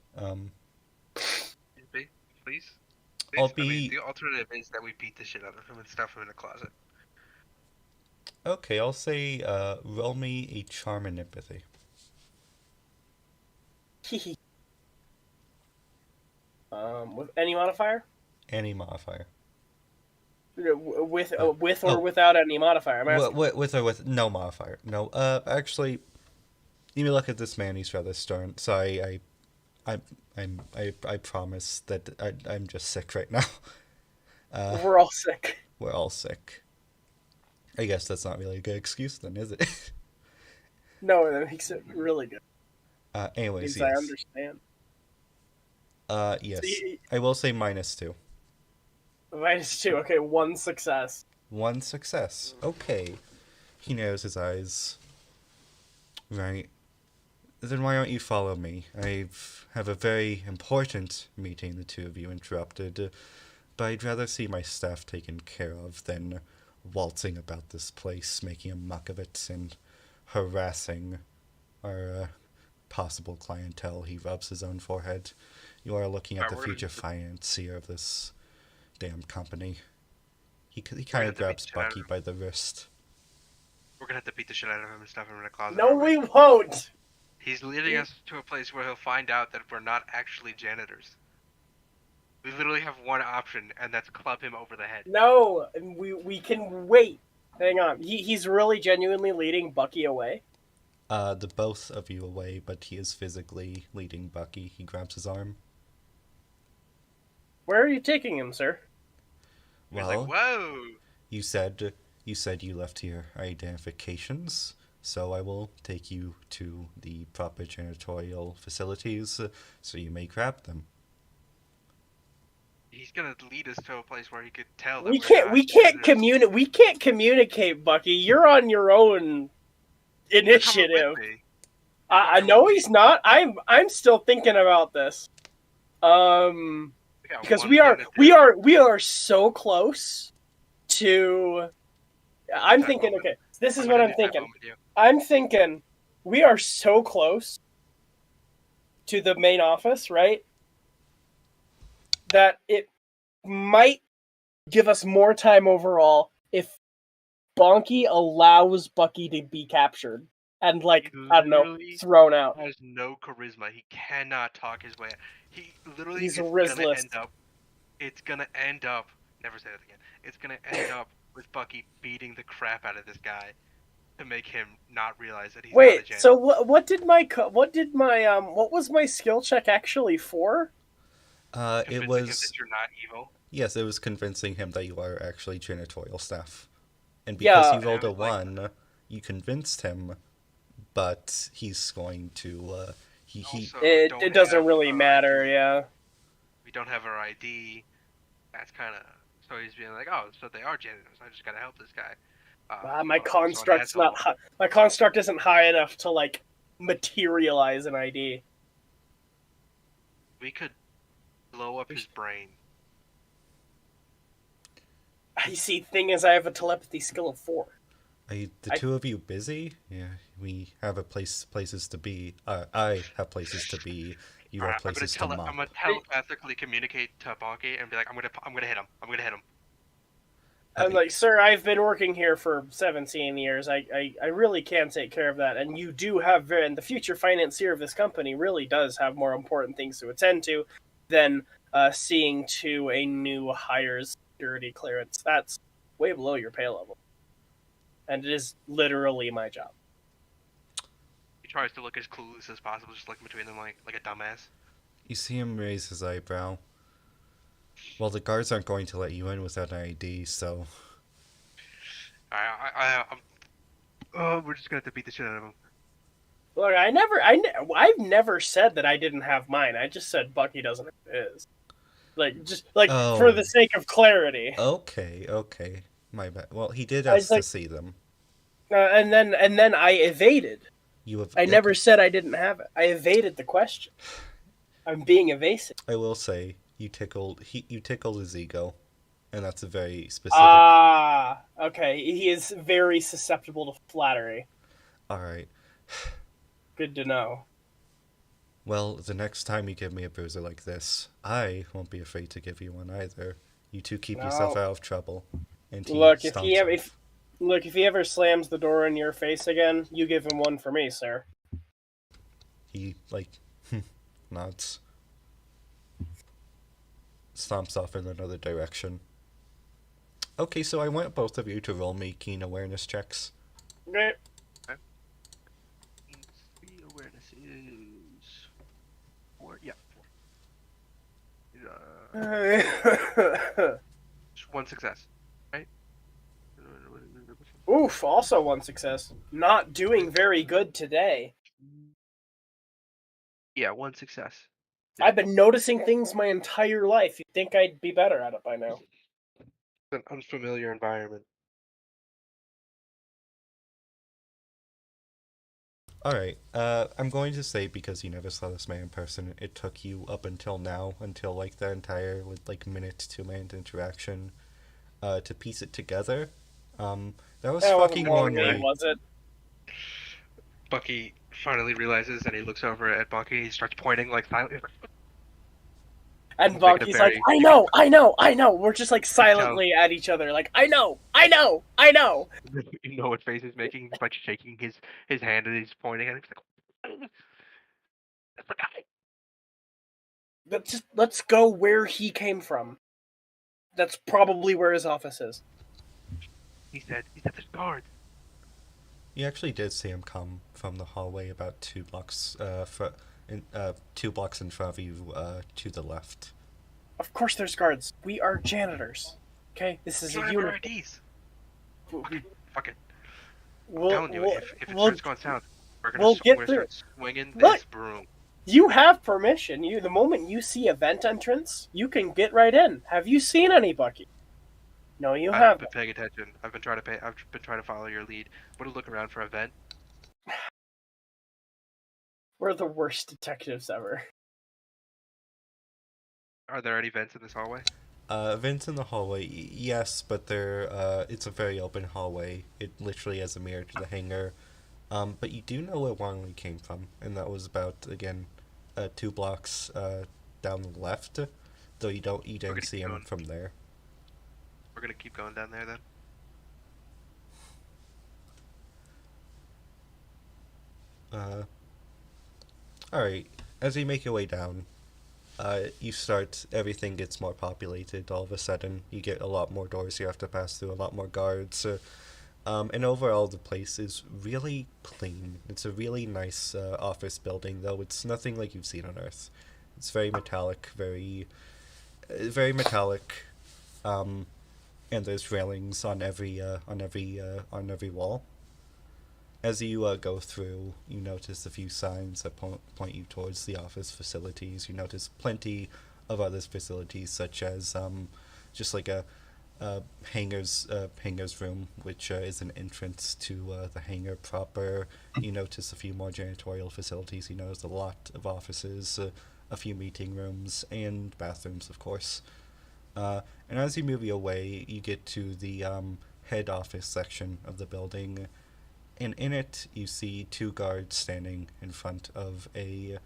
Please. I'll I mean, be the alternative is that we beat the shit out of him and stuff him in a closet. okay. I'll say, roll me a charm and empathy. With any modifier? Any modifier. With Oh. or without any modifier? I'm asking. With or with no modifier. No. Actually, you may look at this man. He's rather stern. So I promise that I'm just sick right now. We're all sick. We're all sick. I guess that's not really a good excuse then, is it? No, that makes it really good. Anyways, Because I yes. understand. Yes. See, I will say -2. -2. Okay, 1 success. 1 success. Okay. He narrows his eyes. Right. Then why don't you follow me? Have a very important meeting the two of you interrupted, but I'd rather see my staff taken care of than waltzing about this place, making a muck of it, and harassing our possible clientele. He rubs his own forehead. You are looking at Alright, the we're gonna future financier of this damn company. He we're kind gonna of have to beat grabs the shit out of Bucky him. by the wrist. We're gonna have to beat the shit out of him and stuff him in a closet. No, aren't we won't. He's leading us to a place where he'll find out that we're not actually janitors. We literally have one option, and that's club him over the head. No, we can wait. Hang on. He's really genuinely leading Bucky away. The both of you away, but he is physically leading Bucky. He grabs his arm. Where are you taking him, sir? He's Well, like, whoa! you said you left your identifications, so I will take you to the proper janitorial facilities so you may grab them. He's gonna lead us to a place where he could tell that We we're can't. not We can't janitors. communicate. We can't communicate, Bucky. You're on your own You're coming initiative. with me. I know he's not. I'm still thinking about this. We got Because one we are so close to. I'm That thinking. moment. Okay, this is I'm what gonna I'm need that thinking. moment, yeah. I'm thinking we are so close to the main office, right? That it might give us more time overall if Bonki allows Bucky to be captured and, like, He I don't know, literally thrown out. has no charisma. He cannot talk his way. He literally He's is Rizless. gonna end up. It's gonna end up. Never say that again. It's gonna end up with Bucky beating the crap out of this guy to make him not realize that he's not a Wait, janitor. so what was my skill check actually for? It Convincing him was that you're not evil. yes, it was convincing him that you are actually janitorial staff, and because Yeah. you rolled a And, like- 1, you convinced him. But he's going to he Also, It don't doesn't have really our matter, ID. yeah. We don't have our ID. That's kind of so he's being like, oh, so they are janitors. I just gotta help this guy. My also an construct's asshole. not high. My construct isn't high enough to, like, materialize an ID. We could blow up his brain. I see. Thing is, I have a telepathy skill of 4. Are the two of you busy? Yeah, we have places to be. I have places to be. You have Alright, places to mop. I'm gonna telepathically communicate to Bonki and be like, I'm gonna hit him. I'm gonna hit him. I'm like, sir, I've been working here for 17 years. I really can take care of that. And you do have, and the future financier of this company really does have more important things to attend to than seeing to a new hire's security clearance. That's way below your pay level. And it is literally my job. He tries to look as clueless as possible, just looking between them like a dumbass. You see him raise his eyebrow. Well, the guards aren't going to let you in without an ID, so We're just gonna have to beat the shit out of him. Look, I've never said that I didn't have mine. I just said Bucky doesn't have his. For the sake of clarity. Okay. My bad. Well, he did I ask to see them. And then I evaded. I never said I didn't have it. I evaded the question. I'm being evasive. I will say you tickled his ego, and that's a very specific. Ah, okay. He is very susceptible to flattery. All right. Good to know. Well, the next time you give me a bruiser like this, I won't be afraid to give you one either. You two keep yourself out of trouble. And Look, if he ever slams the door in your face again, you give him one for me, sir. He nods, stomps off in another direction. Okay, so I want both of you to roll me keen awareness checks. Okay. The awareness is 4. Yeah, 4. Just 1 success, right? Oof, also 1 success. Not doing very good today. Yeah, 1 success. I've been noticing things my entire life. You'd think I'd be better at it by now. It's an unfamiliar environment. Alright, I'm going to say because you never saw this man in person, it took you up until now, until like the entire minute to minute interaction, to piece it together. That was That wasn't fucking long, one way. was it? Bucky finally realizes, and he looks over at Bonki, and he starts pointing like silently. And Making a Bonki's like, very- I know, I know, I know. We're just like silently at each other, like, I know, I know, I know. You know what face he's making by shaking his hand, and he's pointing, and he's like, "That's the guy." Let's go where he came from. That's probably where his office is. He said there's guards. You actually did see him come from the hallway about 2 blocks, 2 blocks in front of you, to the left. Of course there's guards. We are janitors. Okay? This is You a don't have our unit. IDs. Fuck it. I'm We'll, telling you, we'll, if it we'll, starts going south, we're we'll get gonna through start swinging Look! this broom. You have permission. The moment you see a vent entrance, you can get right in. Have you seen any, Bucky? No, you I haven't haven't. been paying attention. I've been trying to follow your lead. I'm gonna look around for a vent. We're the worst detectives ever. Are there any vents in this hallway? Vents in the hallway, yes, but it's a very open hallway. It literally has a mirror to the hangar. But you do know where Wangley came from, and that was about, again, 2 blocks, down the left, though you didn't see him from there. We're gonna keep going down there then. Alright, as you make your way down, everything gets more populated all of a sudden. You get a lot more doors you have to pass through, a lot more guards. And overall, the place is really clean. It's a really nice office building, though it's nothing like you've seen on Earth. It's very metallic, very metallic, and there's railings on every wall. As you go through, you notice a few signs that point you towards the office facilities. You notice plenty of other facilities, such as just like a hangar's room, which is an entrance to the hangar proper. You notice a few more janitorial facilities. You notice a lot of offices, a few meeting rooms, and bathrooms, of course. And as you move your way, you get to the head office section of the building, and in it you see 2 guards standing in front of a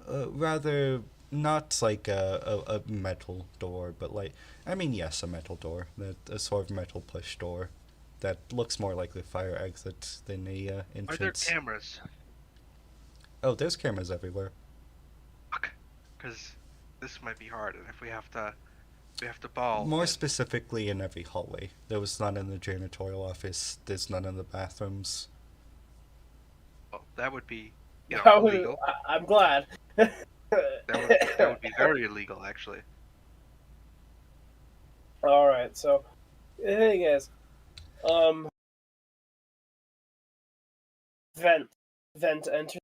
rather not like a metal door, but yes, a metal door, a sort of metal push door that looks more like the fire exit than a entrance. Are there cameras? Oh, there's cameras everywhere. Fuck. Because this might be hard, and if we have to ball. More specifically, in every hallway. There was none in the janitorial office. There's none in the bathrooms. Well, that would be, Illegal. I'm glad. That would be very illegal, actually. Alright, so the thing is, vent enter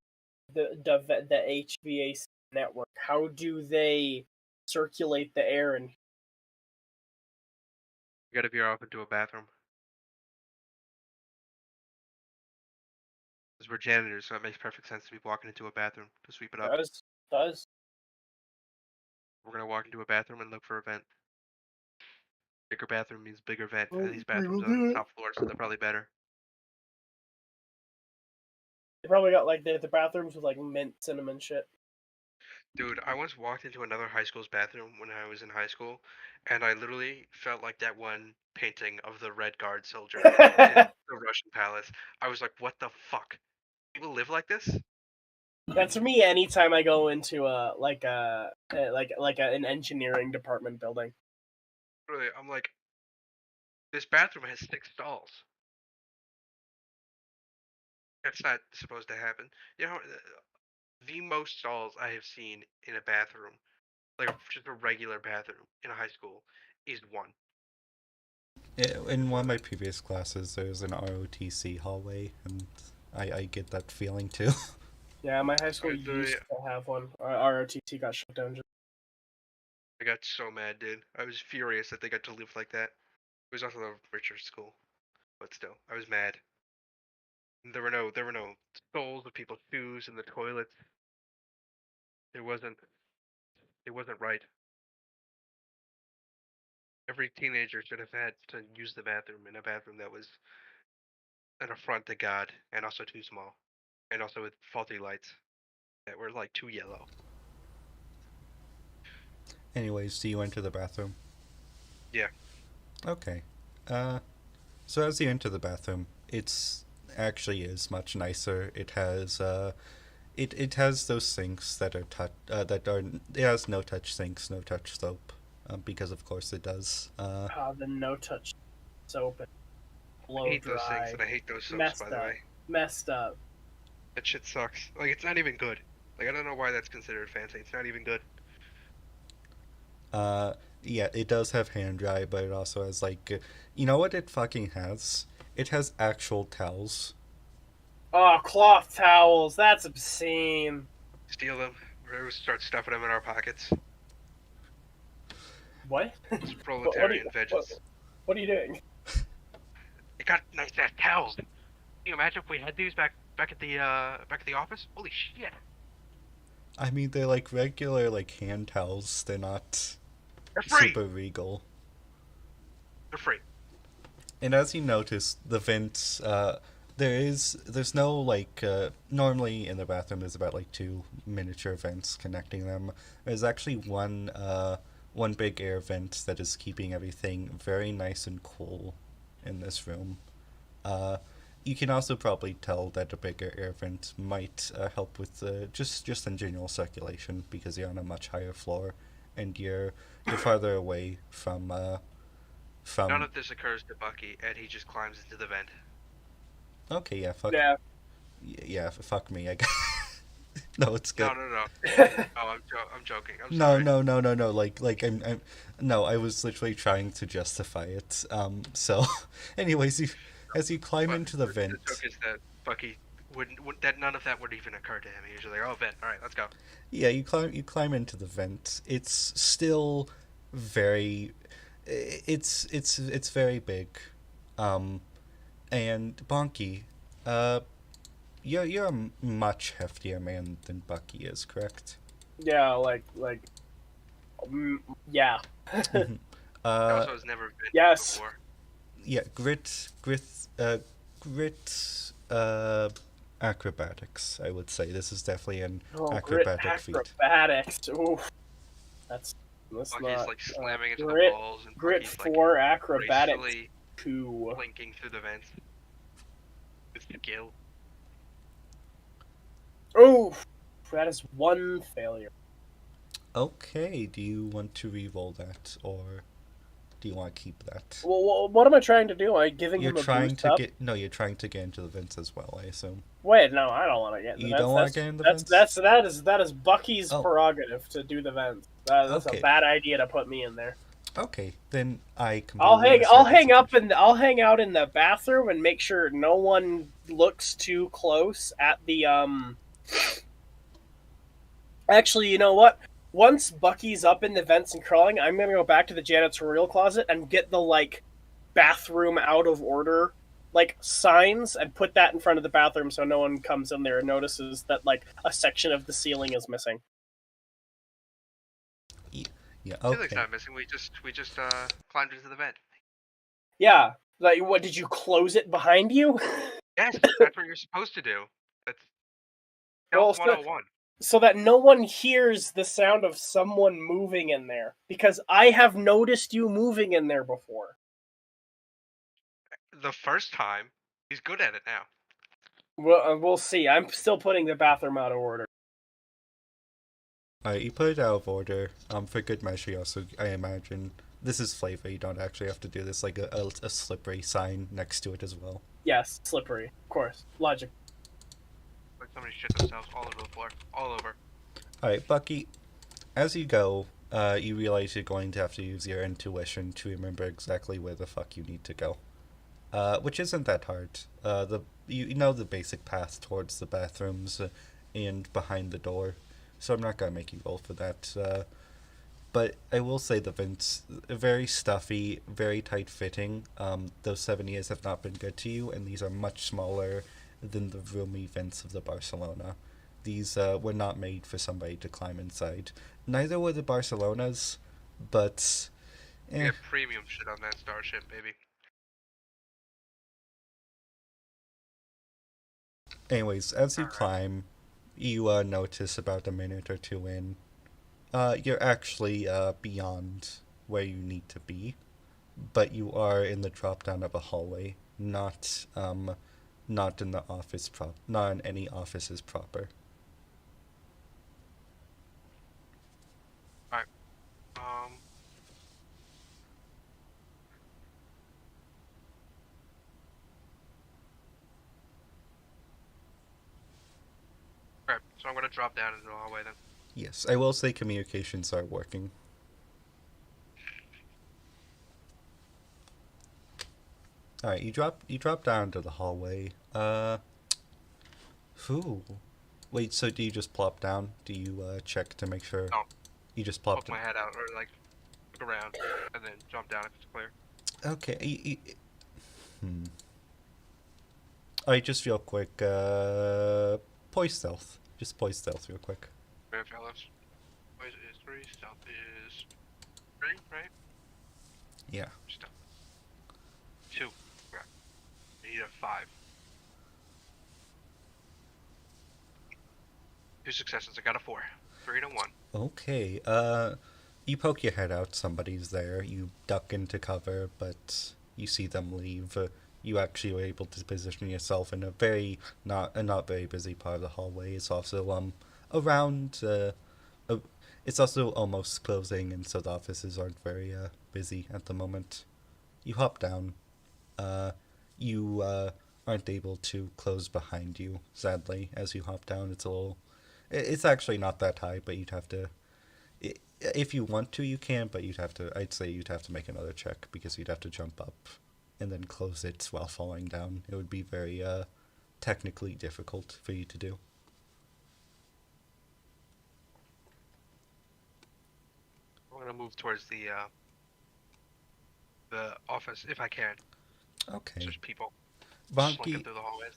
the HVAC network. How do they circulate the air and You gotta veer off into a bathroom. Because we're janitors, so it makes perfect sense to be walking into a bathroom to sweep it up. does? We're gonna walk into a bathroom and look for a vent. Bigger bathroom means bigger vent. And these bathrooms are on the top floor, so they're probably better. They probably got like the bathrooms with like mint cinnamon shit. Dude, I once walked into another high school's bathroom when I was in high school, and I literally felt like that one painting of the Red Guard soldier in the Russian palace. I was like, what the fuck? People live like this? That's me anytime I go into an engineering department building. Literally, I'm like, this bathroom has 6 stalls. That's not supposed to happen. You know, the most stalls I have seen in a bathroom, like just a regular bathroom in a high school, is 1. In one of my previous classes, there's an ROTC hallway, and I get that feeling too. Yeah, my high school Alright, so used to have one. Our ROTC got shut down. I got so mad, dude. I was furious that they got to live like that. It was also a richer school, but still, I was mad. There were no soles of people's shoes in the toilets. It wasn't right. Every teenager should have had to use the bathroom in a bathroom that was an affront to God and also too small, and also with faulty lights that were like too yellow. Anyways, do you enter the bathroom? Yeah. Okay. Uh, so as you enter the bathroom, it's actually is much nicer. It has it has those sinks that are it has no touch sinks, no touch soap, because of course it does. The no touch soap and I blow hate those dry. things and I hate those soaps, Messed by the up. way. Messed up. That shit sucks. Like, it's not even good. Like, I don't know why that's considered fancy. It's not even good. Yeah, it does have hand dry, but it also has you know what it fucking has? It has actual towels. Oh, cloth towels. That's obscene. Steal them. Or start stuffing them in our pockets. What? Those proletarian veggies. What are you doing? They got nice ass towels. Can you imagine if we had these back at the office? Holy shit. I mean, they're like regular hand towels. They're not They're free. super regal. They're free. And as you notice, the vents, there's no normally in the bathroom there's about two miniature vents connecting them. There's actually one big air vent that is keeping everything very nice and cool in this room. You can also probably tell that a bigger air vent might help with just in general circulation, because you're on a much higher floor and you're farther away from None of this occurs to Bucky, and he just climbs into the vent. Okay, yeah, fuck. Yeah. Yeah, fuck me. I guess. No, it's good. No. Oh, I'm joking. I'm sorry. No. I'm no. I was literally trying to justify it. So, anyways, as you climb into the vent. The joke is that Bucky wouldn't that none of that would even occur to him. He was just like, oh, vent. All right, let's go. Yeah, you climb into the vent. It's still very. It's very big, and Bonki, you're a much heftier man than Bucky is, correct? Yeah, yeah. He also has never been Yes. before. Yeah, grit, acrobatics. I would say this is definitely an acrobatic feat. Acrobatics. Oof. That's Bucky's not slamming into grit. the walls, and Grit Bucky's 4 acrobatics gracefully 2. blinking through the vents with skill. Oh, that is 1 failure. Okay, do you want to re-roll that, or do you want to keep that? Well, what am I trying to do? Am I giving You're him a trying boost to up? you're trying to get into the vents as well, I assume. Wait, no, I don't want to get in the You vents. don't want to get in the vents? That is Bucky's prerogative to do the vents. That's Okay. a bad idea to put me in there. Okay, then I I'll completely hang out in the bathroom and make sure no one looks too close at the Actually, you know what? Once Bucky's up in the vents and crawling, I'm gonna go back to the janitorial closet and get the bathroom out of order signs and put that in front of the bathroom so no one comes in there and notices that a section of the ceiling is missing. Yeah, Ceiling's okay. not missing. We just climbed into the vent. Yeah. What, did you close it behind you? Yes, that's what you're supposed to do. That's Well, Stealth 101. So that no one hears the sound of someone moving in there. Because I have noticed you moving in there before. The first time, he's good at it now. Well, we'll see. I'm still putting the bathroom out of order. Alright, you put it out of order. For good measure, you also, I imagine, this is flavor. You don't actually have to do this, a slippery sign next to it as well. Yes, slippery. Of course. Logic. Like somebody shit themselves all over the floor. All over. Alright, Bucky, as you go, you realize you're going to have to use your intuition to remember exactly where the fuck you need to go. Which isn't that hard. You know the basic path towards the bathrooms, and behind the door, so I'm not gonna make you roll for that. But I will say the vents very stuffy, very tight fitting. Those 7 years have not been good to you, and these are much smaller than the roomy vents of the Barcelona. These were not made for somebody to climb inside. Neither were the Barcelonas, but We have premium shit on that starship, baby. anyways, as you Alright. climb, you notice about a minute or two in, you're actually beyond where you need to be, but you are in the drop down of a hallway, not in the not in any offices proper. Um, okay, so I'm gonna drop down into the hallway then. Yes, I will say communications are working. All right, you drop down to the hallway. Whew. Wait, so do you just plop down? Do you check to make sure Oh, you just plop poke down? my head out or like look around and then jump down if it's clear. Okay. Hmm. All right, just real quick. Poise stealth. Just poise stealth, real quick. Right, fellas. Poise is 3, stealth is 3, right? Yeah. Stealth 2. Okay. I need a 5. 2 successes. I got a 4. 3 to 1. Okay. You poke your head out. Somebody's there. You duck into cover, but you see them leave. You actually were able to position yourself in a not very busy part of the hallway. It's also around. It's also almost closing, and so the offices aren't very busy at the moment. You hop down. You aren't able to close behind you. Sadly, as you hop down, it's actually not that high, but you'd have to. If you want to, you can, but you'd have to. I'd say you'd have to make another check because you'd have to jump up and then close it while falling down. It would be very technically difficult for you to do. I'm gonna move towards the office if I can. Okay. There's people Bonki, slinking through the hallways.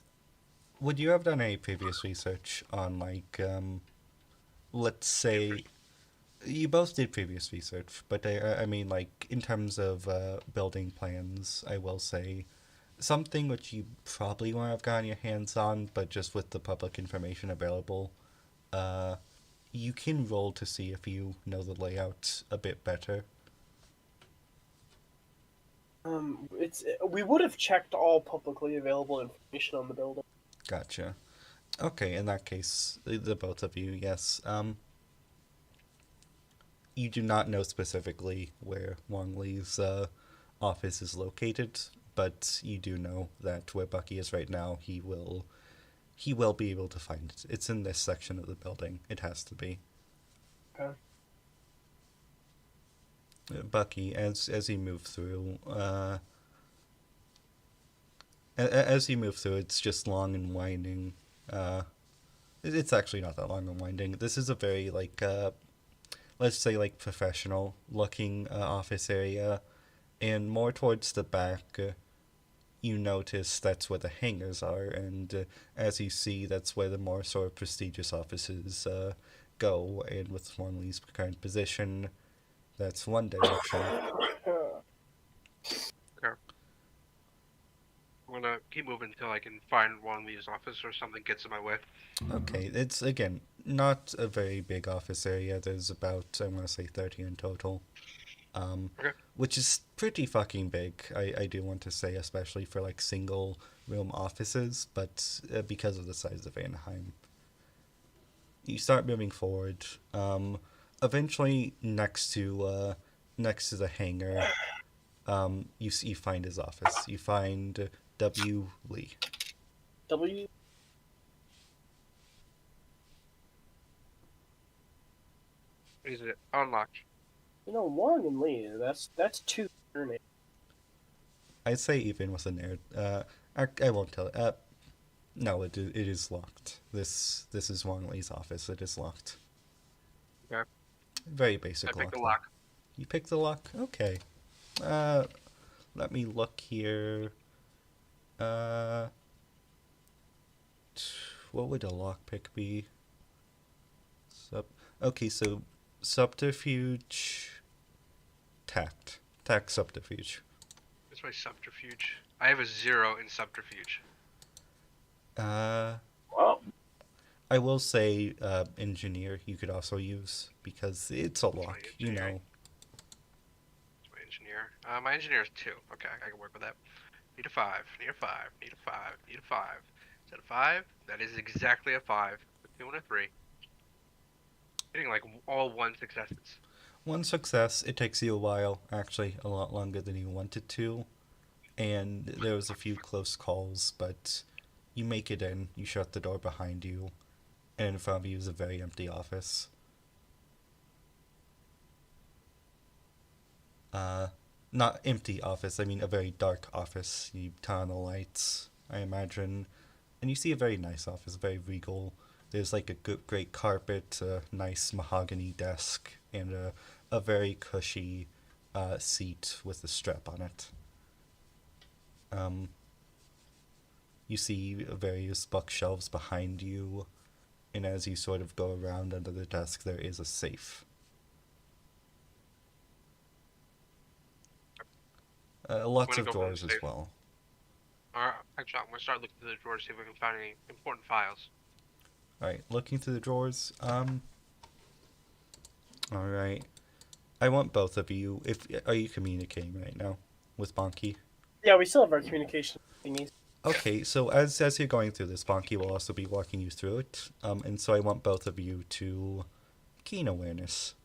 would you have done any previous research on let's say you both did previous research, but I mean like in terms of building plans, I will say something which you probably won't have gotten your hands on, but just with the public information available, uh, you can roll to see if you know the layout a bit better. We would have checked all publicly available information on the building. Gotcha. Okay, in that case, the both of you, yes. You do not know specifically where Wang Li's office is located, but you do know that where Bucky is right now, he will be able to find it. It's in this section of the building. It has to be. Okay. Bucky, as you move through, as you move through, it's just long and winding. It's actually not that long and winding. This is a very let's say professional looking office area, and more towards the back. You notice that's where the hangars are, and as you see, that's where the more sort of prestigious offices go. And with Wang Li's current position, that's one direction. Okay. I'm gonna keep moving until I can find one of these office or something gets in my way. Okay, it's again not a very big office area. There's about I want to say 30 in total, Okay. which is pretty fucking big. I do want to say, especially for single room offices, but because of the size of Anaheim, you start moving forward. Eventually, next to the hangar, you find his office. You find W. Lee. W. Is it unlocked? Wong and Lee. That's two surnames. I'd say even with a nerd. I won't tell it. No, it is locked. This is Wang Li's office. It is locked. Okay. Very I basic picked lock, the though. lock. You pick the lock? Okay. Uh, let me look here. Uh, what would a lockpick be? Sub. Okay, so subterfuge, tact subterfuge. That's my subterfuge. I have a 0 in subterfuge. Well, I will say engineer you could also use because it's a That's my lock, engineering. That's my engineer. My engineer is 2. Okay, I can work with that. Need a 5. Need a 5. Need a 5. Need a 5. Is that a 5? That is exactly a 5. A 2 and a 3. Getting like all 1 successes. One success. It takes you a while, actually, a lot longer than you wanted to, and there was a few close calls, but you make it in. You shut the door behind you, and in front of you is a very empty office. Not empty office. I mean a very dark office. You turn on the lights, I imagine, and you see a very nice office, very regal. There's like a good, great carpet, a nice mahogany desk, and a very cushy seat with a strap on it. Um, you see various bookshelves behind you, and as you sort of go around under the desk, there is a safe. Lots I'm of gonna go for the drawers as safe. well. Or actually, I'm gonna start looking through the drawers, see if we can find any important files. Alright, looking through the drawers. Alright. I want both of you. If Are you communicating right now with Bonki? yeah, we still have our communication thingies. Okay, so as you're going through this, Bonki will also be walking you through it. And so I want both of you to keen awareness.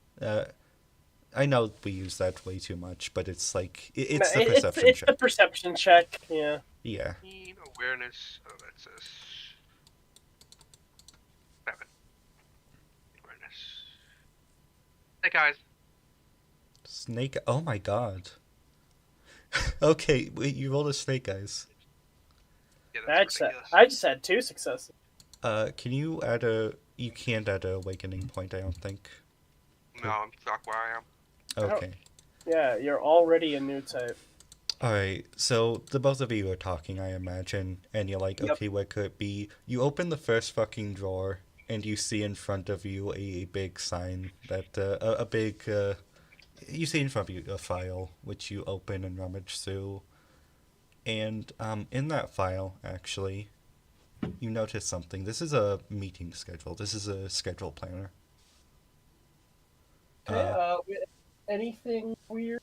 I know we use that way too much, but it's like it's the perception It's check. the perception check. Yeah. Yeah. Keen awareness. Oh, that's a 7. Awareness. Hey guys. Snake. Oh my god. Okay, wait, you rolled a snake eyes. Yeah, that's ridiculous. I just had 2 successes. Can you add a? You can't add a awakening point, I don't think. No, I'm stuck where I am. Okay. Yeah, you're already a new type. Alright, so the both of you are talking, I imagine, and you're like, Yep. okay, what could it be? You open the first fucking drawer, and you see in front of you a big sign that, you see in front of you a file, which you open and rummage through. And, in that file, actually, you notice something. This is a meeting schedule. This is a schedule planner. Okay. Anything weird?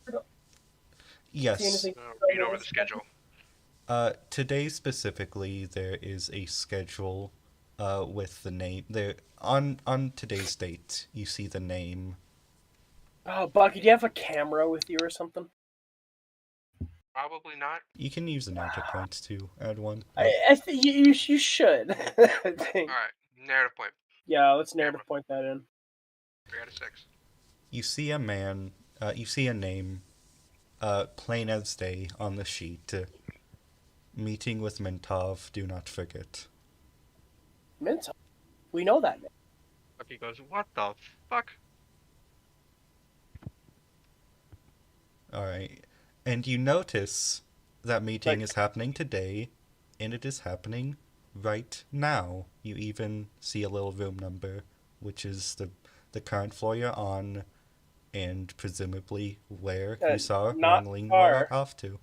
Yes. See anything? Read over the schedule. Today specifically, there is a schedule, with the name there on today's date. You see the name. Oh, Bucky, do you have a camera with you or something? Probably not. You can use a narrative point to add one. I think you should. I think. Alright, narrative point. Yeah, let's narrative point that in. 3 out of 6. You see a man. You see a name. Plain as day on the sheet. Meeting with Mentov. Do not forget. Mental. We know that name. Bucky goes, what the fuck? All right, and you notice that meeting Like- is happening today, and it is happening right now. You even see a little room number, which is the current floor you're on, and presumably where you saw not Wang Ling far. off to.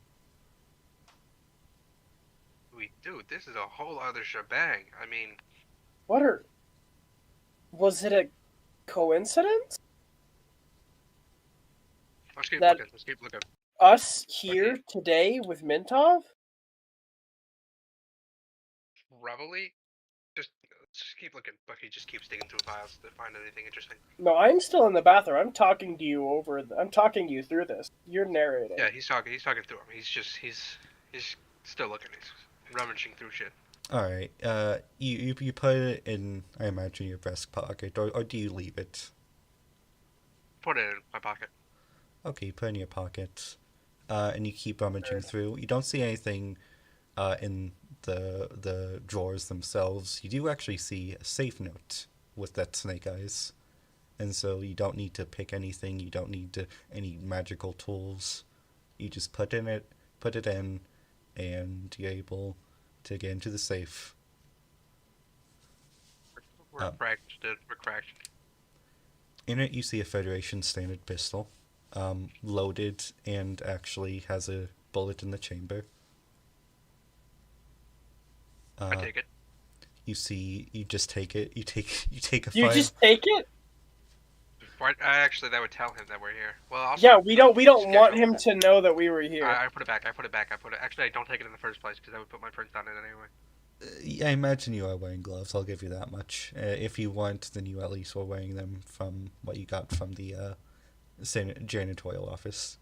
Dude, this is a whole other shebang. I mean, Was it a coincidence? let's keep That- looking. Let's keep looking. Us here today with Mintov? Probably. Just keep looking. Bucky just keeps digging through files to find anything interesting. No, I'm still in the bathroom. I'm talking to you I'm talking to you through this. You're narrating. Yeah, he's talking. He's talking through him. He's still looking. He's rummaging through shit. All right. You put it in, I imagine, your breast pocket, or do you leave it? Put it in my pocket. Okay, you put it in your pocket, and you keep rummaging through. You don't see anything in the drawers themselves, you do actually see a safe note with that snake eyes, and so you don't need to pick anything. You don't need any magical tools. You just put it in, and you're able to get into the safe. We're cracked, dude. We're cracked. In it, you see a Federation standard pistol, loaded, and actually has a bullet in the chamber. I take it. You just take it. You take a You file. just take it? Actually, that would tell him that we're here. Well, also, Yeah, we don't want schedule. him to know that we were here. I put it back. Actually, I don't take it in the first place because I would put my prints on it anyway. I imagine you are wearing gloves. I'll give you that much. If you weren't, then you at least were wearing them from what you got from the janitorial office.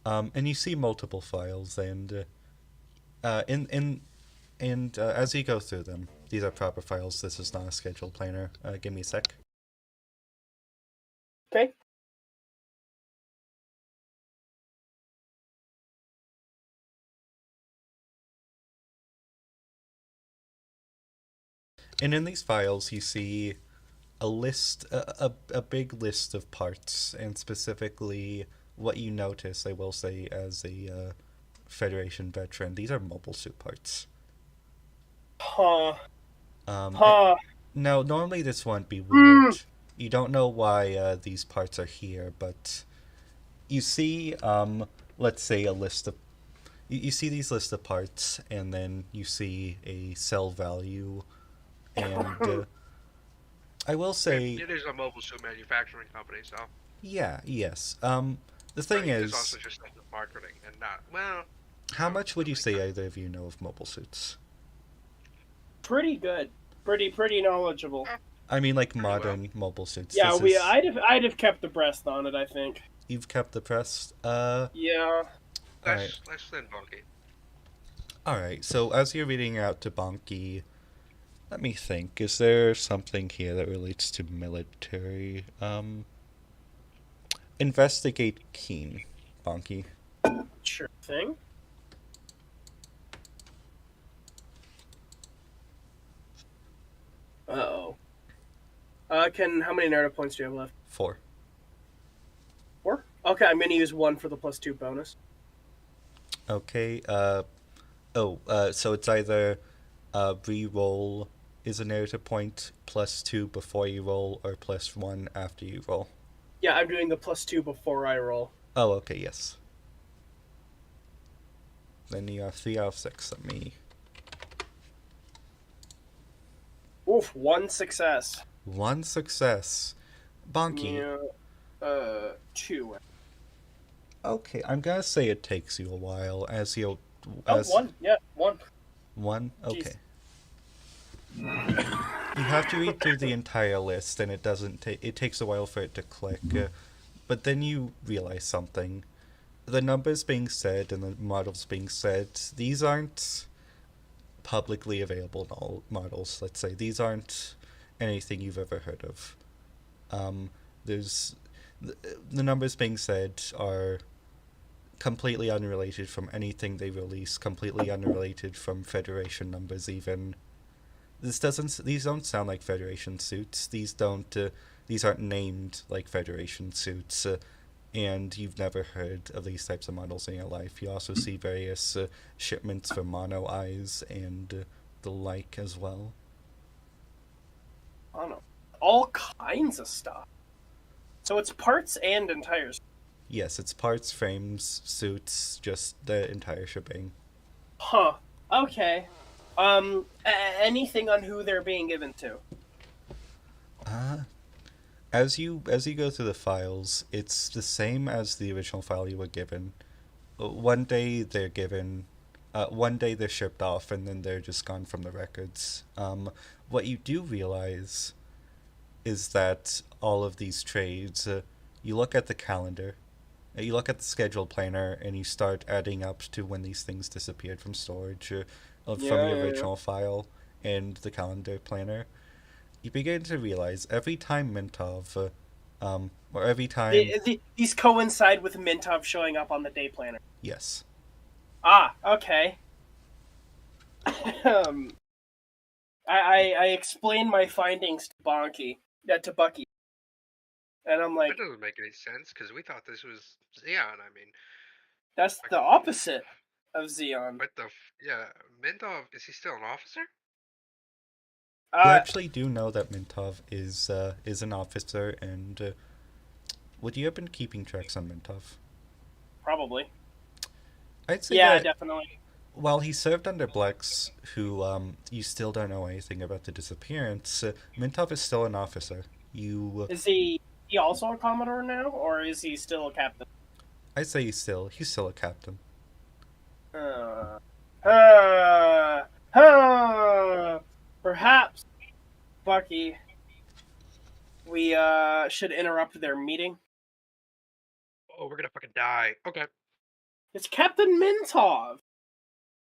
And you see multiple files, and as you go through them, these are proper files. This is not a scheduled planner. Give me a sec. Okay. And in these files, you see a list, a big list of parts, and specifically what you notice, I will say, as a Federation veteran, these are mobile suit parts. Huh. Huh. Now, normally this won't be weird. You don't know why these parts are here, but you see, let's say a list of... You see these list of parts, and then you see a sell value, and I will say... It is a mobile suit manufacturing company, so... Yeah, yes. The thing is... It's also just like marketing and not... Well... How much would you say either of you know of mobile suits? Pretty good. Pretty knowledgeable. I mean, like modern mobile suits. Yeah, I'd have kept the breast on it, I think. You've kept the press? Yeah. Let's send Bonki. Alright, so as you're reading out to Bonki, let me think. Is there something here that relates to military? Investigate Keen, Bonki. Sure thing. Uh-oh. How many narrative points do you have left? 4. 4? Okay, I'm gonna use 1 for the +2 bonus. Okay, so it's either re-roll is a narrative point, +2 before you roll, or +1 after you roll. Yeah, I'm doing the +2 before I roll. Oh, okay, yes. Then you have 3 out of 6. Let me... Oof, 1 success. 1 success. Bonki. Yeah, 2. Okay, I'm gonna say it takes you a while as you... Oh, 1. Yeah, 1. 1? Okay. Jeez. You have to read through the entire list, and it doesn't take... It takes a while for it to click. But then you realize something. The numbers being said and the models being said, these aren't publicly available models, let's say. These aren't anything you've ever heard of. There's... The numbers being said are completely unrelated from anything they release, completely unrelated from Federation numbers even. These don't sound like Federation suits. These aren't named like Federation suits, and you've never heard of these types of models in your life. You also see various shipments for mono eyes and the like as well. I don't know. All kinds of stuff. So it's parts and entire. Yes, it's parts, frames, suits, just the entire shebang. Huh. Okay. Anything on who they're being given to? As you go through the files, it's the same as the original file you were given. One day they're given, one day they're shipped off, and then they're just gone from the records. What you do realize is that all of these trades, you look at the calendar, you look at the schedule planner, and you start adding up to when these things disappeared from storage, from the original file and the calendar planner. You begin to realize every time Mintov, or every time... These coincide with Mintov showing up on the day planner. Yes. Okay. I explained my findings to Bonki, to Bucky, and I'm That like, doesn't make any sense because we thought this was Xeon. I mean, that's the fucking opposite of Xeon. what the yeah, Mintov, is he still an officer? You Uh, actually do know that Mintov is an officer, and would you have been keeping tracks on Mintov? probably. I'd say Yeah, that definitely. while he served under Blex, who you still don't know anything about the disappearance, Mintov is still an officer. You, Is he also a Commodore now, or is he still a captain? I'd say he's still a captain. Uh, uh, Perhaps, Bucky, we should interrupt their meeting. Oh, we're gonna fucking die. Okay. It's Captain Mintov.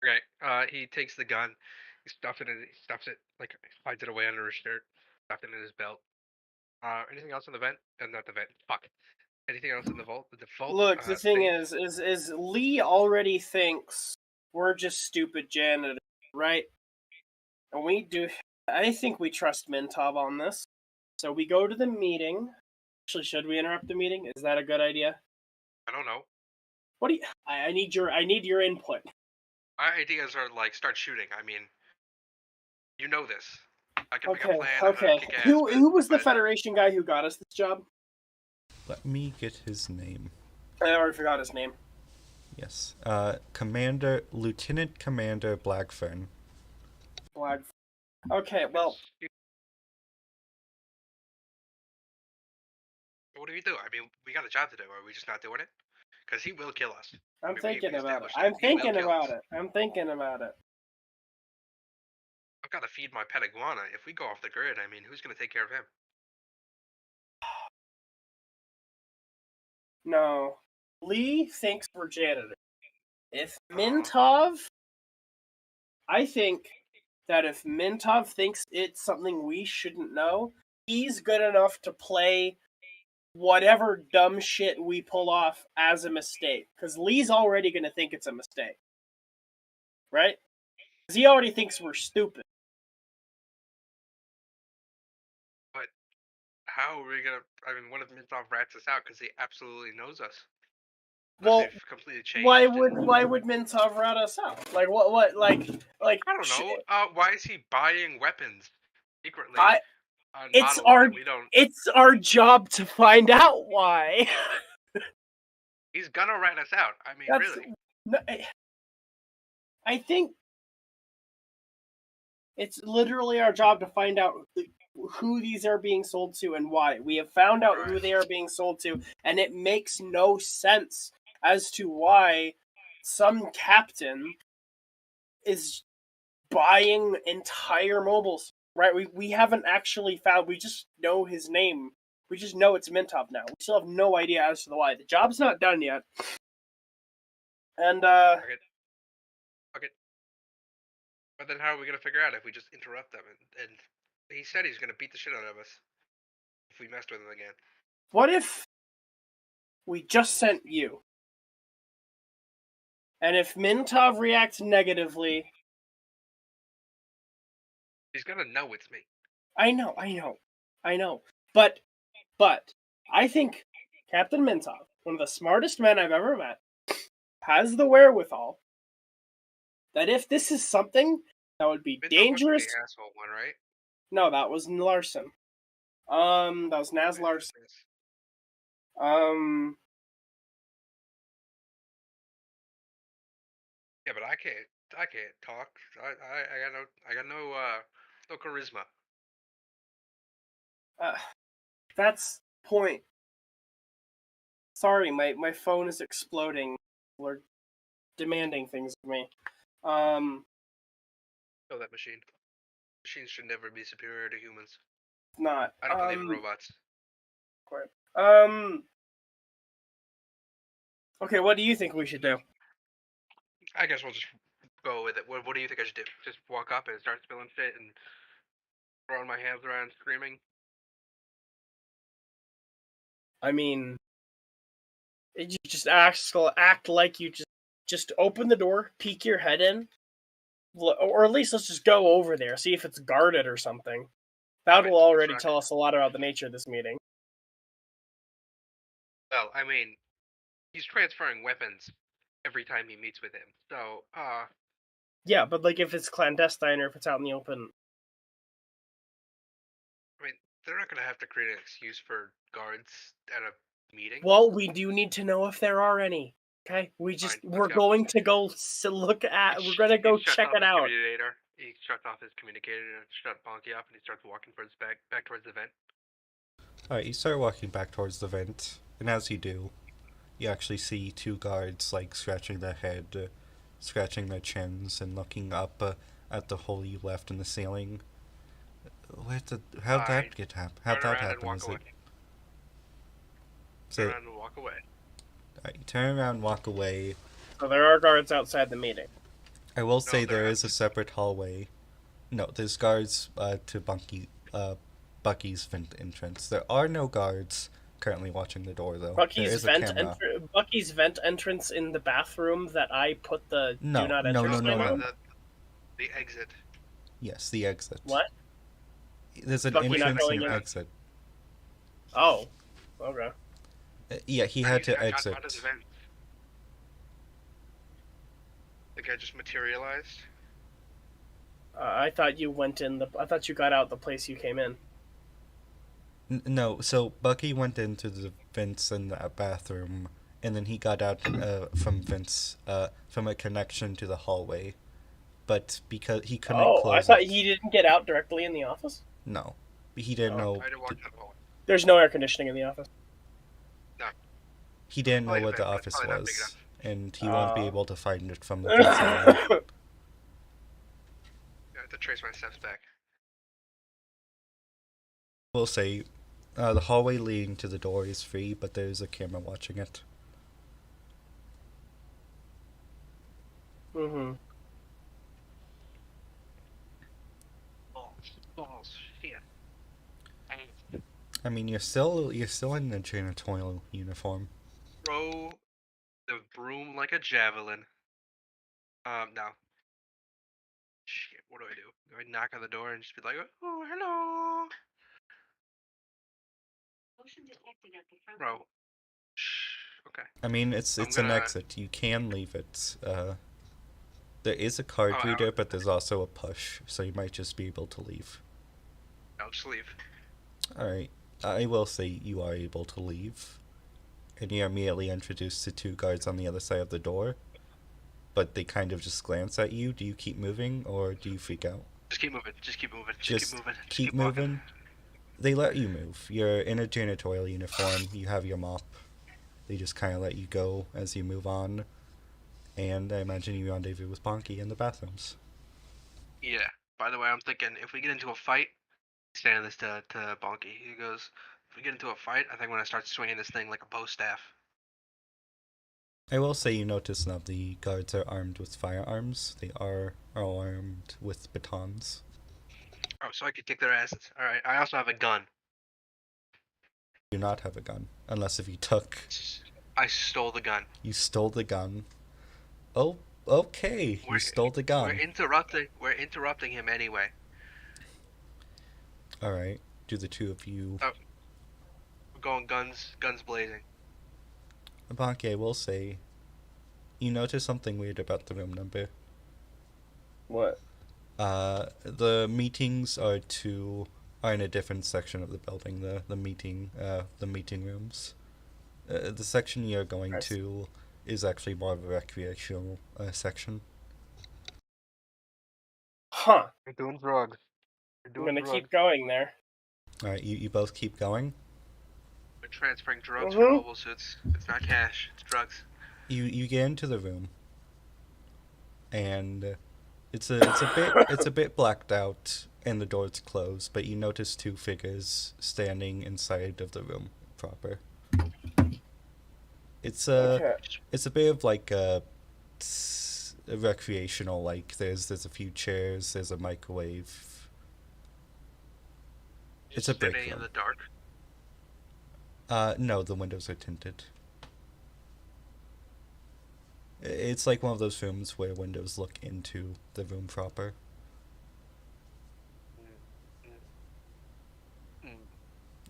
Okay. He takes the gun. He stuffs it like hides it away under his shirt, stuffs it in his belt. Anything else in the vent? Not the vent. Fuck. Anything else in the vault? The default Look, the thing safe. is Lee already thinks we're just stupid janitors, right? And we do. I think we trust Mintov on this. So we go to the meeting. Actually, should we interrupt the meeting? Is that a good idea? I don't know. What do you? I need your input. My ideas are like start shooting. I mean, you know this. I can make a Okay, plan and okay. kick ass, Who was the but Federation guy who got us this job? Let me get his name. I already forgot his name. Yes, Lieutenant Commander Blackfern. Black. Okay, well, what do we do? I mean, we got a job to do. Are we just not doing it? Because he will kill us. I'm We thinking about it. established that. He will kill us. I'm thinking about it. I've got to feed my pet iguana. If we go off the grid, I mean, who's going to take care of him? No, Lee thinks we're janitors. If Uh-huh. Mintov, I think that if Mintov thinks it's something we shouldn't know, he's good enough to play whatever dumb shit we pull off as a mistake. Because Lee's already going to think it's a mistake. Right? Because he already thinks we're stupid. But how are we going to... I mean, what if Mintov rats us out because he absolutely knows us? Unless Well, they've completely changed. why would Mintov rat us out? Like what like I don't know. Why is he buying weapons secretly on it's models our that we don't? it's our job to find out why. He's gonna rat us out. I mean, That's really. no, I think it's literally our job to find out who these are being sold to and why. We have found out who they are being sold to, and it makes no sense as to why some captain is buying entire mobiles. Right? We haven't actually found. We just know his name. We just know it's Mintop now. We still have no idea as to the why. The job's not done yet. And Okay. But then how are we gonna figure out if we just interrupt them? And he said he's gonna beat the shit out of us if we messed with him again. what if we just sent you? And if Mintov reacts negatively, He's gonna know it's me. I know. But I think Captain Mintov, one of the smartest men I've ever met, has the wherewithal that if this is something that would be Mintov dangerous. wasn't the asshole one, right? No, that was Larson. That was Naz Larson. Yeah, but I can't talk. I got no charisma. That's point. Sorry, my phone is exploding. We're demanding things of me. Kill that machine. Machines should never be superior to humans. Not. I don't believe in robots. Okay, what do you think we should do? I guess we'll just go with it. What do you think I should do? Just walk up and start spilling shit and throwing my hands around screaming? I mean, you just act like you just open the door, peek your head in, or at least let's just go over there, see if it's guarded or something. That will already tell us a lot about the nature of this meeting. Well, I mean, he's transferring weapons every time he meets with him. So, Yeah, but like if it's clandestine or if it's out in the open. I mean, they're not gonna have to create an excuse for guards at a meeting. Well, we do need to know if there are any. Okay, we're going to go look at. We're gonna go check it out. He shuts off his communicator and shuts Bonki up, and he starts walking towards back towards the vent. Alright, you start walking back towards the vent, and as you do, you actually see two guards, like, scratching their head, scratching their chins, and looking up at the hole you left in the ceiling. How'd that happen? Walk away. Turn around and walk away. Alright, you turn around and walk away. So there are guards outside the meeting. I will say there is a separate hallway. No, there's guards to Bucky's vent entrance. There are no guards currently watching the door, though. Bucky's vent entrance in the bathroom that I put the do not enter No. The exit. Yes, the exit. What? There's an Bucky entrance and exit. Oh, okay. Yeah, he had to exit. Out of the vent. The guy just materialized. I thought you went in I thought you got out the place you came in. No, so Bucky went into the vents in the bathroom, and then he got out from vents, from a connection to the hallway. But because he couldn't close I thought he didn't get out directly in the office? No. He didn't know. There's no air conditioning in the office. No. He didn't know what the office was, and he won't be able to find it from the outside. I have to trace my steps back. We'll say, the hallway leading to the door is free, but there's a camera watching it. Mm-hmm. Oh, shit. I mean, you're still in the janitorial uniform. Throw the broom like a javelin. No. Shit, what do? Do I knock on the door and just be like, oh, hello? Bro. Shh. Okay. I mean, it's an exit. You can leave it. There is a card reader, but there's also a push, so you might just be able to leave. I'll just leave. Alright. I will say you are able to leave. And you're immediately introduced to two guards on the other side of the door. But they kind of just glance at you. Do you keep moving, or do you freak out? Just keep moving. Keep moving. They let you move. You're in a janitorial uniform. You have your mop. They just kind of let you go as you move on. And I imagine you rendezvous with Bonki in the bathrooms. Yeah. By the way, I'm thinking if we get into a fight, saying this to Bonki, he goes, if we get into a fight, I think I'm going to start swinging this thing like a bow staff. I will say you notice none of the guards are armed with firearms. They are all armed with batons. Oh, so I could kick their asses. Alright, I also have a gun. You do not have a gun, unless if you took... I stole the gun. You stole the gun. Oh, okay. You stole the gun. We're interrupting him anyway. Alright. Do the two of you... Oh. We're going guns blazing. Bonki, I will say, you notice something weird about the room number. What? The meetings are in a different section of the building. The meeting rooms. The section you're going to is actually more of a recreational section. Huh. We're doing drugs. I'm gonna keep going there. Alright, you both keep going. We're transferring drugs for mobile suits. It's not cash. It's drugs. You get into the room, and it's a bit blacked out, and the door's closed. But you notice two figures standing inside of the room proper. It's a bit of like a recreational. Like there's a few chairs. There's a microwave. It's a break room. In the dark. No, the windows are tinted. It's like one of those rooms where windows look into the room proper.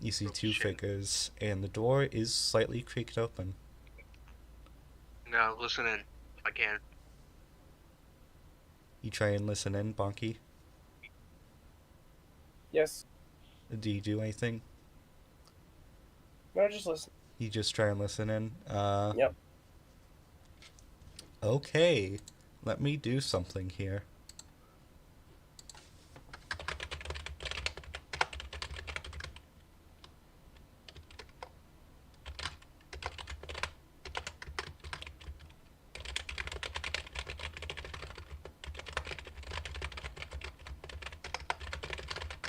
You see two Shit. figures, and the door is slightly creaked open. No, listen in. I can. You try and listen in, Bonki. Yes. Do you do anything? No, just listen. You just try and listen in? Yep. Okay. Let me do something here.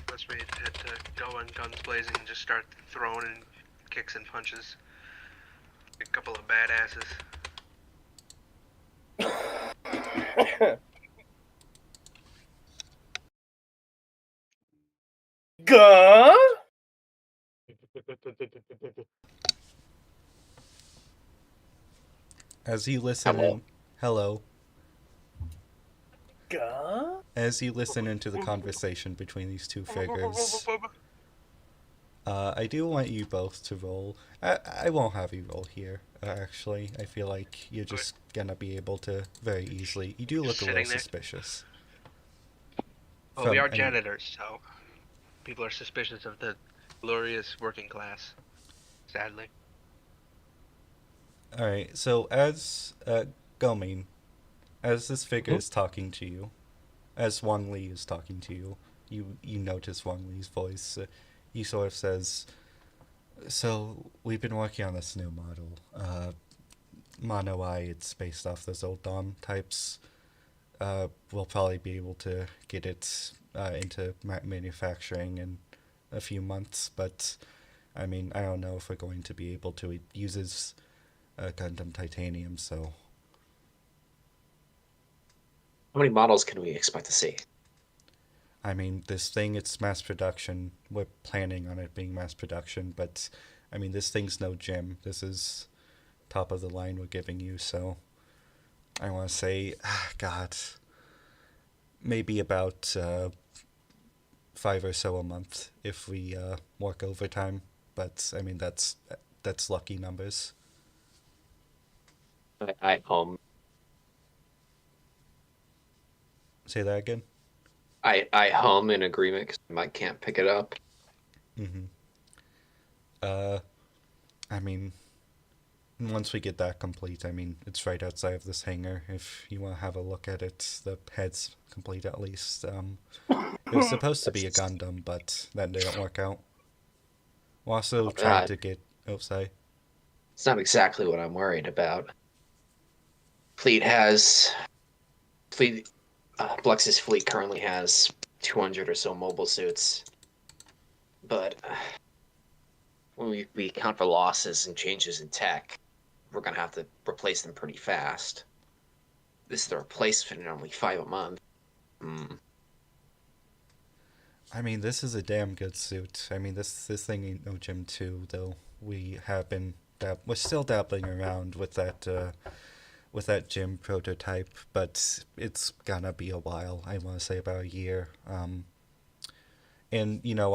That's me had to go in guns blazing and just start throwing in kicks and punches. A couple of badasses. Gah? As you listen in... Hello. Gah? As you listen into the conversation between these two figures, I do want you both to roll. I won't have you roll here, actually. I feel like you're just gonna be able to very easily. You do look a little Sitting there? suspicious. Well, we From are any- janitors, so people are suspicious of the glorious working class. Sadly. Alright, so as Gomin, as this figure is talking to you, as Wang Li is talking to you, you notice Wang Li's voice. He sort of says, "So we've been working on this new model. Mono Eye. It's based off those old Dom types. We'll probably be able to get it into manufacturing in a few months, but I mean, I don't know if we're going to be able to. It uses Gundam titanium, so How many models can we expect to see? I mean, this thing, it's mass production. We're planning on it being mass production, but I mean, this thing's no gym. This is top of the line we're giving you, so I want to say, God, maybe about 5 or so a month if we work overtime. But I mean, that's lucky numbers. I Say that again. I hum in agreement because I can't pick it up. Mm-hmm. I mean, once we get that complete, I mean, it's right outside of this hangar. If you want to have a look at it, the head's complete at least. It was supposed to be a Gundam, but that didn't work out. We're also trying God. to get... Oh, sorry. It's not exactly what I'm worried about. Blux's fleet currently has 200 or so mobile suits, but when we account for losses and changes in tech, we're gonna have to replace them pretty fast. This is the replacement in only 5 a month. I mean, this is a damn good suit. I mean, this thing ain't no Gym 2, though. We have been... we're still dabbling around with that gym prototype, but it's gonna be a while. I want to say about a year. And you know,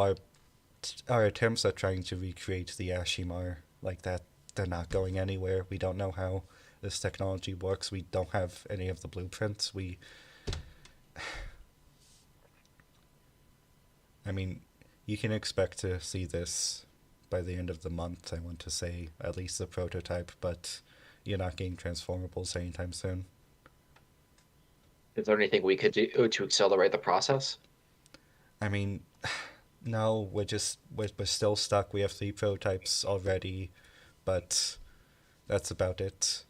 our attempts at trying to recreate the Ashimar like that, they're not going anywhere. We don't know how this technology works. We don't have any of the blueprints. I mean, you can expect to see this by the end of the month, I want to say, at least the prototype, but you're not getting transformables anytime soon. Is there anything we could do to accelerate the process? I mean, no, we're still stuck. We have 3 prototypes already, but that's about it.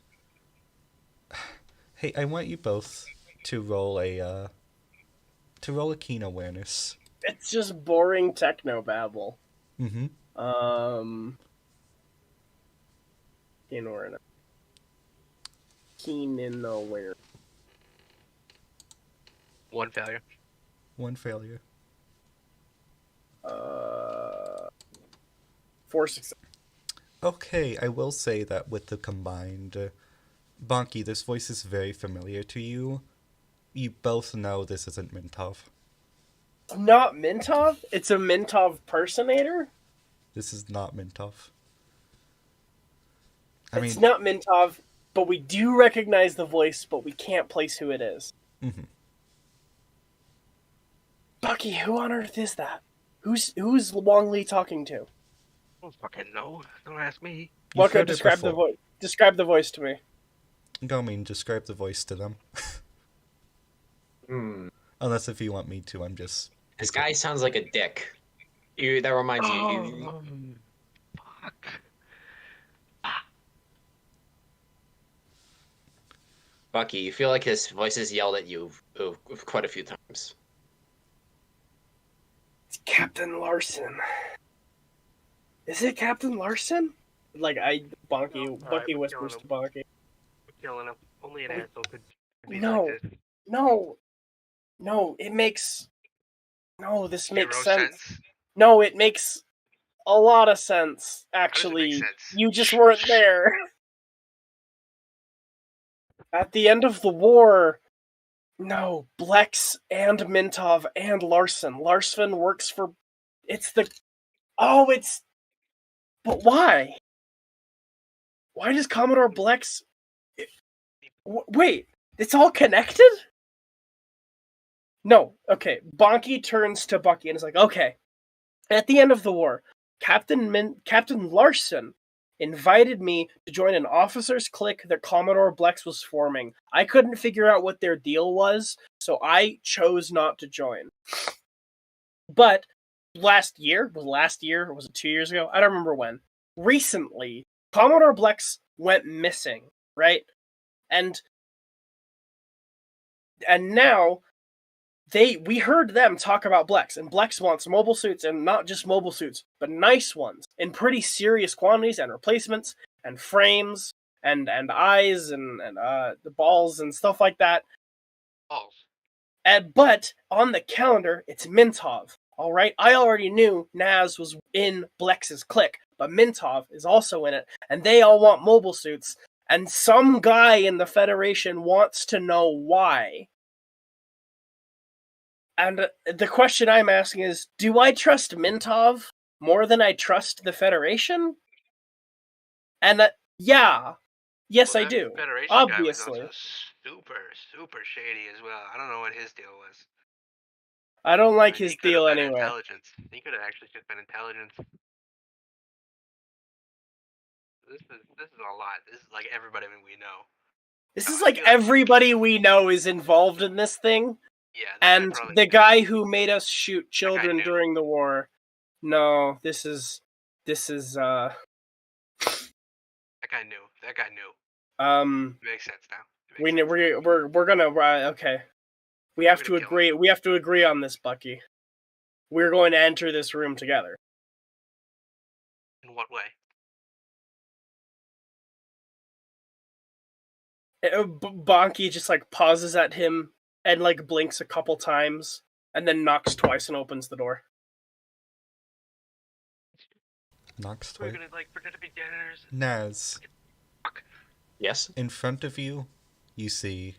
Hey, I want you both to roll a keen awareness. It's just boring techno babble. Mm-hmm. In order. Keen in aware. 1 failure. 1 failure. 4 success. Okay, I will say that with the combined Bonki, this voice is very familiar to you. You both know this isn't Mintov. Not Mintov? It's a Mintov personator? This is not Mintov. It's not Mintov, but we do recognize the voice, but we can't place who it is. Mhm. Bucky, who on earth is that? Who's Wong Li talking to? I don't fucking know. Don't ask me. You've Bucky, heard it describe the before. voice. Describe the voice to me. Gomin, describe the voice to them. Unless if you want me to, I'm just... This guy sounds like a dick. That reminds you. Fuck. Bucky, you feel like his voice has yelled at you quite a few times. It's Captain Larson. Is it Captain Larson? Bucky we're whispers killing to Bonki. We're killing him. Only an asshole could be No. like this. No, it makes... No, this makes Zero sense. No, it makes a lot of sense, How does it actually. make sense? You just weren't there. At the end of the war... No, Blex and Mintov and Larson. Larson works for... It's the... Oh, it's... But why? Why does Commodore Blex... Wait, it's all connected? No, okay. Bonki turns to Bucky and is like, okay. At the end of the war, Captain Larson invited me to join an officers' clique that Commodore Blex was forming. I couldn't figure out what their deal was, so I chose not to join. But last year, or was it 2 years ago? I don't remember when. Recently, Commodore Blex went missing, right? And now we heard them talk about Blex, and Blex wants mobile suits, and not just mobile suits, but nice ones, in pretty serious quantities, and replacements, and frames, and eyes, and the balls, and stuff like that. Balls. But on the calendar, it's Mintov. All right, I already knew Naz was in Blex's clique, but Mintov is also in it, and they all want mobile suits, and some guy in the Federation wants to know why. And the question I'm asking is, do I trust Mintov more than I trust the Federation? And yeah. Yes, Well, I that do. Federation Obviously. guy was also super shady as well. I don't know what his deal was. I don't like He his could have deal been anyway. Intelligence. He could have actually just been intelligence. This is a lot. This is like everybody we know. This is I like feel like- everybody we know is involved in this thing. Yeah, that guy And probably the knew. guy who made us shoot children knew. during the war. No, this is That guy knew. That guy knew. It makes sense now. we're gonna okay. We have to gonna kill agree. We have to agree on this, Bucky. We're going to enter this room together. In what way? Bonki just pauses at him and blinks a couple times, and then knocks twice and opens the door. Knocks We're twice. gonna pretend to be janitors. Naz, Yes? in front of you, you see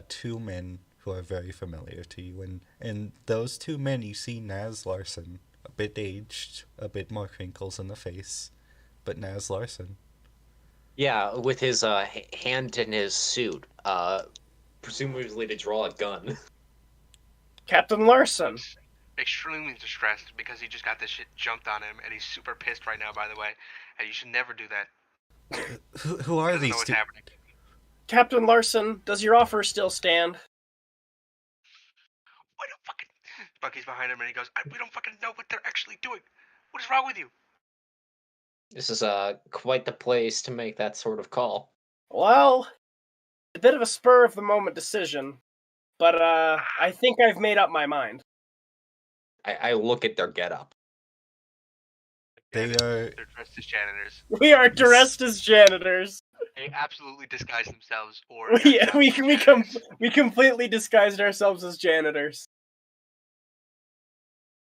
two men who are very familiar to you. And those two men, you see Naz Larson, a bit aged, a bit more crinkles in the face, but Naz Larson. Yeah, with his hand in his suit, presumably to draw a gun. Captain Larson. Extremely distressed because he just got this shit jumped on him, and he's super pissed right now. By the way, and you should never do that. Who are I don't know these what's two? happening. Captain Larson, does your offer still stand? We don't fucking. Bucky's behind him, and he goes, "We don't fucking know what they're actually doing. What is wrong with you?" This is quite the place to make that sort of call. Well, a bit of a spur of the moment decision, but I think I've made up my mind. I look at their getup. They are... They're dressed as janitors. We are dressed as janitors. They absolutely disguise themselves, or We completely disguised ourselves as janitors.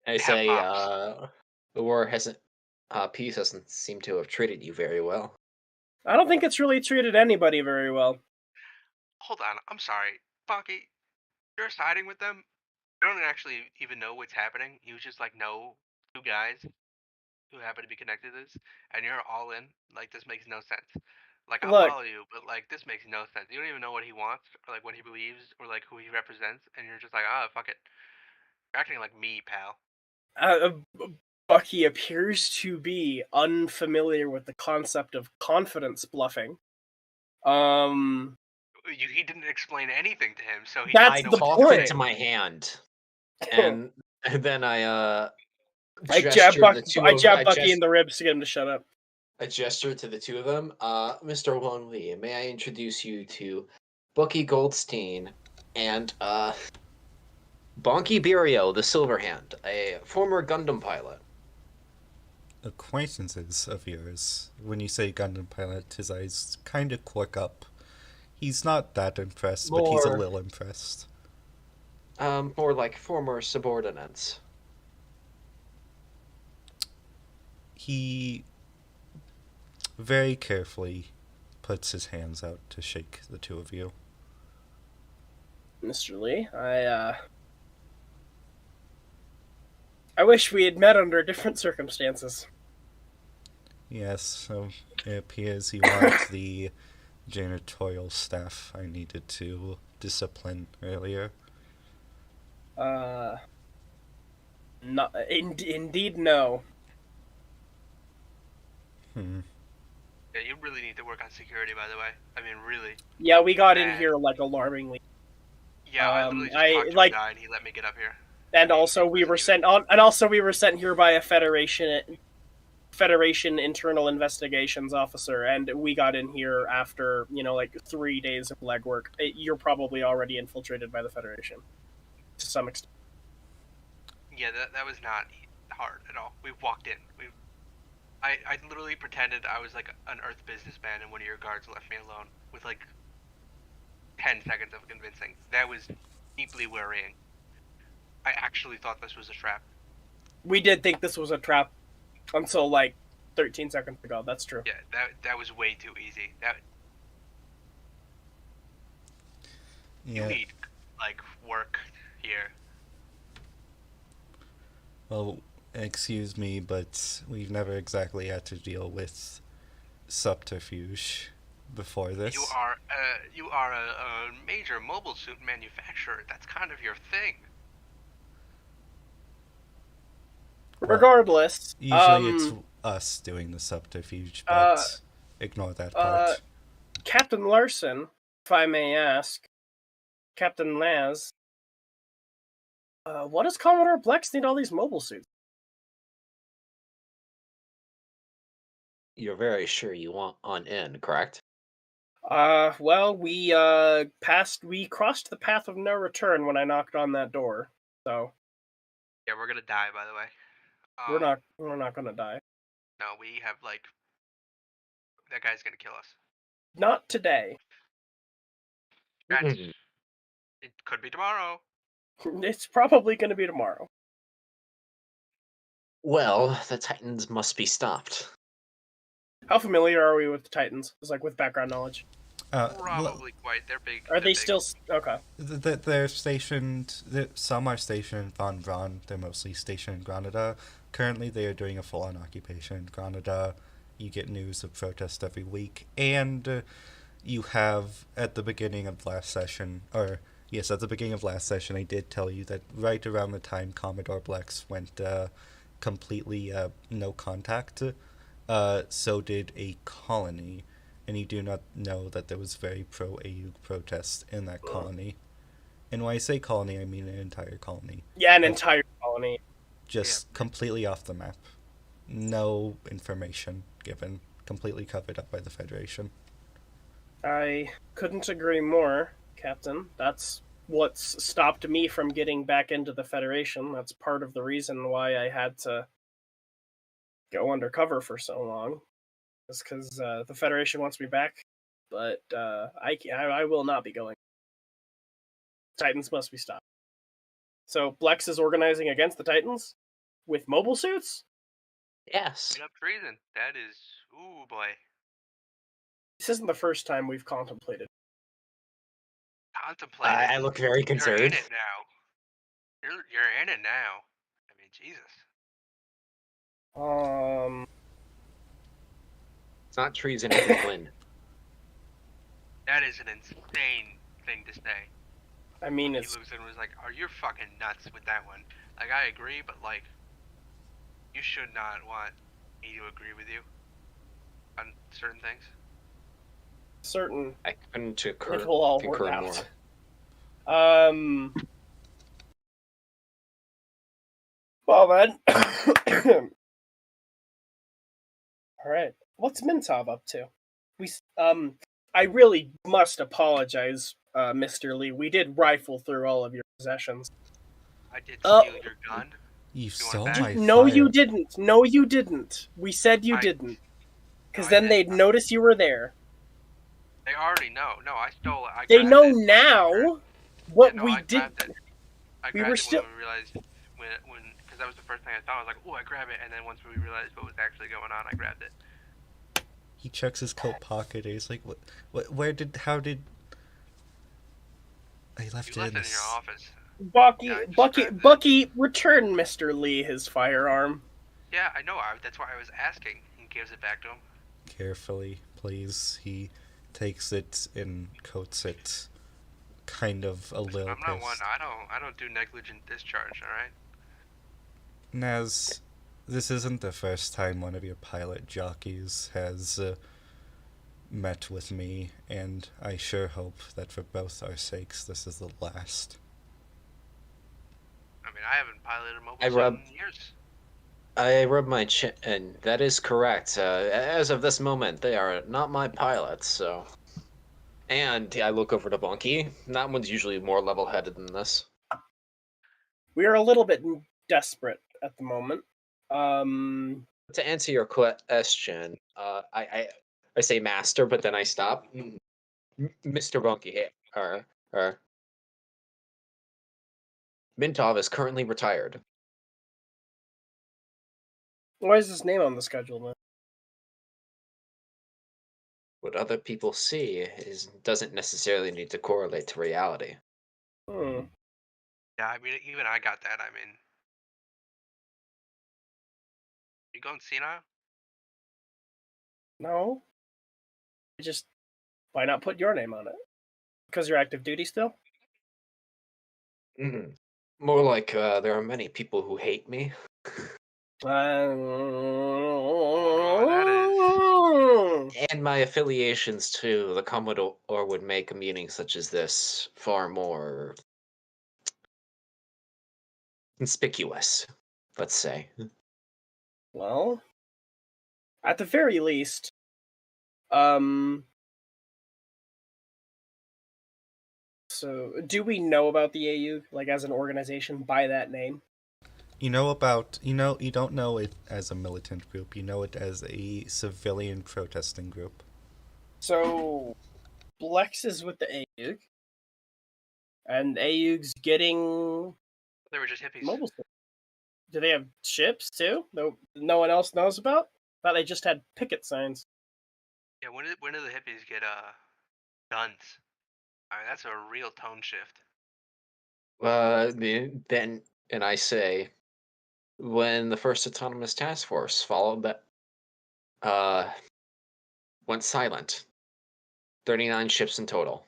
I have say, mops. the war hasn't, peace hasn't seemed to have treated you very well. I don't think it's really treated anybody very well. Hold on, I'm sorry, Bonki. You're siding with them. You don't actually even know what's happening. You just like know two guys who happen to be connected to this, and you're all in. Like this makes no sense. Like I'll Look, follow you, but like this makes no sense. You don't even know what he wants, or like what he believes, or like who he represents, and you're just like, ah, fuck it. You're acting like me, pal. Bucky appears to be unfamiliar with the concept of confidence bluffing. He didn't explain anything to him, so he That's didn't I know the what talked to point. into say. my hand, and then I I jab gestured the two of Bucky in the ribs to get him to shut up. I gestured to the two of them. Mr. Wong Lee, may I introduce you to Bucky Goldstein and Bonki Birio, the Silverhand, a former Gundam pilot. Acquaintances of yours. When you say Gundam pilot, his eyes kind of quirk up. He's not that impressed, but he's a More- little impressed. More like former subordinates. He very carefully puts his hands out to shake the two of you. Mr. Lee, I wish we had met under different circumstances. Yes, so it appears you aren't the janitorial staff I needed to discipline earlier. Not, indeed, no. Yeah, you really need to work on security, by the way. I mean, really. Yeah, we got in here like alarmingly, Yeah, I literally just I- talked to like- a guy and he let me get up here. and also we were sent on, and also we were sent here by a Federation internal investigations officer, and we got in here after like 3 days of legwork. You're probably already infiltrated by the Federation to some extent. Yeah, that was not hard at all. We walked in. I literally pretended I was like an Earth businessman, and one of your guards left me alone with like 10 seconds of convincing. That was deeply worrying. I actually thought this was a trap. We did think this was a trap until like 13 seconds ago. That's true. Yeah, that was way too easy. You Yeah. need like work here. Well, excuse me, but we've never exactly had to deal with subterfuge before this. You are a major mobile suit manufacturer. That's kind of your thing. Regardless, Usually it's us doing the subterfuge, but ignore that part. Captain Larson, if I may ask, Captain Laz, what does Commodore Blex need all these mobile suits? You're very sure you want on in, correct? Well, we crossed the path of no return when I knocked on that door. So Yeah, we're gonna die, by the way. we're not gonna die. No, we have like that guy's gonna kill us. Not today. It could be tomorrow. It's probably gonna be tomorrow. Well, the Titans must be stopped. How familiar are we with the Titans? It's like with background knowledge. Probably quite. They're big. Are they still okay? They're stationed. Some are stationed in Von Braun. They're mostly stationed in Granada. Currently, they are doing a full-on occupation in Granada. You get news of protests every week, and you have at the beginning of last session, I did tell you that right around the time Commodore Blex went completely no contact, so did a colony. And you do not know that there was very pro-AU protest in that colony. And when I say colony, I mean an entire colony. Yeah, an entire colony. Just completely off the map. No information given. Completely covered up by the Federation. I couldn't agree more, Captain. That's what's stopped me from getting back into the Federation. That's part of the reason why I had to go undercover for so long. Is because the Federation wants me back, but I will not be going. Titans must be stopped. So Blex is organizing against the Titans with mobile suits? Yes. Straight up treason. That is, ooh boy. This isn't the first time we've contemplated. Contemplated. I look very You're in concerned. it now. You're in it now. I mean, Jesus. It's not treason if it's Lynn. That is an insane thing to say. I mean, He it's looks and was like, "Are you fucking nuts with that one?" Like, I agree, but like, you should not want me to agree with you on certain things. certain. I couldn't It will all work concur out. more. Well then. All right. What's Mintov up to? I really must apologize, Mr. Lee. We did rifle through all of your possessions. I did steal your gun. You want stole that? my No, fire. you didn't. No, you didn't. We said you didn't. Because then they'd notice you were there. They already know. No, I stole it. They know now what we I did. grabbed it. I We grabbed were it still. when we realized when because that was the first thing I thought. I was like, "Oh, I grab it," and then once we realized what was actually going on, I grabbed it. He checks his coat pocket and he's like, how did... I left You it left in it in your office. Bucky, Yeah, I just Bucky, grabbed it. Bucky, return Mr. Lee his firearm. Yeah, I know. That's why I was asking. He gives it back to him. Carefully, please. He takes it and coats it, kind of a little I'm not one. pissed. I don't do negligent discharge. All right. Naz, this isn't the first time one of your pilot jockeys has met with me, and I sure hope that for both our sakes this is the last. I mean, I haven't piloted a I mobile rub- suit in years. I rub my chin, and that is correct. As of this moment, they are not my pilots, so... And I look over to Bonki. That one's usually more level-headed than this. We are a little bit desperate at the moment. To answer your question, I say master, but then I stop. Mr. Bonki, hey, Mintov is currently retired. Why is his name on the schedule then? What other people see doesn't necessarily need to correlate to reality. Hmm. Yeah, I mean, even I got that. I mean, you going senile? No. Why not put your name on it? Because you're active duty still? More like there are many people who hate me. And my affiliations to the Commodore would make a meeting such as this far more conspicuous, let's say. Well, at the very least, so do we know about the AU, like as an organization, by that name? You don't know it as a militant group, you know it as a civilian protesting group. So, Blex is with the AUG, and AUG's getting They were just hippies. mobile. Do they have ships too? No one else knows about? Thought they just had picket signs. Yeah, when did the hippies get guns? I mean, that's a real tone shift. Then, and I say, when the first autonomous task force followed that, went silent. 39 ships in total.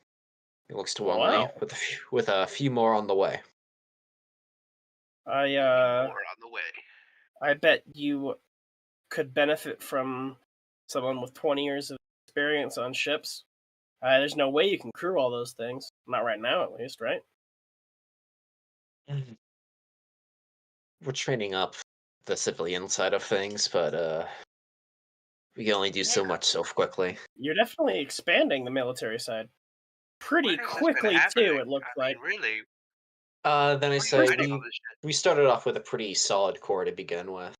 It looks to one way, Wow. with a few more on the way. More on the way. I bet you could benefit from someone with 20 years of experience on ships. There's no way you can crew all those things. Not right now, at least, right? We're training up the civilian side of things, but we can only do so much so quickly. You're definitely expanding the military side. Pretty When has this been quickly, too, happening? it looks I like. mean, really? Then I What are you say hiding all this shit? we started off with a pretty solid core to begin with.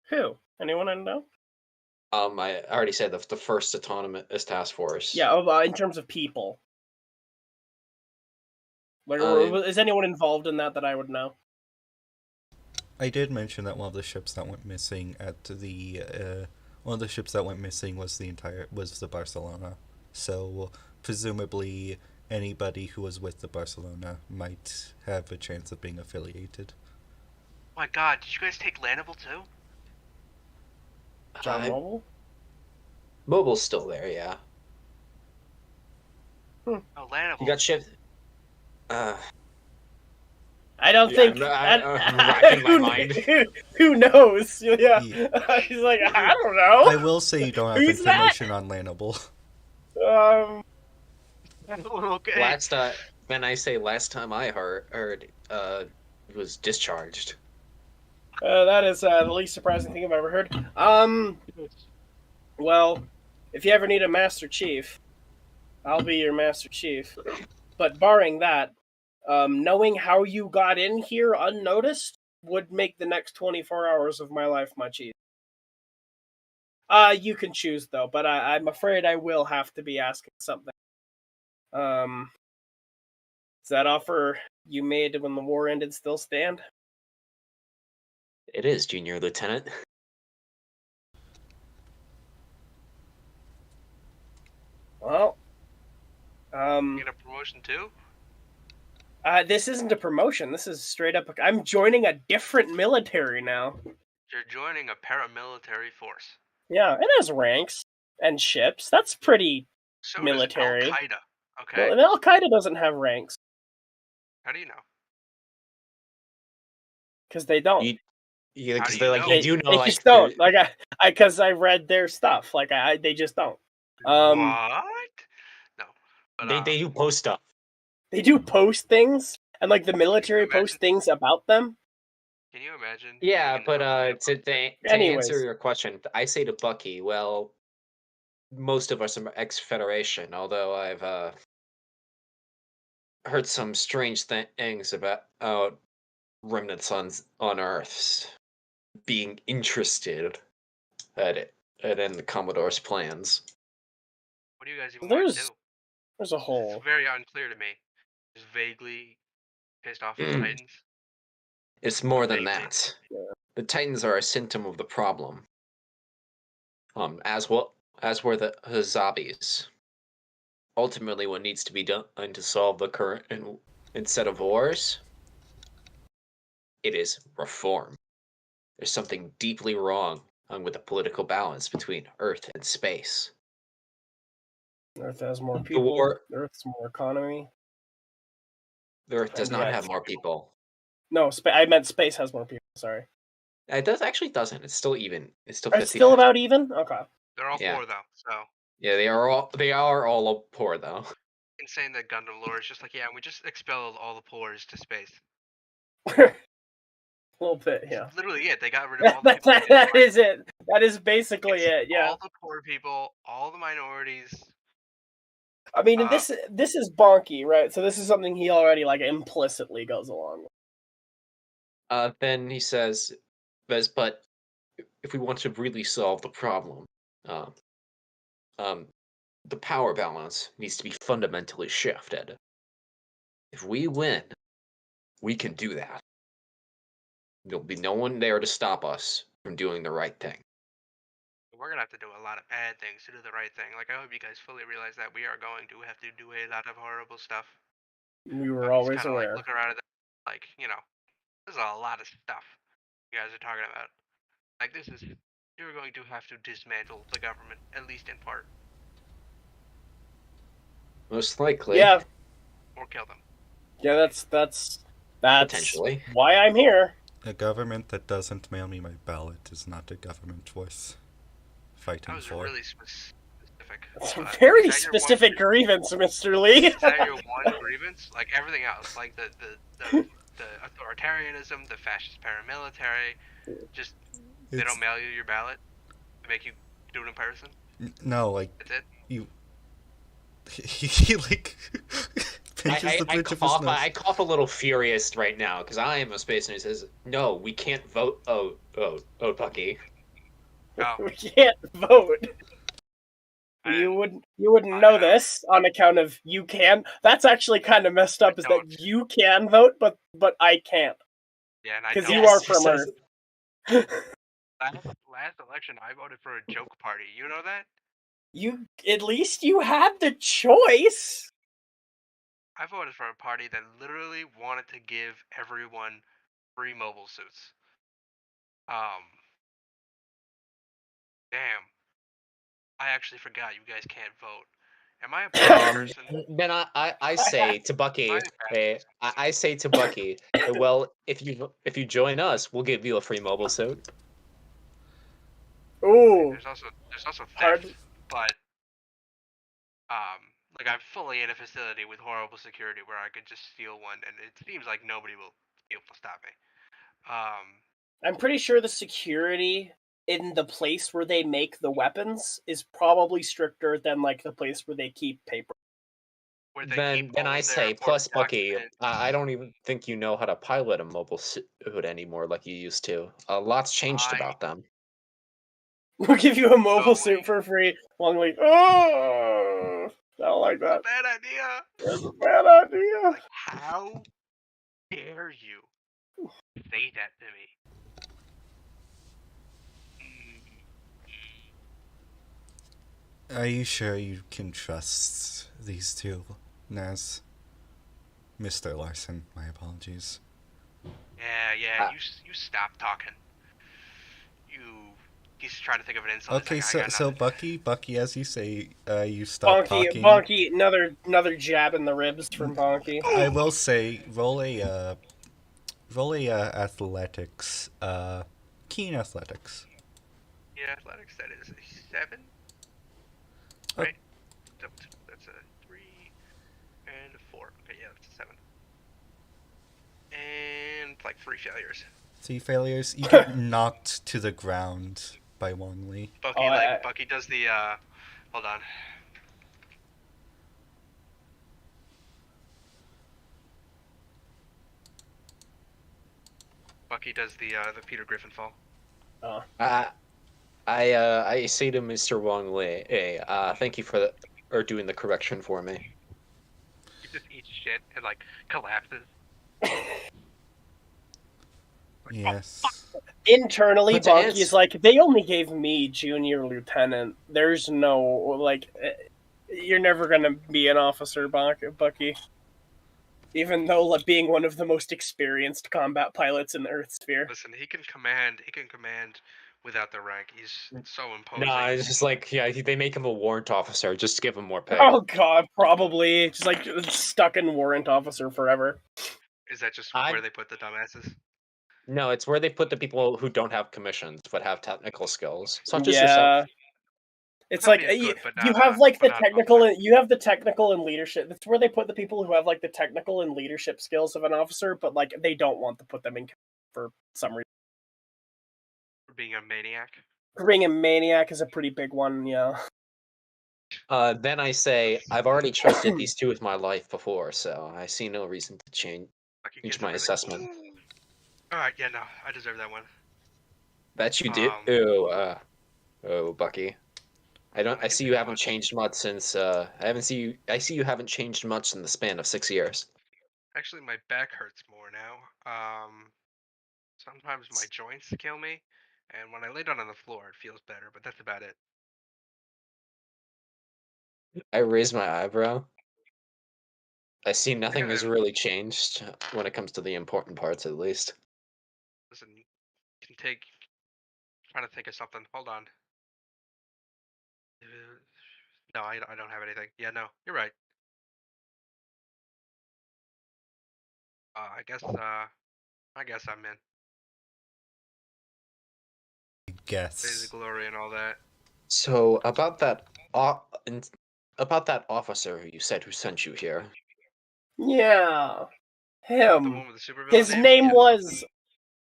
Who? Anyone I know? I already said the first autonomous task force. Yeah, in terms of people. Like, is anyone involved in that I would know? I did mention that one of the ships that went missing at the one of the ships that went missing was the Barcelona. So presumably anybody who was with the Barcelona might have a chance of being affiliated. Oh my god, did you guys take Landable too? John Mobile? Mobile's still there, yeah. Oh, Landable. You got shift. I don't Yeah, think. I'm racking my mind. Who knows? Yeah. Yeah. He's like, I don't know. I will say you don't have Who's that? information on Landable. Okay. When I say last time I heard, it was discharged. That is the least surprising thing I've ever heard. Well, if you ever need a Master Chief, I'll be your Master Chief. But barring that, knowing how you got in here unnoticed would make the next 24 hours of my life much easier. You can choose, though, but I'm afraid I will have to be asking something. Does that offer you made when the war ended still stand? It is, Junior Lieutenant. Well, You get a promotion too? this isn't a promotion. This is straight up. I'm joining a different military now. You're joining a paramilitary force. Yeah, it has ranks and ships. That's pretty So military. does Al-Qaeda. Okay. Well, Al Qaeda doesn't have ranks How do you know? because they don't. Yeah, How because do they're you like, know? you They, do know, they like, just don't. Like because I read their stuff. Like they just don't. What? No. But, they do post stuff. They do post things, and like the military Can you post imagine? things about them. Can you imagine? Yeah, being in but the to Anyways. answer your question, I say to Bucky, well, most of us are ex-Federation, although I've heard some strange things about remnants on Earth being interested in the Commodore's plans. What do you guys even want to do? There's a hole. It's very unclear to me. Just vaguely pissed off at the Titans. It's more than Vaguely. that. Yeah. The Titans are a symptom of the problem. As were the Hazaabis. Ultimately, what needs to be done to solve the current set of wars, it is reform. There's something deeply wrong with the political balance between Earth and space. Earth has more people. Earth's more economy. The Earth does And not yet- have more people. No, I meant space has more people. Sorry. It doesn't. It's still even. It's still 50. It's still about even. Okay. They're all Yeah. poor though, so Yeah, they are all poor though. insane that Gundam lore is just like, yeah, we just expelled all the poors to space. A little bit, yeah. It's literally it. They got rid of all the people. That is it. That is basically it. Yeah. All the poor people, all the minorities. I mean, and this is Bonki, right? So this is something he already like implicitly goes along with. Then he says, but if we want to really solve the problem, the power balance needs to be fundamentally shifted. If we win, we can do that. There'll be no one there to stop us from doing the right thing. We're gonna have to do a lot of bad things to do the right thing. Like, I hope you guys fully realize that we are going to have to do a lot of horrible stuff. We were Bucky's always kinda, aware. like, looking around at like, there's a lot of stuff you guys are talking about. Like, you're going to have to dismantle the government, at least in part, Most likely. Yeah. or kill them. Yeah, that's Potentially. why I'm here. A government that doesn't mail me my ballot is not a government worth That fighting was for. really specific. It's a Is very that your specific one, grievance, Mr. Lee. Is that your one grievance? Like, everything else, like the authoritarianism, the fascist paramilitary, just they It's- don't mail you your ballot, they make you do it in person. No, like That's it. he like pinches the bridge of his nose. I cough a little furious right now because I am a space and he says, "No, we can't vote." Oh, Bucky. Oh, We can't vote. I You didn't- wouldn't know this on account of you can. That's actually kind of messed up. I Is don't. that you can vote, but I can't yeah, and I because don't. you Yes, are he from says- Earth. Last election, I voted for a joke party. You know that? At least you had the choice. I voted for a party that literally wanted to give everyone free mobile suits. Damn. I actually forgot you guys can't vote. Am I a bad person? Then I say to Am I Bucky, a bad hey, I say to Bucky, well, if you join us, we'll give you a free mobile suit. Ooh, There's also hard. theft, but like I'm fully in a facility with horrible security where I could just steal one, and it seems like nobody will be able to stop me. I'm pretty sure the security in the place where they make the weapons is probably stricter than like the place where they keep paper. Where they Then keep all I of their say, plus important Bucky, documents. I don't even think you know how to pilot a mobile suit anymore like you used to. A lot's changed I about them. We'll give you a mobile No suit way. for free. Longly, oh, I don't like It's a that. bad idea. That's a bad idea. Like, how dare you say that to me? Are you sure you can trust these two, Naz? Mr. Larson, my apologies. Yeah. You stop talking. He's trying to think of an insult. Okay, He's like, I got so nothing. Bucky, as you say, you stop talking. Bonki, another jab in the ribs from Bonki. I will say, roll a athletics, keen athletics. Yeah, athletics. That is a 7. Oh. Right. That's a 3 and a 4. Okay, yeah, that's a 7. And like 3 failures. 3 failures. You get knocked to the ground by Wongley. Bucky Bucky does the hold on. Bucky does the Peter Griffin fall. I say to Mr. Wong Lei, hey, thank you for doing the correction for me. He just eats shit and like collapses. Yes. Internally, But to Bonki ans- is like, they only gave me junior lieutenant. There's no, like, you're never gonna be an officer, Bucky. Even though, like, being one of the most experienced combat pilots in the Earth sphere. Listen, he can command without the rank. He's so imposing. Nah, it's just like, yeah, they make him a warrant officer just to give him more pay. Oh god, probably. Just like stuck in warrant officer forever. Is that just where they put the dumbasses? No, it's where they put the people who don't have commissions but have technical skills, such as Yeah. yourself. It's Bucky like is good, but you not, have like but the not technical officer. and you have the technical and leadership. That's where they put the people who have like the technical and leadership skills of an officer, but like they don't want to put them in for some reason. For being a maniac. Being a maniac is a pretty big one, yeah. Then I say, I've already trusted these two with my life before, so I see no reason to change my assessment. Alright, yeah, no, I deserve that one. That you did? Oh, Bucky. I see you haven't changed much since, I see you haven't changed much in the span of 6 years. Actually, my back hurts more now. Sometimes my joints kill me, and when I lay down on the floor, it feels better, but that's about it. I raise my eyebrow. I see nothing has Yeah. really changed when it comes to the important parts, at least. Listen, you can take. Trying to think of something. Hold on. No, I don't have anything. Yeah, no, you're right. I guess I'm in. Guess. Days of Glory and all that. So about that officer who you said who sent you here. Yeah. The Him. one with the supervillain His name Yeah. was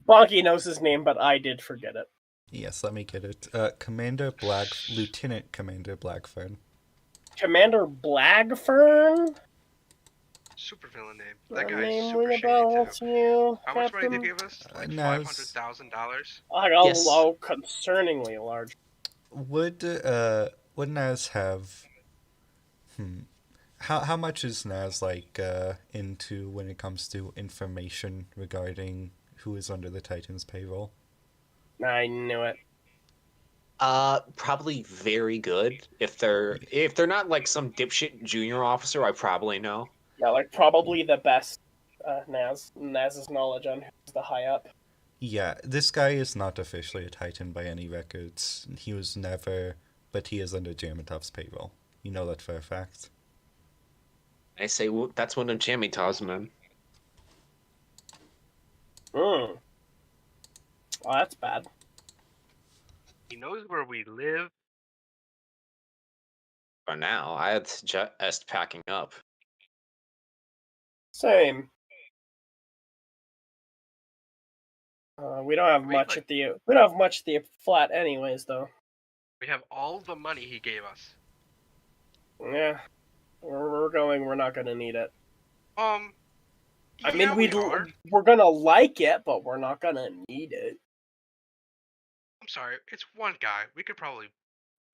Bonki knows his name, but I did forget it. Yes, let me get it. Lieutenant Commander Blackfern. Commander Blagfern? Supervillain name. That That guy's name super ring a shady bell too. to you, How much money Captain? did they give us? Like Naz. $500,000. Yes. Oh, concerningly large. Would Naz have? How much is Naz like into when it comes to information regarding who is under the Titans payroll? I knew it. Probably very good. If they're not like some dipshit junior officer, I probably know. Yeah, like probably the best Naz's knowledge on who's the high up. Yeah, this guy is not officially a Titan by any records. He was never, but he is under Jermatov's payroll. You know that for a fact. I say, well, that's one of Jamitov's men. Oh, that's bad. He knows where we live. For now, I had suggest packing up. Same. We don't have We much like- at the we don't have much at the flat, anyways. Though. We have all the money he gave us. Yeah, we're going. We're not gonna need it. I Yeah, mean, we are. we're gonna like it, but we're not gonna need it. I'm sorry, it's one guy. We could probably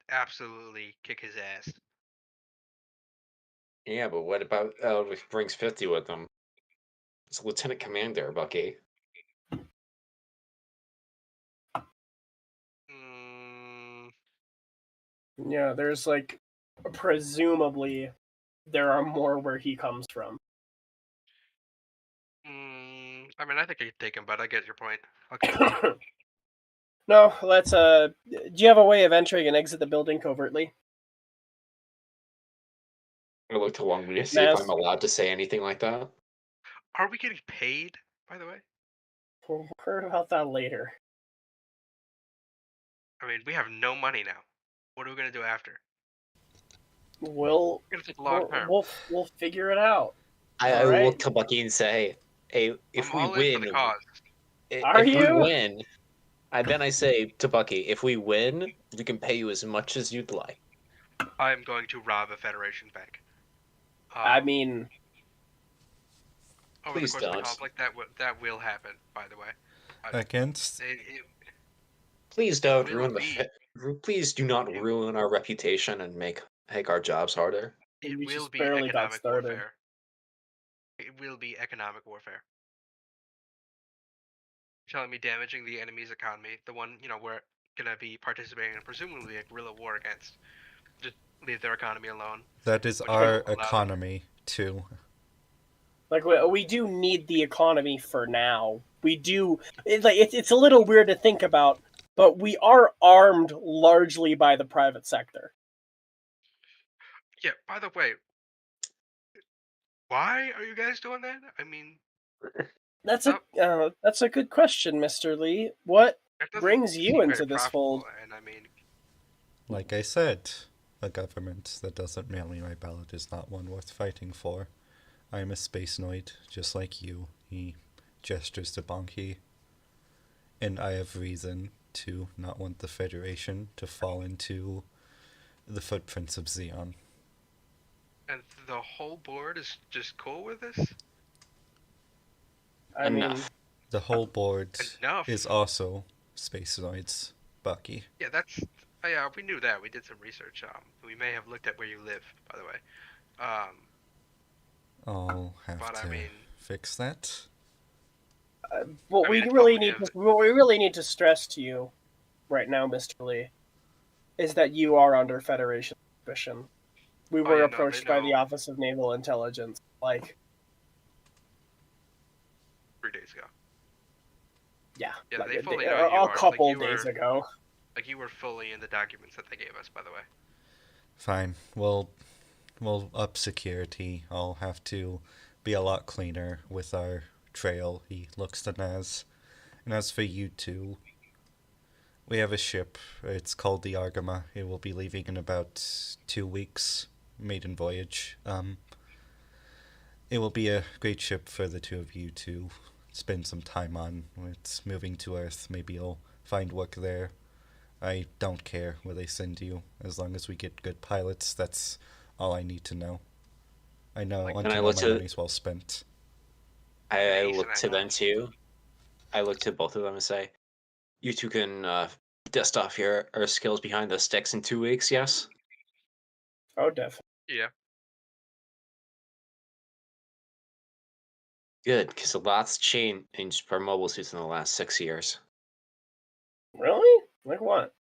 absolutely kick his ass. Yeah, but what about if he brings 50 with him? It's a lieutenant commander, Bucky. Mm, Yeah, there's like presumably there are more where he comes from. I mean, I think I could take him, but I get your point. I'll keep him. No, let's do you have a way of entering and exit the building covertly? I looked along to see if Naz? I'm allowed to say anything like that. Are we getting paid, by the way? We'll worry about that later. I mean, we have no money now. What are we gonna do after? We'll We're gonna take long term. we'll figure it out. I Alright. look to Bucky and say, "Hey, if I'm we all in for win, the cause. Are if we you? win, then I say to Bucky, if we win, we can pay you as much as you'd like." I'm going to rob a Federation bank. I mean, over the please course of the don't. conflict, that will happen. By the way, Against Please don't will ruin be. Please do not ruin our reputation and make our jobs harder. It we will just be barely got economic started. warfare. It will be economic warfare. You're telling me damaging the enemy's economy, the one we're gonna be participating in presumably a guerrilla war against, just leave their economy alone. that is Which our will allow them- economy too. Like we do need the economy for now. We do. It's a little weird to think about, but we are armed largely by the private sector. Yeah. By the way, why are you guys doing that? I mean, That's a good question, Mr. Lee. What that doesn't brings you seem into very this profitable, fold? and I mean, Like I said, a government that doesn't mail me my ballot is not one worth fighting for. I am a space noid, just like you. He gestures to Bonki. And I have reason to not want the Federation to fall into the footprints of Xeon. and the whole board is just cool with this. I mean, Enough. The whole board Enough. is also space noids, Bucky. Yeah, that's. Yeah, we knew that. We did some research. We may have looked at where you live, by the way. I'll have But to I mean, fix that. what I we mean, it's really probably need to what we really need to stress to you right now, Mr. Lee, is that you are under Federation suspicion. We were yeah, no, approached they by the know. Office of Naval Intelligence. Like, 3 days ago. yeah, Yeah, like they fully a, know you a are. couple Like, you days were, ago. Like you were fully in the documents that they gave us, by the way. Fine. We'll up security. I'll have to be a lot cleaner with our trail. He looks to Naz. And as for you two, we have a ship. It's called the Argama. It will be leaving in about 2 weeks. Maiden voyage. It will be a great ship for the two of you to spend some time on. It's moving to Earth. Maybe you'll find work there. I don't care where they send you. As long as we get good pilots, that's all I need to know. I know Like, want and to I know look my to- money's well spent. I Ace look and to I them know. too. I look to both of them and say, "You two can dust off your skills behind the sticks in 2 weeks." Yes. Oh, definitely. Yeah. Good, because a lot's changed for mobile suits in the last 6 years. Really? Like what?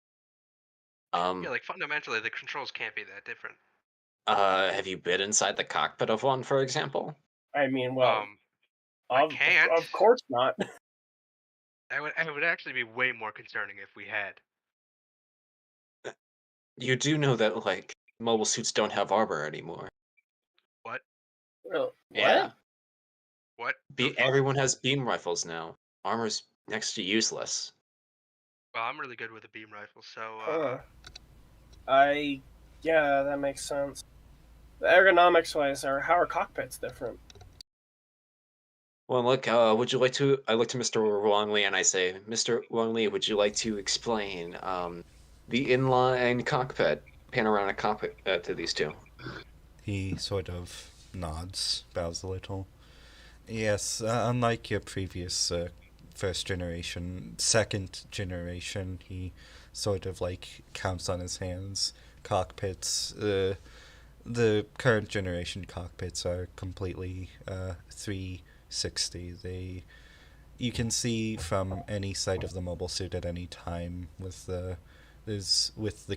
Yeah, like fundamentally, the controls can't be that different. Have you been inside the cockpit of one, for example? I mean, well, I of, can't. of course not. It would actually be way more concerning if we had. You do know that, like, mobile suits don't have armor anymore. What? What? Yeah. What? The fuck? Everyone has beam rifles now. Armor's next to useless. Well, I'm really good with a beam rifle, so Huh. Yeah, that makes sense. Ergonomics wise, how are cockpits different? Well, look, would you like to? I look to Mr. Wongley and I say, Mr. Wongley, would you like to explain the inline cockpit, panoramic cockpit to these two? He sort of nods, bows a little. Yes, unlike your previous first generation, second generation, he sort of like counts on his hands. Cockpits, the current generation cockpits are completely 360. You can see from any side of the mobile suit at any time with the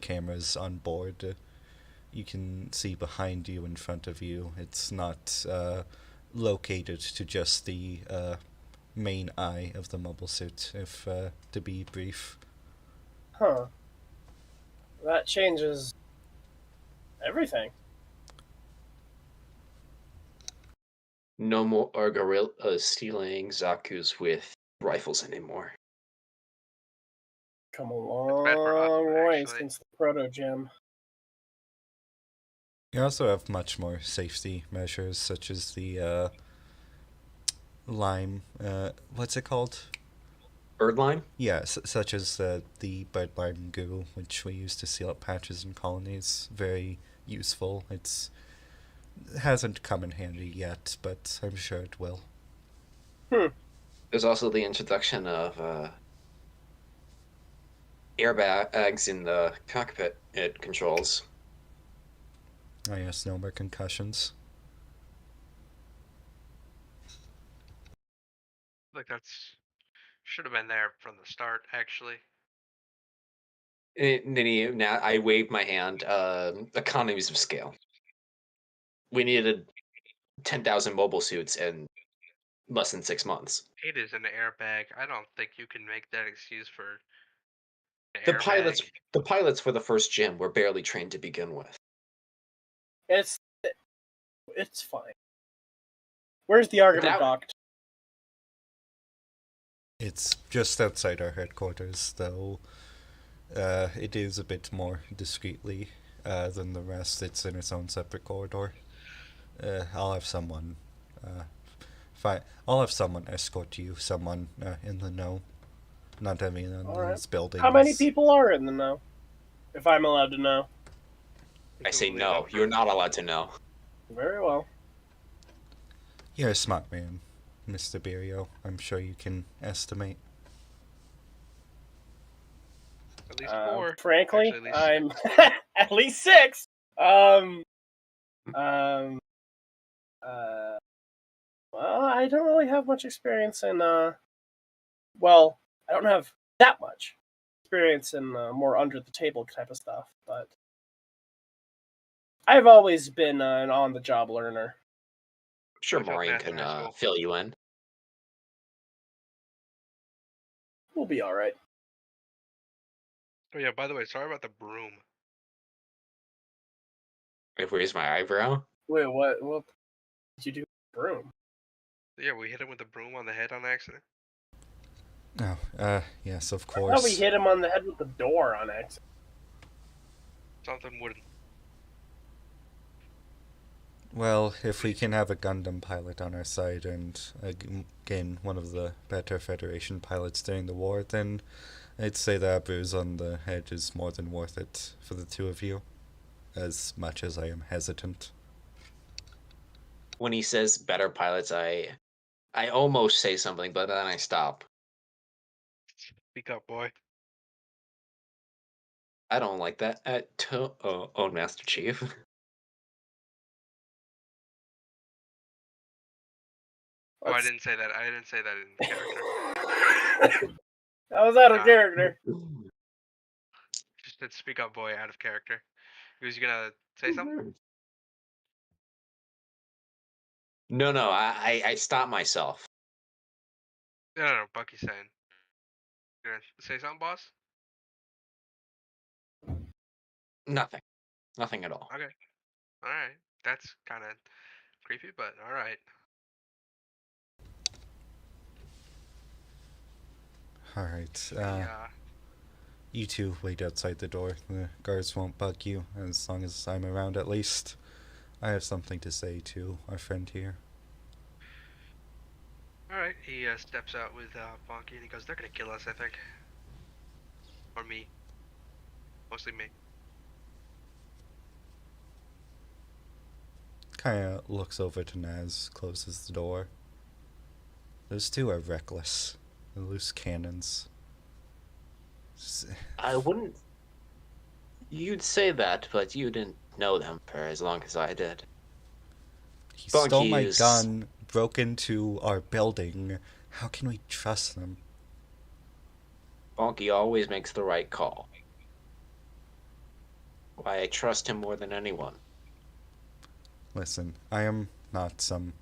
cameras on board. You can see behind you, in front of you. It's not located to just the main eye of the mobile suit, if to be brief. Huh. That changes everything. No more are gorillas stealing Zaku's with rifles anymore. Come a bad for us, long way actually. since the proto gym. You also have much more safety measures, such as the lime. What's it called? Birdline? Yeah, such as the bird lime goo, which we use to seal up patches and colonies. Very useful. It hasn't come in handy yet, but I'm sure it will. There's also the introduction of airbags in the cockpit it controls. Oh yes, no more concussions. Like that's should have been there from the start, actually. Now I waved my hand. Economies of scale. We needed 10,000 mobile suits in less than 6 months. It is an airbag. I don't think you can make that excuse for an The airbag. pilots for the first gym were barely trained to begin with. It's fine. Where's the argument docked? It's just outside our headquarters, though it is a bit more discreetly than the rest. It's in its own separate corridor. I'll have someone. I'll have someone escort you. Someone in the know. Not everyone in All right. these buildings. How many people are in the know? If I'm allowed to know. I say no. You're not allowed to know. Very well. You're a smart man, Mr. Berio. I'm sure you can estimate. At least 4. Frankly, Actually, at least I'm 6. at least 6. Well, I don't really have much experience in. Well, I don't have that much experience in more under the table type of stuff, but I've always been an on the job learner. I'm sure I failed Maureen math in can high school. fill you in. We'll be all right. Oh yeah, by the way, sorry about the broom. I've raised my eyebrow. Wait, what? What did you do? With the broom? Yeah, we hit him with the broom on the head on accident. Oh, yes, of I course. thought we hit him on the head with the door on accident. Something wouldn't. Well, if we can have a Gundam pilot on our side and again one of the better Federation pilots during the war, then I'd say that bruise on the head is more than worth it for the two of you, as much as I am hesitant. When he says better pilots, I almost say something, but then I stop. Speak up, boy. I don't like that. Oh, Master Chief. Oh, I Let's- didn't say that. I didn't say that in character. That was out of God. character. Just did speak up, boy, out of character. He was gonna say something. No, I stopped myself. No, Bucky's saying. You gonna say something, boss? Nothing. Nothing at all. Okay. All right. That's kind of creepy, but all right. Alright, Yeah. you two wait outside the door. The guards won't bug you, as long as I'm around at least. I have something to say to our friend here. All right. He steps out with Bonki and he goes, "They're gonna kill us, I think, or me. Mostly me." Kinda looks over to Naz, closes the door. Those two are reckless. They're loose cannons. I wouldn't. You'd say that, but you didn't know them for as long as I did. He Bonki stole my is- gun, broke into our building. How can we trust them? Bonki always makes the right call. Why I trust him more than anyone. Listen, I am not some...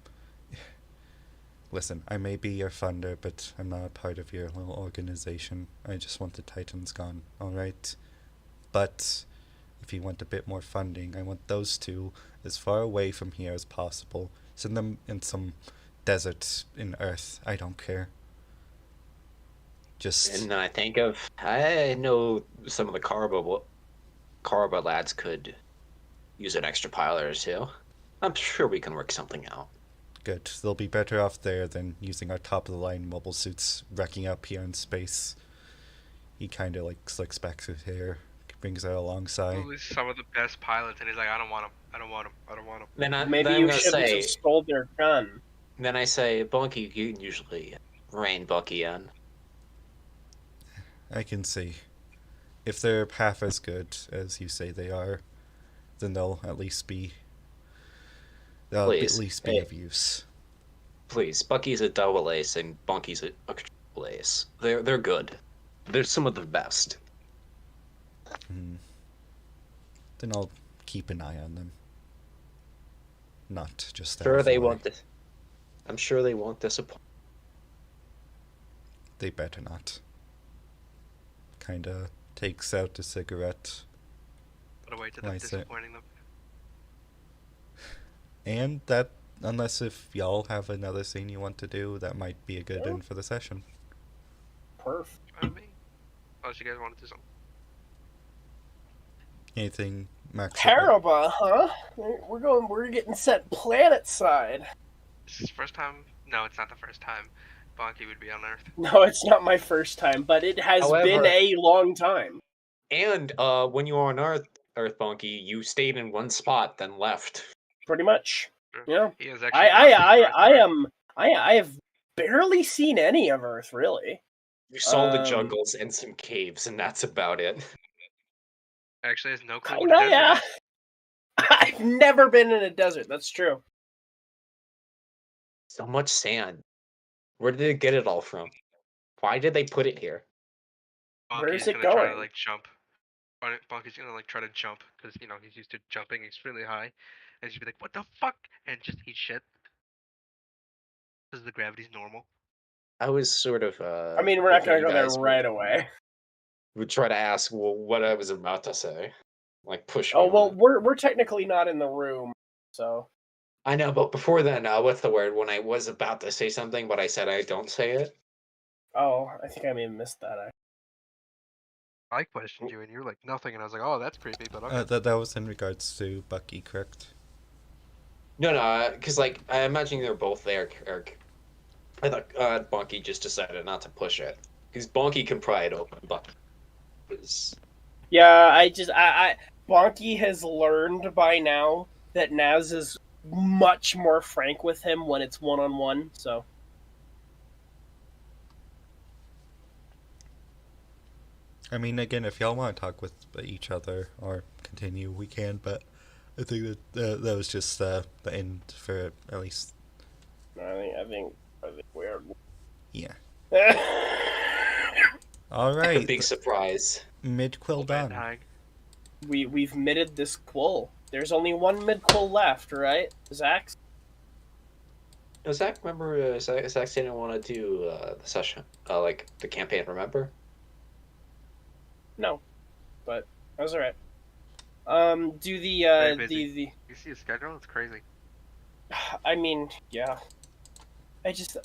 Listen, I may be your funder, but I'm not a part of your little organization. I just want the Titans gone, alright? But if you want a bit more funding, I want those two as far away from here as possible. Send them in some desert in Earth. I don't care. Just... And I I know some of the Carba lads could use an extra pilot or two. I'm sure we can work something out. Good. They'll be better off there than using our top-of-the-line mobile suits wrecking up here in space. He kind of like slicks back his hair, brings it alongside. Well, he's some of the best pilots, and he's like, "I don't want him. I don't want him. I don't want him." Maybe then you I'm gonna shouldn't say, have stole their gun. Then I say, Bonki, you can usually rein Bucky in. I can see. If they're half as good as you say they are, then they'll at least be... They'll Please. at least be Hey. of use. Please, Bucky's a double ace and Bonki's a triple ace. They're good. They're some of the best. Then I'll keep an eye on them. Not just Sure, they fly. won't. I'm sure they won't disappoint. They better not. Kinda takes out a cigarette. What a way to them Nice, disappointing them. And that, unless if y'all have another scene you want to do, that might be a good Yeah. end for the session. Perf. I mean, unless you guys want to do something. Anything, Max? Paraba, huh? We're getting set planet side. This is the first time. No, it's not the first time Bonki would be on Earth. No, it's not my first time, but it has been However- a long time. And when you were on Earth, Bonki, you stayed in one spot, then left. Pretty much. Sure. Yeah. He is actually. I have barely seen any of Earth, really. You saw the Um, jungles and some caves, and that's about it. Actually has no clue Kinda, what a desert yeah. is. I've never been in a desert. That's true. So much sand. Where did they get it all from? Why did they put it here? Where is Bonki's it gonna try to going? like jump. Bonki's gonna like try to jump because he's used to jumping extremely high, and he's be like, "What the fuck?" and just eat shit because the gravity's normal. I was sort of. I mean, we're not hoping gonna you go there guys right away. would try to ask what I was about to say, like push. Oh me well, on it. we're technically not in the room, so I know, but before then, what's the word? When I was about to say something, but I said I don't say it. oh, I think I may have missed that. I questioned you, and you were like nothing, and I was like, "Oh, that's creepy," but okay. That was in regards to Bucky, correct? No, because like I imagine they're both there, Eric. I thought Bonky just decided not to push it because Bonky can pry it open, but Yeah, I Bonky has learned by now that Naz is much more frank with him when it's one-on-one, so. I mean, again, if y'all want to talk with each other or continue, we can, but I think that was just the end for at least. I think we're. Yeah. All A right, big surprise. mid quill done. Hag. We've midded this quill. There's only one mid quill left, right? Zach? No, Zach, remember, Zach didn't want to do the session, like the campaign, remember? No, but that was alright. Do the Very busy. the You see his schedule? It's crazy. I mean, yeah. I just